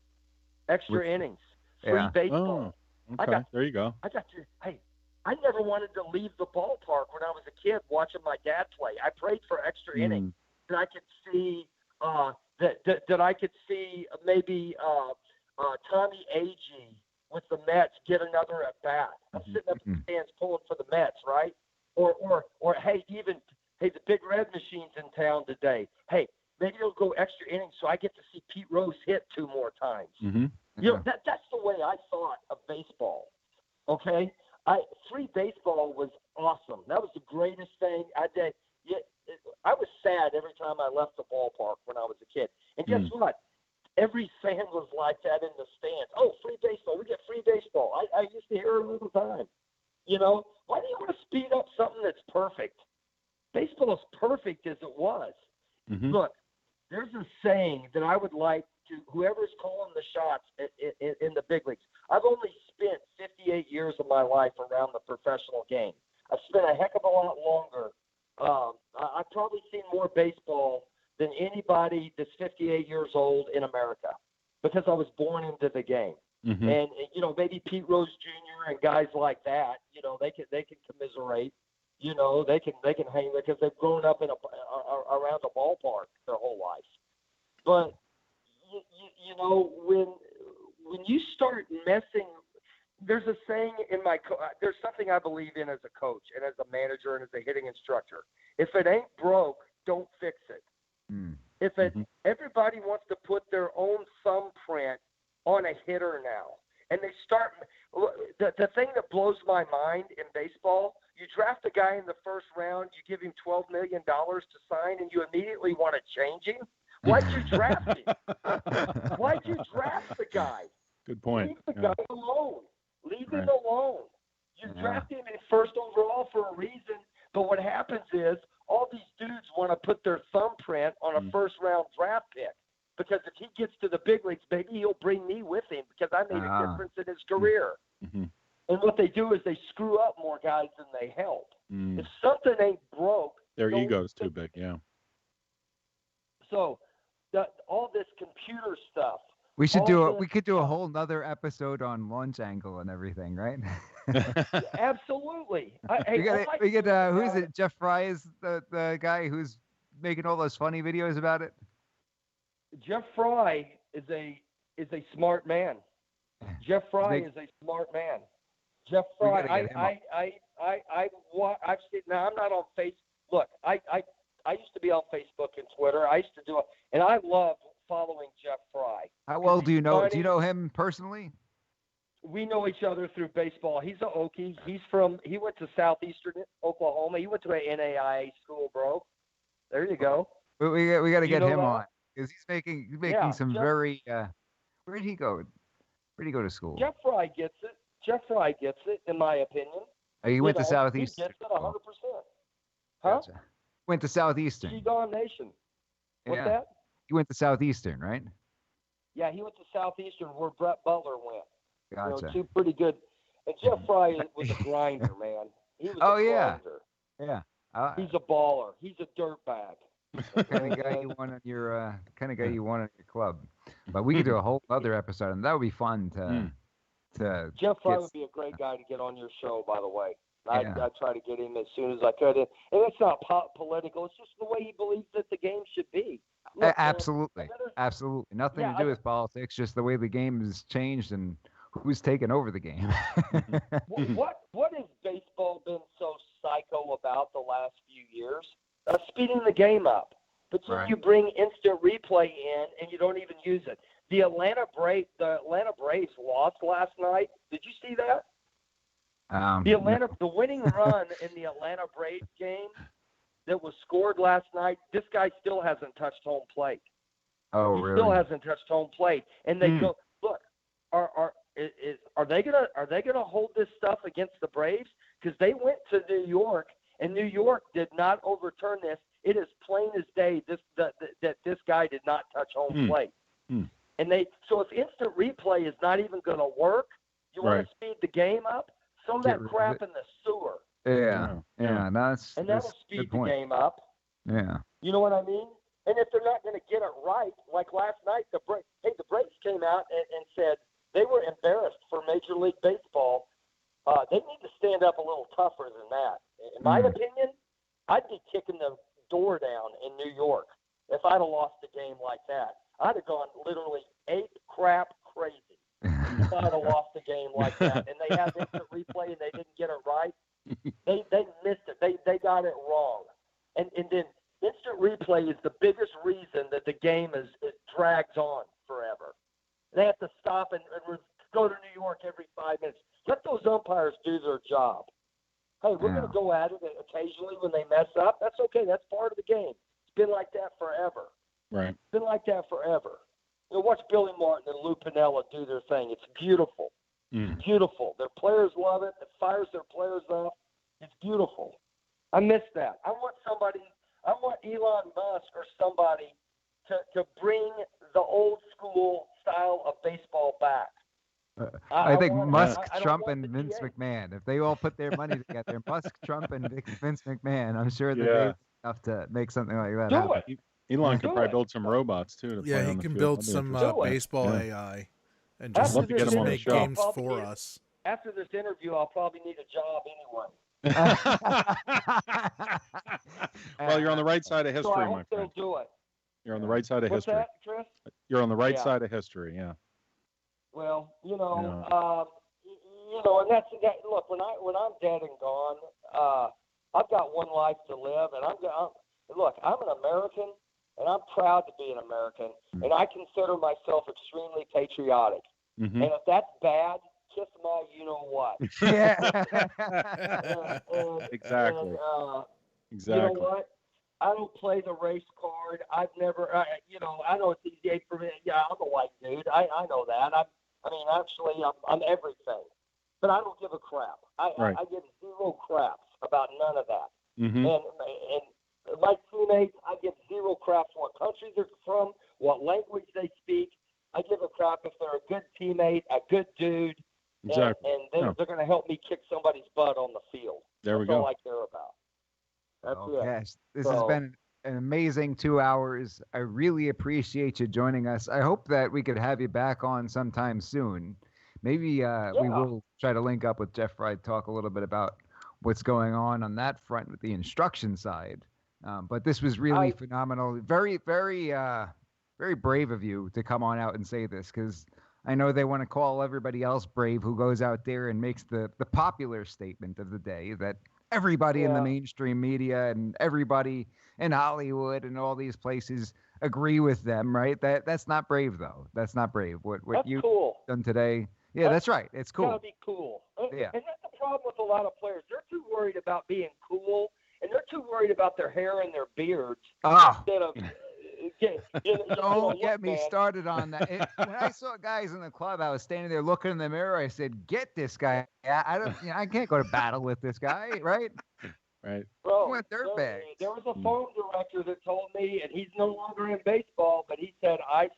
Extra innings, free baseball. Oh, okay. There you go. I never wanted to leave the ballpark when I was a kid watching my dad play. I prayed for extra innings that I could see that I could see maybe Tommy Agee with the Mets get another at bat. I'm sitting up in the stands pulling for the Mets, right? Or the Big Red Machine's in town today. Hey, maybe it'll go extra innings so I get to see Pete Rose hit 2 more times. That's the way I thought of baseball. Okay, free baseball was awesome. That was the greatest thing I did. I was sad every time I left the ballpark when I was a kid. And guess what? Every fan was like that in the stands. Oh, free baseball. We get free baseball. I used to hear it all the time. Why do you want to speed up something that's perfect? Baseball is perfect as it was. Look, there's a saying that I would like to, whoever's calling the shots in the big leagues. I've only spent 58 years of my life around the professional game. I've spent a heck of a lot longer. I've probably seen more baseball than anybody that's 58 years old in America because I was born into the game. And, maybe Pete Rose Jr. and guys like that, they can commiserate, they can hang because they've grown up in around a ballpark their whole life. But, when you start messing, there's a saying in there's something I believe in as a coach and as a manager and as a hitting instructor. If it ain't broke, don't fix it. If everybody wants to put their own thumbprint on a hitter now, and they start the thing that blows my mind in baseball, you draft a guy in the first round, you give him $12 million to sign, and you immediately want to change him. Why'd you draft him? Why'd you draft the guy? Good point. Leave the guy alone. Leave him alone. You draft him in first overall for a reason, but what happens is all these dudes want to put their thumbprint on a first-round draft pick because if he gets to the big leagues, maybe he'll bring me with him because I made a difference in his career. And what they do is they screw up more guys than they help. If something ain't broke, their ego's too big. Yeah. So all this computer stuff. We should we could do a whole nother episode on launch angle and everything, right? Absolutely. We get who is it? Jeff Fry is the guy who's making all those funny videos about it. Jeff Fry is a smart man. Jeff Fry is a smart man. Jeff Fry. I've seen. Now I'm not on Facebook. Look, I used to be on Facebook and Twitter. I used to do it, and I loved following Jeff Fry. How well do you know? Funny. Do you know him personally? We know each other through baseball. He's an Okie. He went to Southeastern Oklahoma. He went to an NAIA school, bro. There you go. We got to get him on because he's making some very. Where'd he go? Where'd he go to school? Jeff Fry gets it. Jeff Fry gets it, in my opinion. He went to Southeastern. He gets it 100%. Huh? Gotcha. Went to Southeastern. G-Gone Nation. What's that? He went to Southeastern, right? Yeah, he went to Southeastern where Brett Butler went. Gotcha. Two pretty good. And Jeff Fry was a grinder, man. He was a grinder. Yeah. He's a baller. He's a dirtbag. Kind of guy you want on your club. But we could do a whole other episode, and that would be fun to Jeff Fry would be a great guy to get on your show, by the way. I try to get him as soon as I could. And it's not political. It's just the way he believes that the game should be. Look, absolutely. Absolutely. Nothing to do with politics, just the way the game has changed and who's taken over the game. What has baseball been so psycho about the last few years? Speeding the game up. But then you bring instant replay in and you don't even use it. The Atlanta Braves lost last night. Did you see that? The winning run in the Atlanta Braves game that was scored last night, this guy still hasn't touched home plate. Oh, he really? Still hasn't touched home plate. And they go, look, are they gonna hold this stuff against the Braves? Because they went to New York and New York did not overturn this. It is plain as day that this guy did not touch home plate. And so if instant replay is not even going to work, you want to speed the game up, throw that crap in the sewer. That'll speed the game up. Yeah. You know what I mean? And if they're not going to get it right, like last night, the Braves came out and said they were embarrassed for Major League Baseball. They need to stand up a little tougher than that. In my opinion, I'd be kicking the door down in New York if I'd have lost a game like that. I'd have gone literally ape crap crazy if I'd have lost a game like that. And they had instant replay and they didn't get it right. They missed it. They got it wrong. And then instant replay is the biggest reason that the game it drags on forever. They have to stop and go to New York every 5 minutes. Let those umpires do their job. Hey, we're going to go at it occasionally when they mess up. That's okay. That's part of the game. It's been like that forever. Right. It's been like that forever. Watch Billy Martin and Lou Piniella do their thing. It's beautiful. It's beautiful. Their players love it. It fires their players up. It's beautiful. I miss that. I want Elon Musk or somebody to bring the old school style of baseball back. I think Musk, Trump, and Vince McMahon. If they all put their money together, Musk, Trump, and Vince McMahon, I'm sure that they enough to make something like that happen. Elon could probably build some robots too. He can build some baseball AI and just make games for us. After this interview, I'll probably need a job anyway. Well, you're on the right side of history, so I my hope friend. they'll do it. You're on the right side of history. What's that, Chris? You're on the right side of history. Yeah. Well, know, and that's that. Look, when I'm dead and gone, I've got one life to live, and I'm an American, and I'm proud to be an American, and I consider myself extremely patriotic. Mm-hmm. And if that's bad, kiss my you know what. Yeah. Exactly. You know what? I don't play the race card. I've never, I know it's easy for me. Yeah, I'm a white dude. I know that. I'm everything. But I don't give a crap. I give zero craps about none of that. Mm-hmm. And my teammates, I give zero craps what country they're from, what language they speak. I give a crap if they're a good teammate, a good dude, exactly. and they're going to help me kick somebody's butt on the field. There we That's go. all I care about. That's it. Cash, this has been an amazing 2 hours. I really appreciate you joining us. I hope that we could have you back on sometime soon. Maybe we will try to link up with Jeff Wright, talk a little bit about what's going on that front with the instruction side. But this was really phenomenal. Very, very, very brave of you to come on out and say this, because I know they want to call everybody else brave who goes out there and makes the popular statement of the day that everybody in the mainstream media and everybody in Hollywood and all these places agree with them, right? That's not brave, though. That's not brave. What you've done today. Yeah, that's right. It's cool. It's gotta be cool. Yeah. And that's the problem with a lot of players. They're too worried about being cool, and they're too worried about their hair and their beards instead of. Don't get me started on that. When I saw guys in the club, I was standing there looking in the mirror. I said, "Get this guy! I can't go to battle with this guy, right?" Right. Bro, there was a phone director that told me, and he's no longer in baseball, but he said I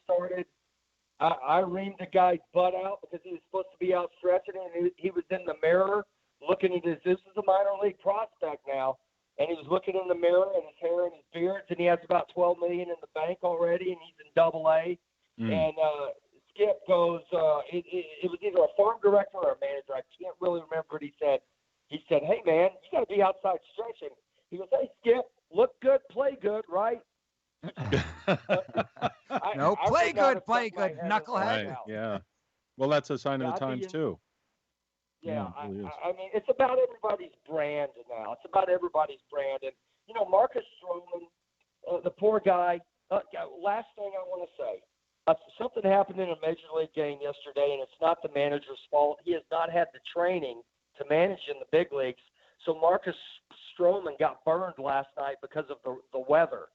reamed the guy's butt out because he was supposed to be out stretching, and he was in the mirror looking at this is a minor league prospect now, and he was looking in the mirror and his hair and his beards, and he has about $12 million in the bank already, and he's in AA. And Skip goes, it was either a farm director or a manager. I can't really remember what he said. He said, "Hey, man, you got to be outside stretching." He goes, "Hey, Skip, look good, play good, right?" Play good, knucklehead. Right. Yeah. Well, that's a sign of the times, too. Yeah, I mean, it's about everybody's brand now. It's about everybody's brand. And, Marcus Stroman, the poor guy, last thing I want to say, something happened in a Major League game yesterday, and it's not the manager's fault. He has not had the training to manage in the big leagues. So Marcus Stroman got burned last night because of the weather.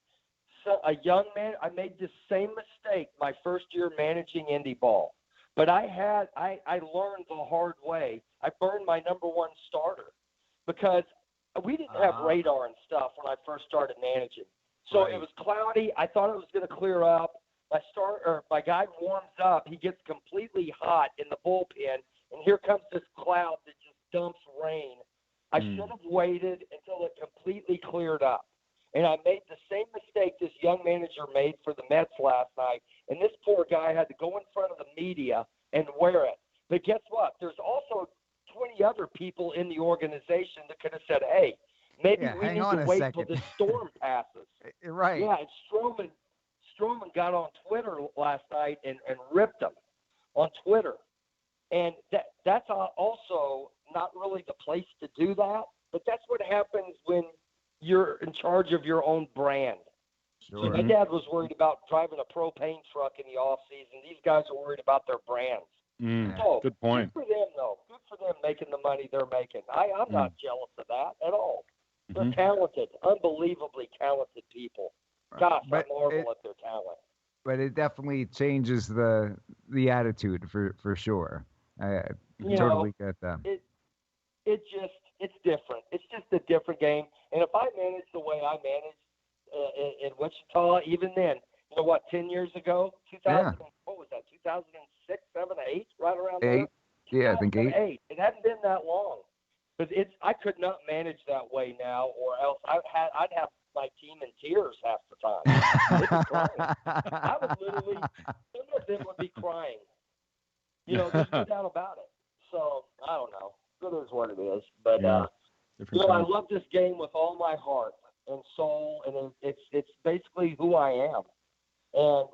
So a young man, I made the same mistake my first year managing indie ball. But I learned the hard way. I burned my number one starter because we didn't have radar and stuff when I first started managing. So It was cloudy. I thought it was going to clear up. My guy warms up. He gets completely hot in the bullpen, and here comes this cloud that just dumps rain. I should have waited until it completely cleared up. And I made the same mistake this young manager made for the Mets last night. And this poor guy had to go in front of the media and wear it. But guess what? There's also 20 other people in the organization that could have said, "Hey, maybe we need to wait till the storm passes." Right. Yeah, and Stroman got on Twitter last night and ripped him on Twitter. And that's also not really the place to do that. But that's what happens when you're in charge of your own brand. Sure. So my dad was worried about driving a propane truck in the off season. These guys are worried about their brands. So, good point. Good for them, though. Good for them making the money they're making. I'm not jealous of that at all. They're talented, unbelievably talented people. Gosh, I marvel at their talent. But it definitely changes the attitude for sure. I totally get that. It's different. It's just a different game. And if I manage the way I managed in Wichita, even then, 10 years ago, 2000, what was that, 2006, 7, 8, right around there? Yeah, I think 8. It hadn't been that long. But I could not manage that way now, or else I'd have my team in tears half the time. They'd be crying. I would literally, some of them would be crying. There's no doubt about it. So, I don't know. It is what it is. But, I love this game with all my heart and soul, and it's basically who I am. And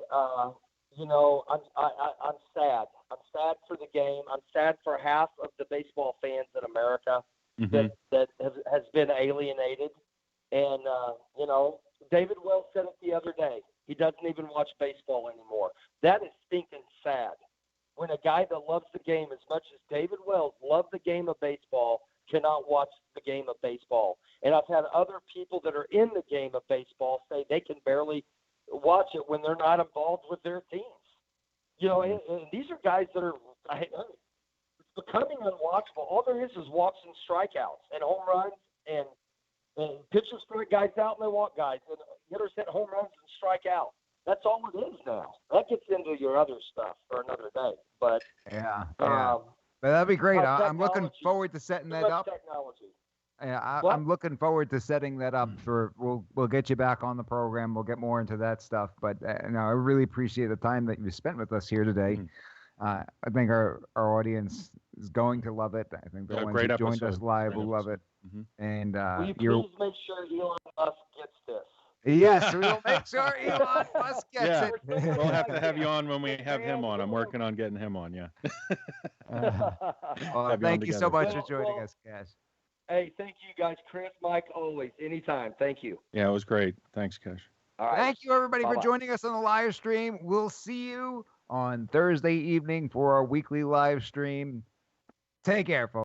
I'm sad. I'm sad for the game. I'm sad for half of the baseball fans in America that has been alienated. And, David Wells said it the other day. He doesn't even watch baseball anymore. That is stinking sad. When a guy that loves the game as much as David Wells loved the game of baseball cannot watch the game of baseball. And I've had other people that are in the game of baseball say they can barely watch it when they're not involved with their teams. And these are guys that are it's becoming unwatchable. All there is walks and strikeouts and home runs and pitchers strike guys out and they walk guys and hitters hit home runs and strike out. That's all it is now. That gets into your other stuff for another day. But but that'd be great. I'm looking forward to setting that up. Technology. Yeah, I'm looking forward to setting that up we'll get you back on the program. We'll get more into that stuff. But I really appreciate the time that you spent with us here today. I think our audience is going to love it. I think the ones who joined us live will love it. And will you please make sure Elon Musk gets this? Yes, we'll make sure Elon Musk gets it. We'll have to have you on when we have him on. I'm working on getting him on, Well, thank you so much for joining us, Cash. Hey, thank you guys. Chris, Mike, always. Anytime. Thank you. Yeah, it was great. Thanks, Cash. All right. Thank you, everybody, for joining us on the live stream. We'll see you on Thursday evening for our weekly live stream. Take care, folks.